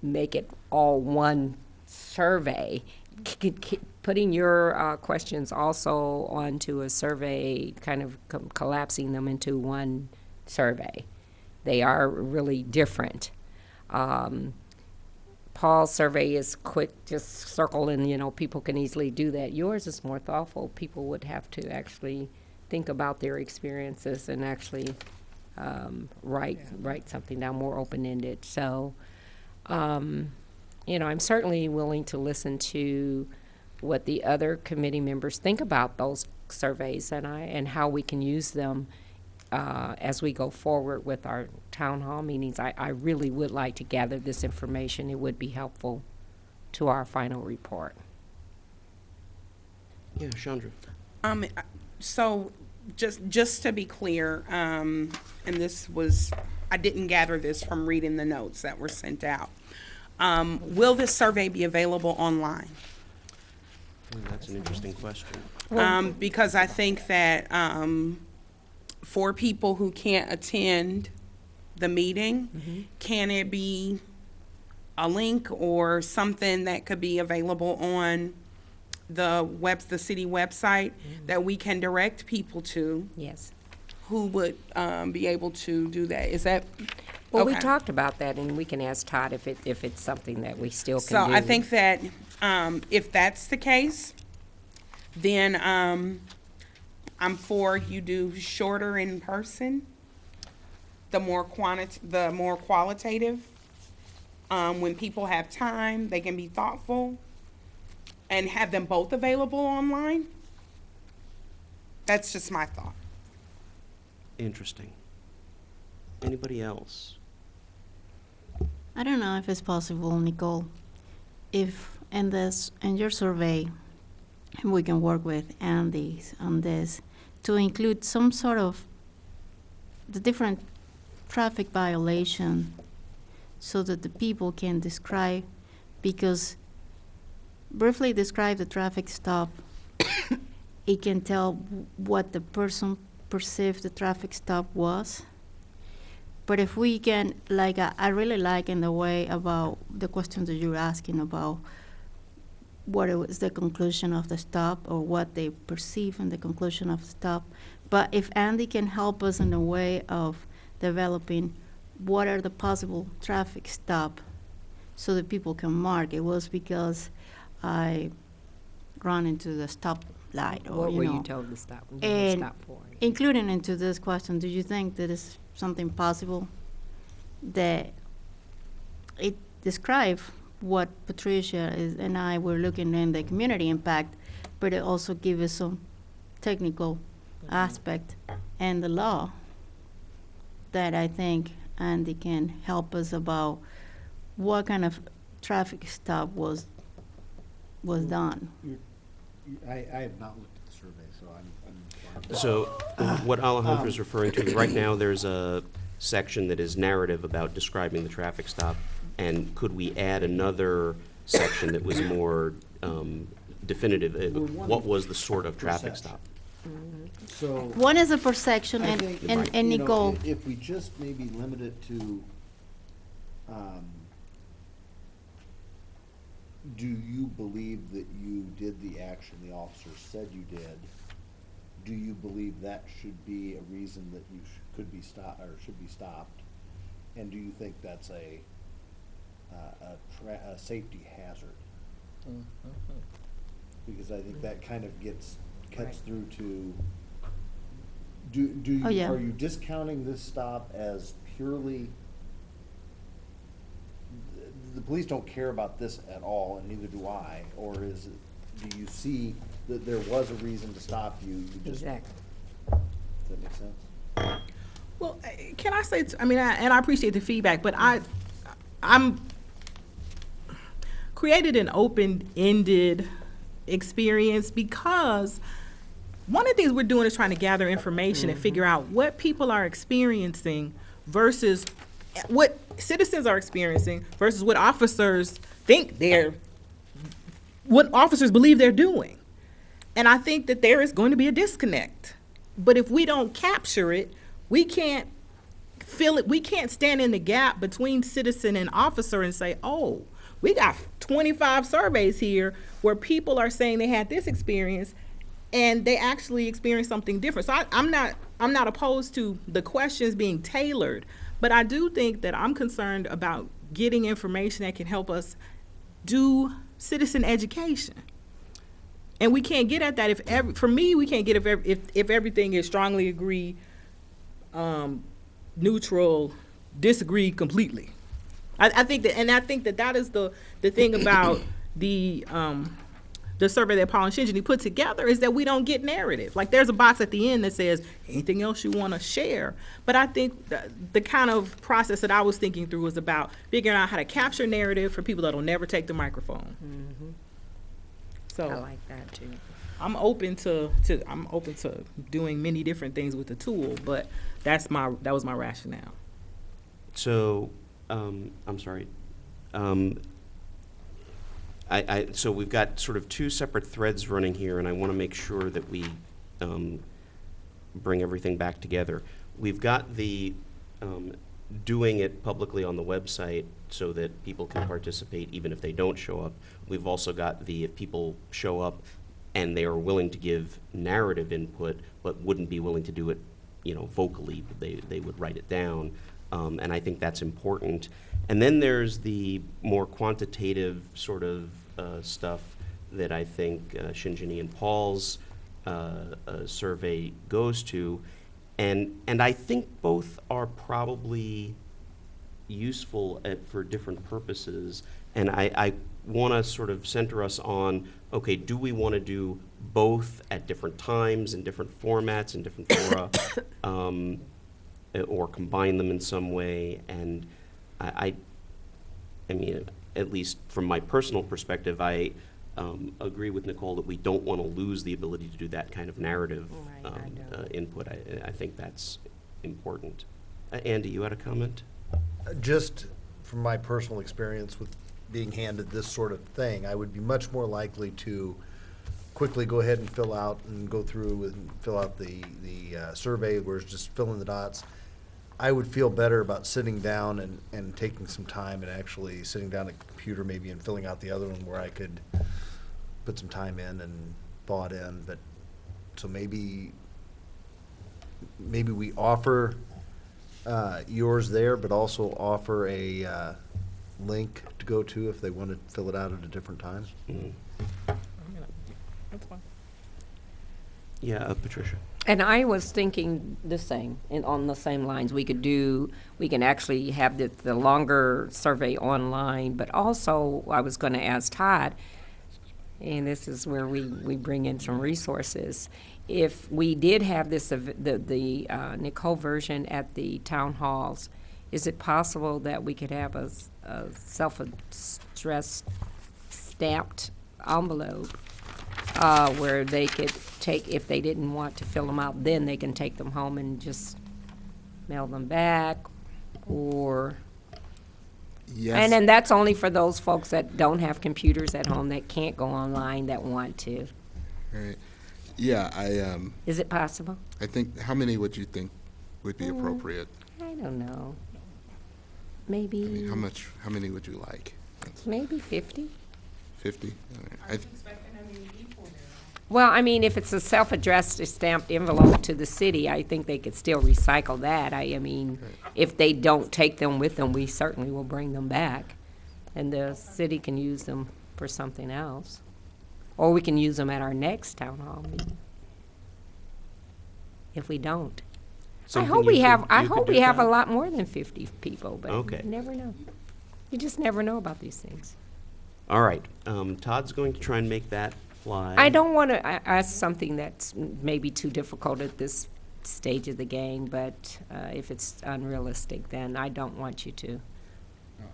make it all one survey, putting your questions also onto a survey, kind of collapsing them into one survey. They are really different. Paul's survey is quick, just circle, and people can easily do that. Yours is more thoughtful. People would have to actually think about their experiences and actually write something down, more open-ended. So, I'm certainly willing to listen to what the other committee members think about those surveys, and how we can use them as we go forward with our town hall meetings. I really would like to gather this information. It would be helpful to our final report. Yeah, Chandra. So just to be clear, and I didn't gather this from reading the notes that were sent out. Will this survey be available online? That's an interesting question. Because I think that for people who can't attend the meeting, can it be a link or something that could be available on the city website that we can direct people to? Yes. Who would be able to do that? Is that Well, we okay. talked about that, and we can ask Todd if it's something that we still can So do. I think that if that's the case, then I'm for you do shorter in person, the more qualitative. When people have time, they can be thoughtful, and have them both available online. That's just my thought. Interesting. Anybody else? I don't know if it's possible, Nicole, if in your survey, we can work with Andy on this, to include some sort of the different traffic violation so that the people can describe, because briefly describe the traffic stop, it can tell what the person perceived the traffic stop was. But if we can, like, I really like in the way about the questions that you're asking about what it was the conclusion of the stop or what they perceive in the conclusion of the stop. But if Andy can help us in a way of developing what are the possible traffic stop so that people can mark, it was because I run into the stop light or, What were you know. you told to stop? And Stop for? including into this question, do you think that is something possible that it describe what Patricia is, and I were looking in the community impact, but it also give us some technical aspect and the law that I think Andy can help us about what kind of traffic stop was done. I have not looked at the survey, so I'm. So what Alejandra's referring to, right now, there's a section that is narrative about describing the traffic stop. And could we add another section that was more definitive? What was the sort of traffic stop? So. One is a per section, I and, think, and, you and know, Nicole, If we just maybe limit it to, do you believe that you did the action the officer said you did? Do you believe that should be a reason that you could be stopped, or should be stopped? And do you think that's a safety hazard? Because I think that kind of cuts Right. through to, do you, Oh, yeah. are you discounting this stop as purely, the police don't care about this at all, and neither do I, or is it, do you see that there was a reason to stop you, you just, does Exactly. that make sense? Well, can I say, I mean, and I appreciate the feedback, but I'm created an open-ended experience because one of the things we're doing is trying to gather information and figure out what people are experiencing versus what citizens are experiencing versus what officers think what officers believe they're doing. And I think that there is going to be a disconnect. But if we don't capture it, we can't feel it. We can't stand in the gap between citizen and officer and say, oh, we got 25 surveys here where people are saying they had this experience and they actually experienced something different. So I'm not opposed to the questions being tailored, but I do think that I'm concerned about getting information that can help us do citizen education. And we can't get at that for me, we can't get if everything is strongly agree, neutral, disagree completely. I think that is the thing about the survey that Paul and Shinjini put together is that we don't get narrative. Like there's a box at the end that says anything else you want to share. But I think the kind of process that I was thinking through was about figuring out how to capture narrative for people that'll never take the microphone. Mm-hmm. So I like that too. I'm open to doing many different things with the tool, but that was my rationale. So, I'm sorry. So we've got sort of two separate threads running here, and I want to make sure that we bring everything back together. We've got the doing it publicly on the website so that people can participate even if they don't show up. We've also got the if people show up and they are willing to give narrative input but wouldn't be willing to do it, vocally, they would write it down. And I think that's important. And then there's the more quantitative sort of stuff that I think Shinjini and Paul's survey goes to. And I think both are probably useful for different purposes. And I want to sort of center us on, okay, do we want to do both at different times, in different formats, in different fora, or combine them in some way? And I mean, at least from my personal perspective, I agree with Nicole that we don't want to lose the ability to do that kind of narrative Right, I know. input. I think that's important. Andy, you had a comment? Just from my personal experience with being handed this sort of thing, I would be much more likely to quickly go ahead and fill out and go through and fill out the survey where it's just filling the dots. I would feel better about sitting down and taking some time and actually sitting down at a computer maybe and filling out the other one where I could put some time in and thought in. But so maybe we offer yours there, but also offer a link to go to if they want to fill it out at a different time. Mm. That's fine. Yeah, Patricia. And I was thinking the same, and on the same lines. We can actually have the longer survey online, but also I was going to ask Todd, and this is where we bring in some resources. If we did have the Nicole version at the town halls, is it possible that we could have a self-addressed stamped envelope where they could take, if they didn't want to fill them out, then they can take them home and just mail them back, or? Yes. And then that's only for those folks that don't have computers at home, that can't go online, that want to. Right. Yeah, Is it possible? I think, how many would you think would be appropriate? I don't know. I mean, Maybe, how many would you like? maybe 50? 50? Well, I mean, if it's a self-addressed stamped envelope to the city, I think they could still recycle that. I mean, if they don't take them with them, we certainly will bring them back. And the city can use them for something else. Or we can use them at our next town hall meeting. If we don't. Something I hope you we could- have, I you could hope do, we have a Todd? lot more than 50 people, but Okay. you never know. You just never know about these things. All right, Todd's going to try and make that fly. I don't want to ask something that's maybe too difficult at this stage of the game, but if it's unrealistic, then I don't want you to. No,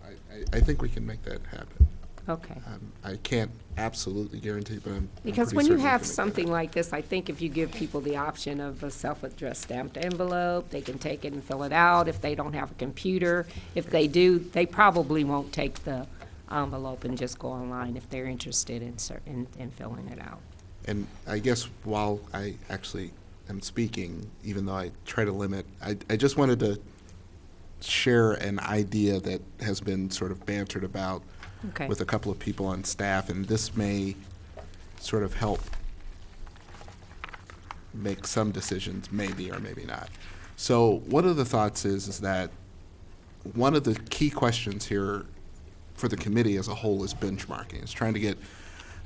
I think we can make that happen. Okay. I can't absolutely guarantee, but I'm Because pretty when you certain we have can make that something like this, I think if you give people the option of a self-addressed stamped envelope, they can take it and fill it out. If they don't have a computer, if they do, they probably won't take the envelope and just go online if they're interested in filling it out. And I guess while I actually am speaking, even though I try to limit, I just wanted to share an idea that has been sort of bantered about Okay. with a couple of people on staff, and this may sort of help make some decisions, maybe or maybe not. So one of the thoughts is that one of the key questions here for the committee as a whole is benchmarking. It's trying to get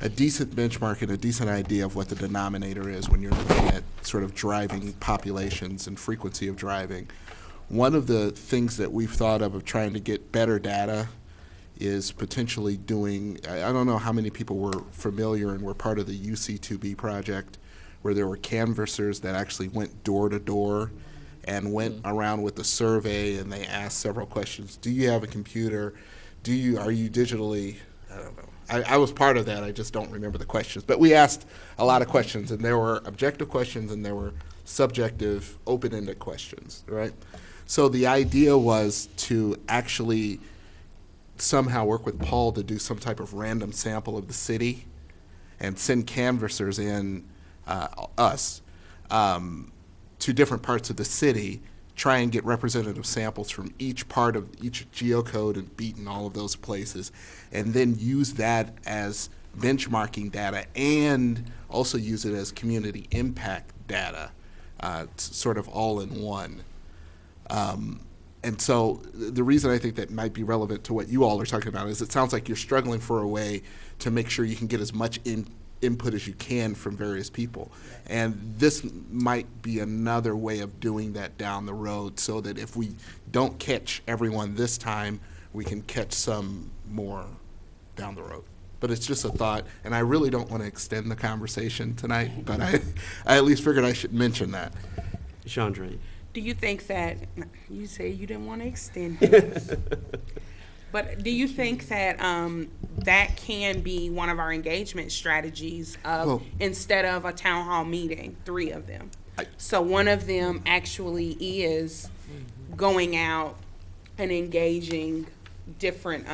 a decent benchmark and a decent idea of what the denominator is when you're looking at sort of driving populations and frequency of driving. One of the things that we've thought of trying to get better data is potentially doing, I don't know how many people were familiar and were part of the UC2B project, where there were canvassers that actually went door to door and went around with a survey, and they asked several questions. Do you have a computer? Are you digitally, I don't know. I was part of that, I just don't remember the questions. But we asked a lot of questions, and there were objective questions and there were subjective, open-ended questions, right? So the idea was to actually somehow work with Paul to do some type of random sample of the city and send canvassers in, to different parts of the city, try and get representative samples from each part of each geocode and beat in all of those places, and then use that as benchmarking data and also use it as community impact data, sort of all in one. And so the reason I think that might be relevant to what you all are talking about is it sounds like you're struggling for a way to make sure you can get as much input as you can from various people. And this might be another way of doing that down the road, so that if we don't catch everyone this time, we can catch some more down the road. But it's just a thought, and I really don't want to extend the conversation tonight, but I at least figured I should mention that. Chandra. Do you think that, you say you didn't want to extend it, but do you think that that can be one of our engagement strategies of, Well, instead of a town hall meeting, 3 of them? So one of them actually is going out and engaging different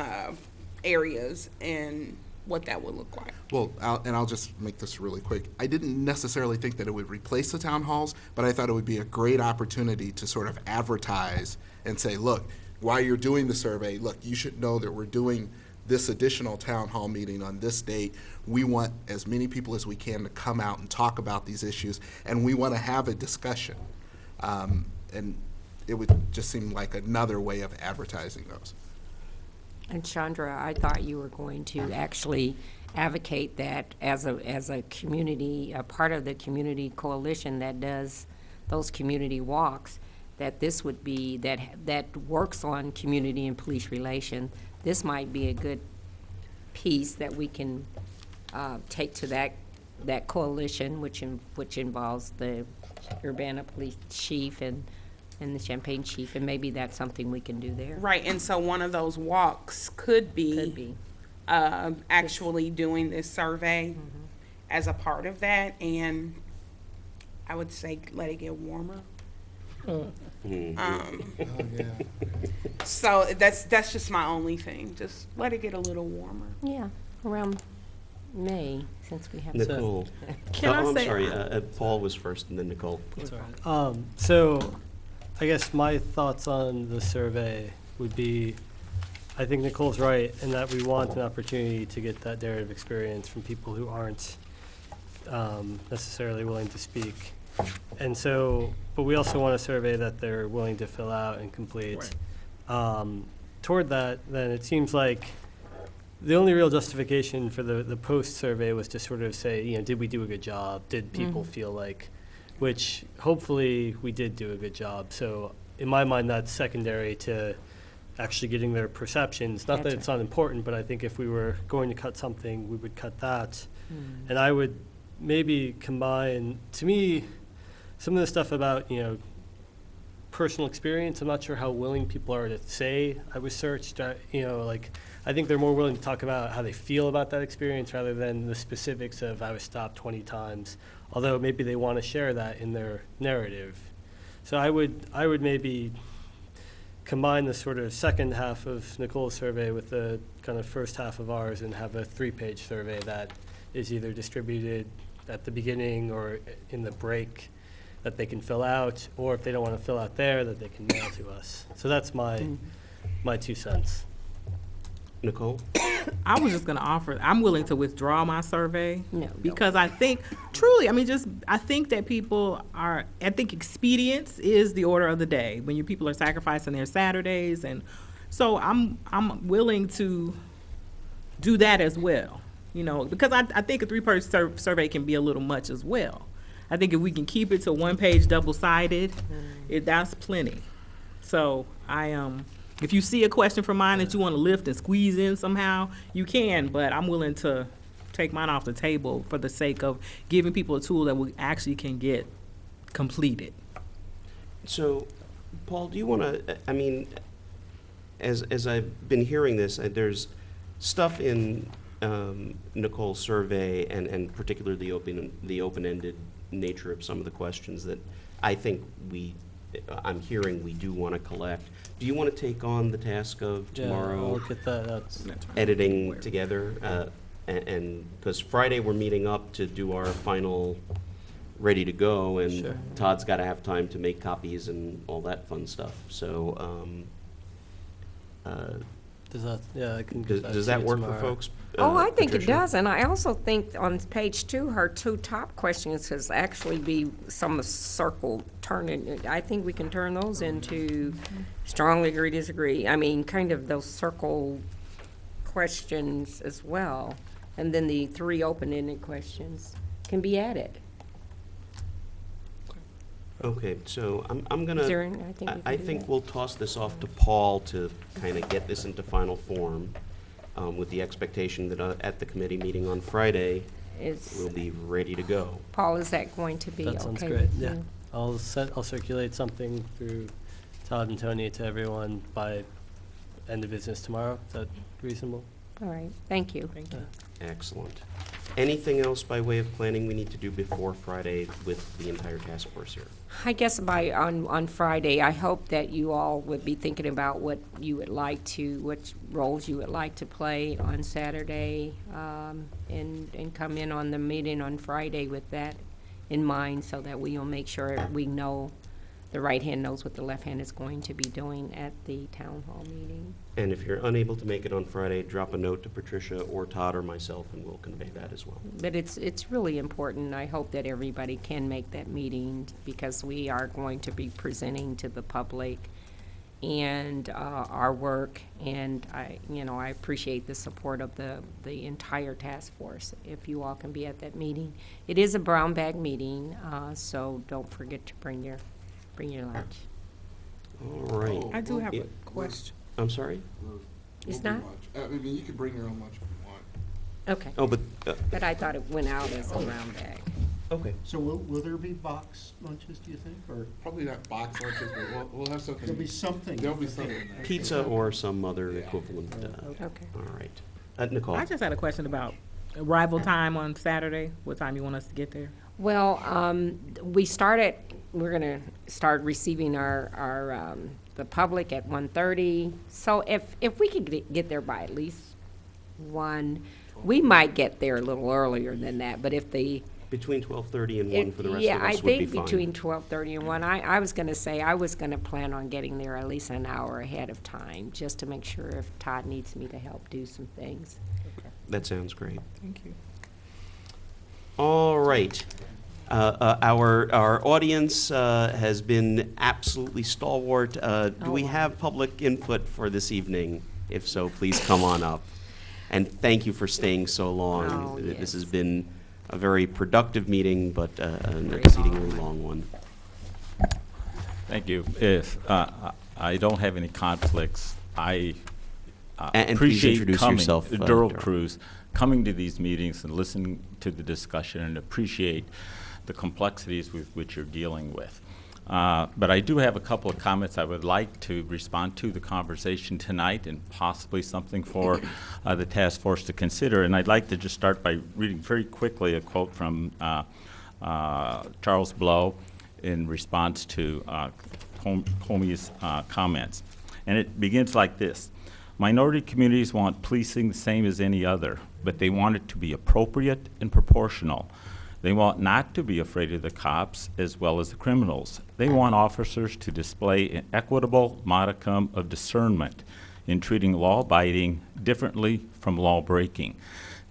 areas and what that would look like. Well, I'll just make this really quick. I didn't necessarily think that it would replace the town halls, but I thought it would be a great opportunity to sort of advertise and say, look, while you're doing the survey, look, you should know that we're doing this additional town hall meeting on this date. We want as many people as we can to come out and talk about these issues, and we want to have a discussion. And it would just seem like another way of advertising those. And Chandra, I thought you were going to actually advocate that as a community, a part of the community coalition that does those community walks, that this would be, that works on community and police relations. This might be a good piece that we can take to that coalition, which involves the Urbana Police Chief and the Champaign Chief, and maybe that's something we can do there. Right, and so one of those walks could be actually doing this survey as a part of that, and I would say let it get warmer. So that's just my only thing. Just let it get a little warmer. Yeah, around May, since we have. Nicole. Can I I'm say- sorry, Paul was first and then Nicole. That's all right. So I guess my thoughts on the survey would be, I think Nicole's right in that we want an opportunity to get that narrative experience from people who aren't necessarily willing to speak. And so, but we also want a survey that they're willing to fill out and complete. Toward that, then it seems like the only real justification for the post-survey was to sort of say, you know, did we do a good job? Did people feel like, which hopefully we did do a good job. So in my mind, that's secondary to actually getting their perceptions. Not that it's not important, but I think if we were going to cut something, we would cut that. And I would maybe combine, to me, some of the stuff about, you know, personal experience. I'm not sure how willing people are to say I was searched. You know, like, I think they're more willing to talk about how they feel about that experience rather than the specifics of I was stopped 20 times. Although maybe they want to share that in their narrative. So I would maybe combine the sort of second half of Nicole's survey with the kind of first half of ours and have a 3-page survey that is either distributed at the beginning or in the break that they can fill out, or if they don't want to fill out there, that they can mail to us. So that's my 2 cents. Nicole? I was just going to offer, I'm willing to withdraw my survey. No, Because I think, truly, I mean, I think that people are, I think expedience is the order of the day when people are sacrificing their Saturdays. And so I'm willing to do that as well, you know, because I think a 3-page survey can be a little much as well. I think if we can keep it to 1-page double-sided, that's plenty. So if you see a question from mine that you want to lift and squeeze in somehow, you can, but I'm willing to take mine off the table for the sake of giving people a tool that we actually can get completed. So, Paul, do you want to, I mean, as I've been hearing this, there's stuff in Nicole's survey and particularly the open-ended nature of some of the questions that I think I'm hearing we do want to collect. Do you want to take on the task of tomorrow I'll get that. editing together? And because Friday we're meeting up to do our final ready to go, and Sure. Todd's got to have time to make copies and all that fun stuff. So Does that, yeah, I can get does to that you work for tomorrow. folks? I think it Patricia? does, and I also think on page 2, her 2 top questions has actually be some circle turning. I think we can turn those into strongly agree, disagree. I mean, kind of those circle questions as well. And then the 3 open-ended questions can be added. Okay, so I'm gonna. Is there any- I think we can do think that. we'll toss this off to Paul to kind of get this into final form, with the expectation that at the committee meeting on Friday, we'll be ready to go. Paul, is that going to be okay? That sounds with great, you? yeah. I'll circulate something through Todd and Tony to everyone by end of business tomorrow. Is that reasonable? All right, thank you. Thank you. Excellent. Anything else by way of planning we need to do before Friday with the entire task force here? I guess on Friday, I hope that you all would be thinking about what roles you would like to play on Saturday, and come in on the meeting on Friday with that in mind, so that we will make sure we know, the right hand knows what the left hand is going to be doing at the town hall meeting. And if you're unable to make it on Friday, drop a note to Patricia or Todd or myself, and we'll convey that as well. But it's really important. I hope that everybody can make that meeting, because we are going to be presenting to the public and our work. And I appreciate the support of the entire task force. If you all can be at that meeting, it is a brown bag meeting, so don't forget to bring your lunch. All right. I do have a question. I'm sorry? It's not? I mean, you can bring your own lunch if you want. Okay. Oh, but, But I thought it went out as a brown bag. okay. So will there be box lunches, do you think, or Probably not box lunches, but we'll have something. there'll be something? There'll be something. Pizza or some other equivalent. Okay. All right. Nicole? I just had a question about arrival time on Saturday. What time you want us to get there? Well, we're gonna start receiving our the public at 1:30. So if we could get there by at least 1, we might get there a little earlier than that, but if the Between 12:30 and 1 for the rest yeah, of I us would be think fine. between 12:30 and 1. I was gonna say, I was gonna plan on getting there at least an hour ahead of time, just to make sure if Todd needs me to help do some things. That sounds great. Thank you. All right. Our audience has been absolutely stalwart. Do we wow. have public input for this evening? If so, please come on up. And thank you for staying so long. Oh, This yes. has been a very productive meeting, but an Very exceedingly long one. Thank you. If I don't have any conflicts, I And please appreciate introduce coming, yourself, Durrell Darrell. Cruz, coming to these meetings and listening to the discussion, and appreciate the complexities with which you're dealing with. But I do have a couple of comments I would like to respond to the conversation tonight, and possibly something for the task force to consider. And I'd like to just start by reading very quickly a quote from Charles Blow in response to Comey's comments. And it begins like this: minority communities want policing the same as any other, but they want it to be appropriate and proportional. They want not to be afraid of the cops as well as the criminals. They want officers to display an equitable modicum of discernment in treating law-abiding differently from law-breaking.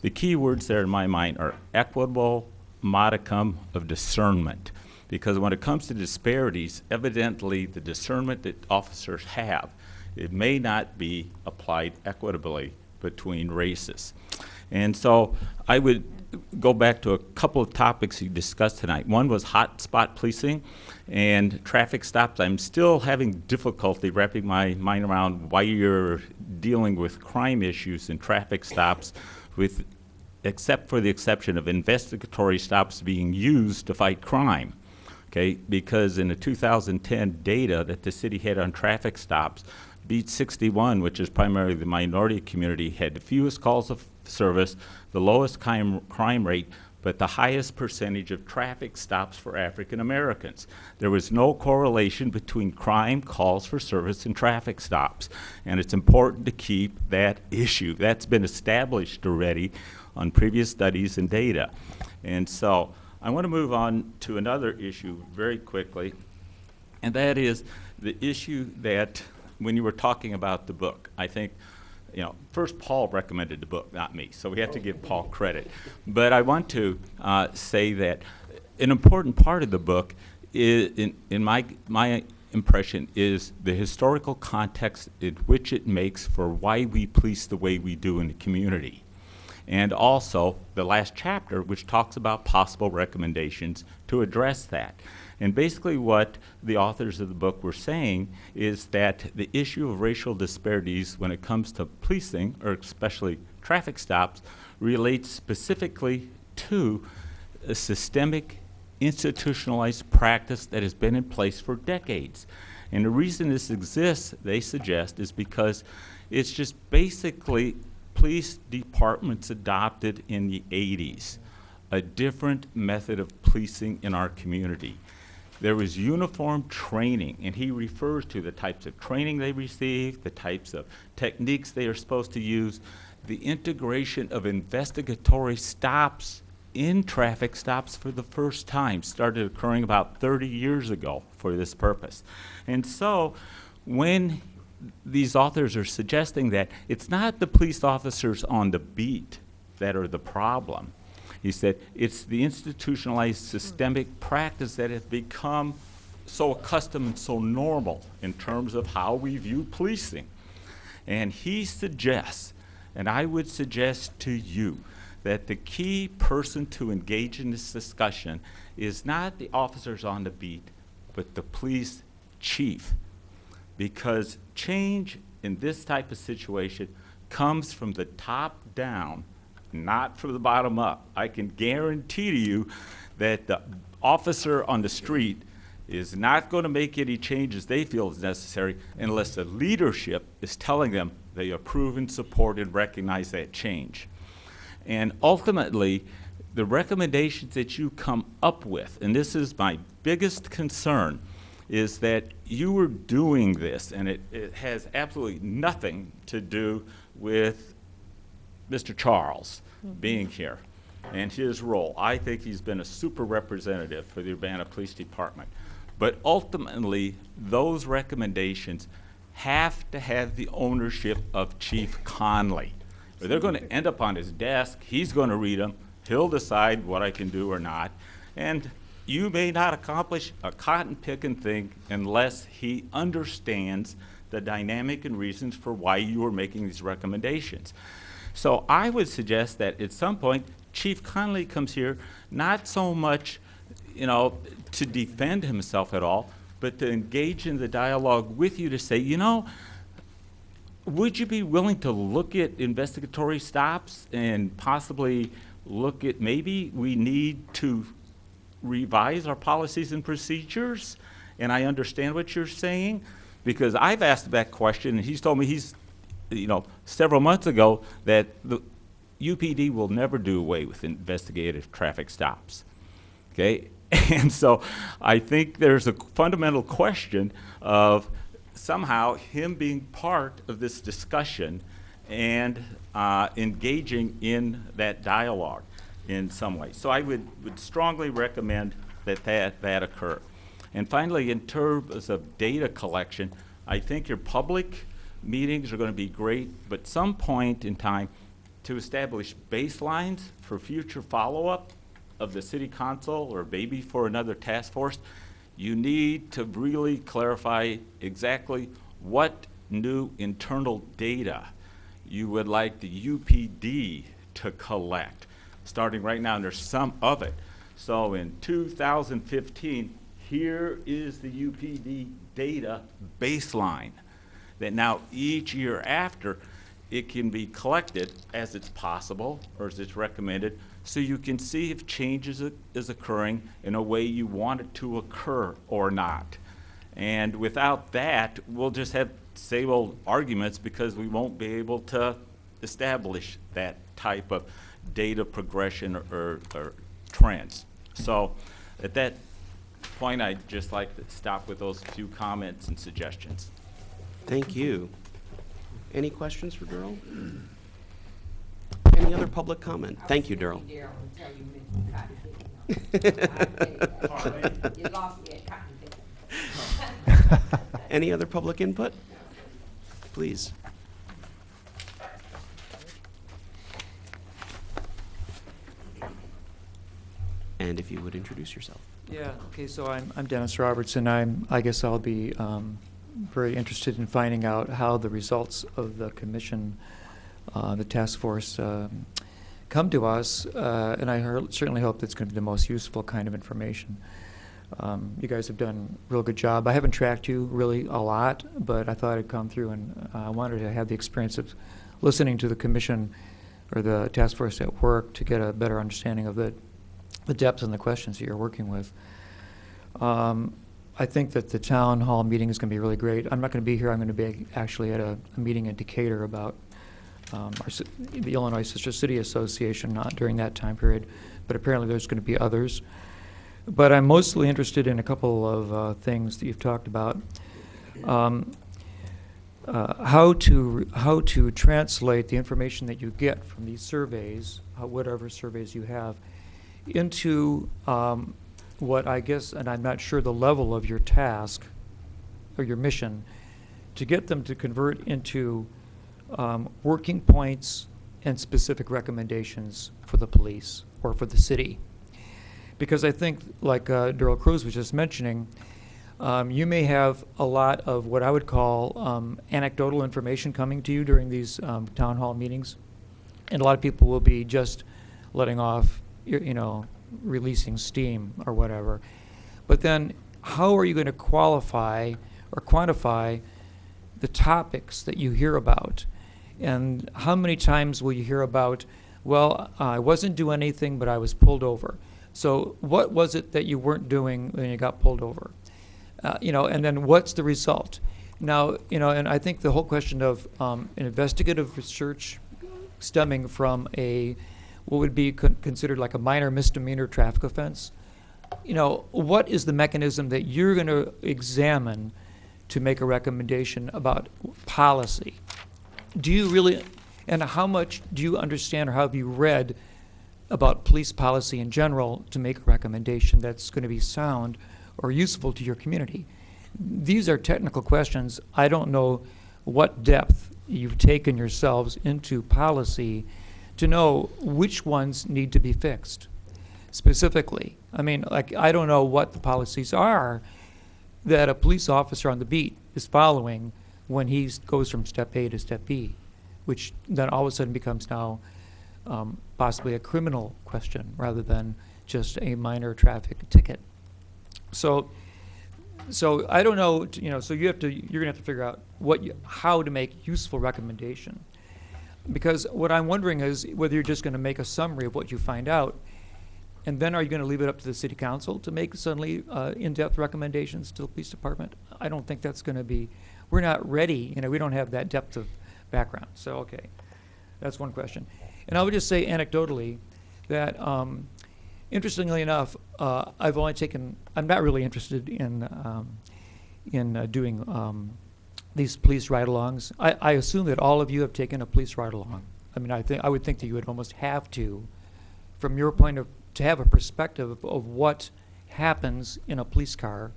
The key words there in my mind are equitable modicum of discernment, because when it comes to disparities, evidently the discernment that officers have, it may not be applied equitably between races. And so I would go back to a couple of topics you discussed tonight. One was hotspot policing and traffic stops. I'm still having difficulty wrapping my mind around why you're dealing with crime issues and traffic stops except for the exception of investigatory stops being used to fight crime. Okay, because in the 2010 data that the city had on traffic stops, Beat 61, which is primarily the minority community, had the fewest calls of service, the lowest crime rate, but the highest percentage of traffic stops for African Americans. There was no correlation between crime, calls for service, and traffic stops. And it's important to keep that issue. That's been established already on previous studies and data. And so I want to move on to another issue very quickly, and that is the issue that when you were talking about the book, I think, first Paul recommended the book, not me, so we have to give Paul credit. But I want to say that an important part of the book, is, in my impression, is the historical context in which it makes for why we police the way we do in the community. And also the last chapter, which talks about possible recommendations to address that. And basically what the authors of the book were saying is that the issue of racial disparities when it comes to policing, or especially traffic stops, relates specifically to a systemic, institutionalized practice that has been in place for decades. And the reason this exists, they suggest, is because it's just basically police departments adopted in the 80s a different method of policing in our community. There was uniform training, and he refers to the types of training they receive, the types of techniques they are supposed to use, the integration of investigatory stops in traffic stops for the first time started occurring about 30 years ago for this purpose. And so when these authors are suggesting that it's not the police officers on the beat that are the problem, he said it's the institutionalized systemic practice that has become so accustomed and so normal in terms of how we view policing. And he suggests, and I would suggest to you, that the key person to engage in this discussion is not the officers on the beat, but the police chief. Because change in this type of situation comes from the top down, not from the bottom up. I can guarantee to you that the officer on the street is not going to make any changes they feel is necessary unless the leadership is telling them they approve and support and recognize that change. And ultimately, the recommendations that you come up with, and this is my biggest concern, is that you are doing this, and it has absolutely nothing to do with Mr. Charles being here and his role. I think he's been a super representative for the Urbana Police Department. But ultimately, those recommendations have to have the ownership of Chief Conley. Or they're going to end up on his desk, he's going to read them, he'll decide what I can do or not, and you may not accomplish a cotton-picking thing unless he understands the dynamic and reasons for why you are making these recommendations. So I would suggest that at some point, Chief Conley comes here not so much, to defend himself at all, but to engage in the dialogue with you to say, would you be willing to look at investigatory stops and possibly look at maybe we need to revise our policies and procedures? And I understand what you're saying, because I've asked that question, and he's told me several months ago that the UPD will never do away with investigative traffic stops, okay? And so I think there's a fundamental question of somehow him being part of this discussion and engaging in that dialogue in some way. So I would strongly recommend that occur. And finally, in terms of data collection, I think your public meetings are going to be great, but some point in time to establish baselines for future follow-up of the city council or maybe for another task force, you need to really clarify exactly what new internal data you would like the UPD to collect. Starting right now, and there's some of it. So in 2015, here is the UPD data baseline that now each year after it can be collected as it's possible or as it's recommended, so you can see if changes is occurring in a way you want it to occur or not. And without that, we'll just have same old arguments because we won't be able to establish that type of data progression or trends. So at that point, I'd just like to stop with those few comments and suggestions. Thank you. Any questions for Daryl? Any other public comment? Thank you, Daryl. Any other public input? Please. And if you would introduce yourself. Yeah, okay, so I'm Dennis Robertson. I guess I'll be very interested in finding out how the results of the commission, the task force, come to us, and I certainly hope that's going to be the most useful kind of information. You guys have done a real good job. I haven't tracked you really a lot, but I thought I'd come through, and I wanted to have the experience of listening to the commission or the task force at work to get a better understanding of the depth and the questions that you're working with. I think that the town hall meeting is going to be really great. I'm not going to be here. I'm going to be actually at a meeting in Decatur about the Illinois Sister City Association during that time period, but apparently there's going to be others. But I'm mostly interested in a couple of things that you've talked about. How to translate the information that you get from these surveys, whatever surveys you have, into what I guess, and I'm not sure the level of your task or your mission, to get them to convert into working points and specific recommendations for the police or for the city. Because I think, like Darrell Cruz was just mentioning, you may have a lot of what I would call anecdotal information coming to you during these town hall meetings, and a lot of people will be just letting off, releasing steam or whatever. But then, how are you going to qualify or quantify the topics that you hear about? And how many times will you hear about, well, I wasn't doing anything, but I was pulled over. So what was it that you weren't doing when you got pulled over? And then what's the result? Now, and I think the whole question of an investigative research stemming from what would be considered like a minor misdemeanor traffic offense, what is the mechanism that you're going to examine to make a recommendation about policy? Do you really, and how much do you understand or have you read about police policy in general to make a recommendation that's going to be sound or useful to your community? These are technical questions. I don't know what depth you've taken yourselves into policy to know which ones need to be fixed specifically. I mean, I don't know what the policies are that a police officer on the beat is following when he goes from step A to step B, which then all of a sudden becomes now possibly a criminal question rather than just a minor traffic ticket. So I don't know, so you're gonna have to figure out how to make useful recommendation. Because what I'm wondering is whether you're just gonna make a summary of what you find out, and then are you gonna leave it up to the city council to make suddenly in-depth recommendations to the police department? I don't think that's gonna be, we're not ready, we don't have that depth of background. So, okay, that's one question. And I would just say anecdotally that interestingly enough, I'm not really interested in doing these police ride-alongs. I assume that all of you have taken a police ride-along. I mean, I would think that you would almost have to, from your point of, to have a perspective of what happens in a police car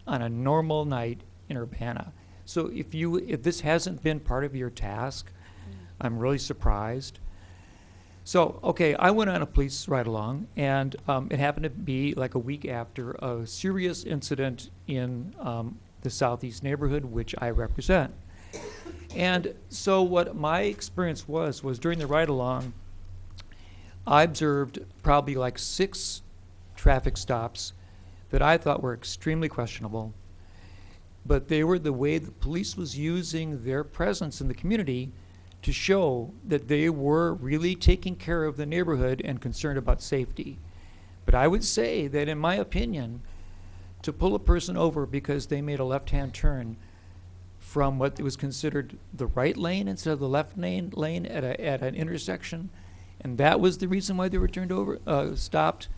on a normal night in Urbana. So if this hasn't been part of your task, I'm really surprised. So, okay, I went on a police ride-along, and it happened to be like a week after a serious incident in the southeast neighborhood, which I represent. And so what my experience was during the ride-along, I observed probably like 6 traffic stops that I thought were extremely questionable, but they were the way the police was using their presence in the community to show that they were really taking care of the neighborhood and concerned about safety. But I would say that, in my opinion, to pull a person over because they made a left-hand turn from what was considered the right lane instead of the left lane at an intersection, and that was the reason why they were stopped,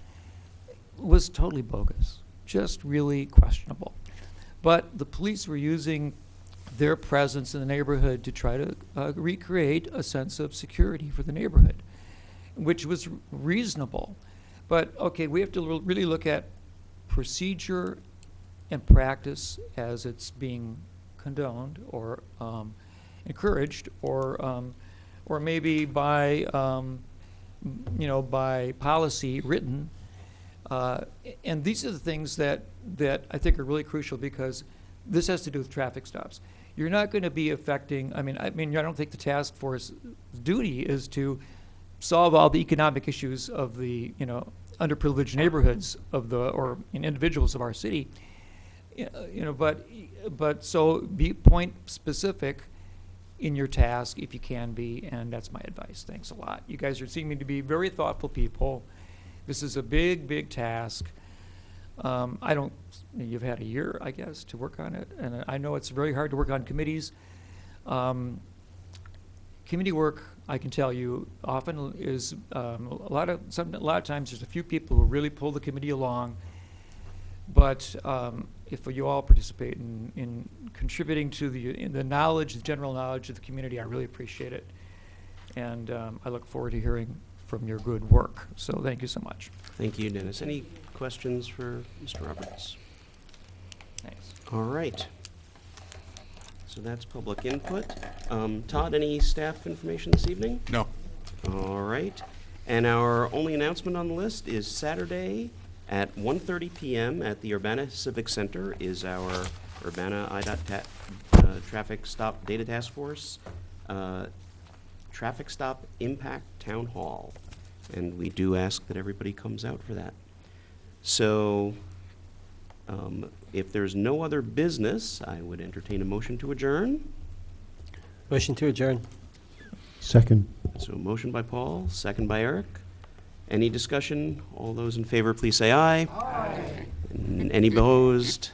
was totally bogus, just really questionable. But the police were using their presence in the neighborhood to try to recreate a sense of security for the neighborhood, which was reasonable. But, okay, we have to really look at procedure and practice as it's being condoned or encouraged, or maybe by by policy written. And these are the things that I think are really crucial, because this has to do with traffic stops. You're not going to be affecting, I don't think the task force duty is to solve all the economic issues of the, underprivileged neighborhoods or individuals of our city. But so be point specific in your task if you can be, and that's my advice. Thanks a lot. You guys are seeming to be very thoughtful people. This is a big, big task. You've had a year, I guess, to work on it, and I know it's very hard to work on committees. Can committee work, I can tell you, often is a lot of times there's a few people who really pull the committee along. But if you all participate in contributing to the knowledge, the general knowledge of the community, I really appreciate it. And I look forward to hearing from your good work. So thank you so much. Thank you, Dennis. Any questions for Mr. Roberts? Thanks. All right. So that's public input. Todd, any staff information this evening? No. All right. And our only announcement on the list is Saturday at 1:30 p.m. at the Urbana Civic Center is our Urbana IDOT Traffic Stop Data Task Force Traffic Stop Impact Town Hall. And we do ask that everybody comes out for that. So if there's no other business, I would entertain a motion to adjourn. Motion to adjourn. Second. So motion by Paul, second by Eric. Any discussion? All those in favor, please say aye. Aye. And any opposed?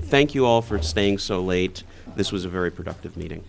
Thank you all for staying so late. This was a very productive meeting.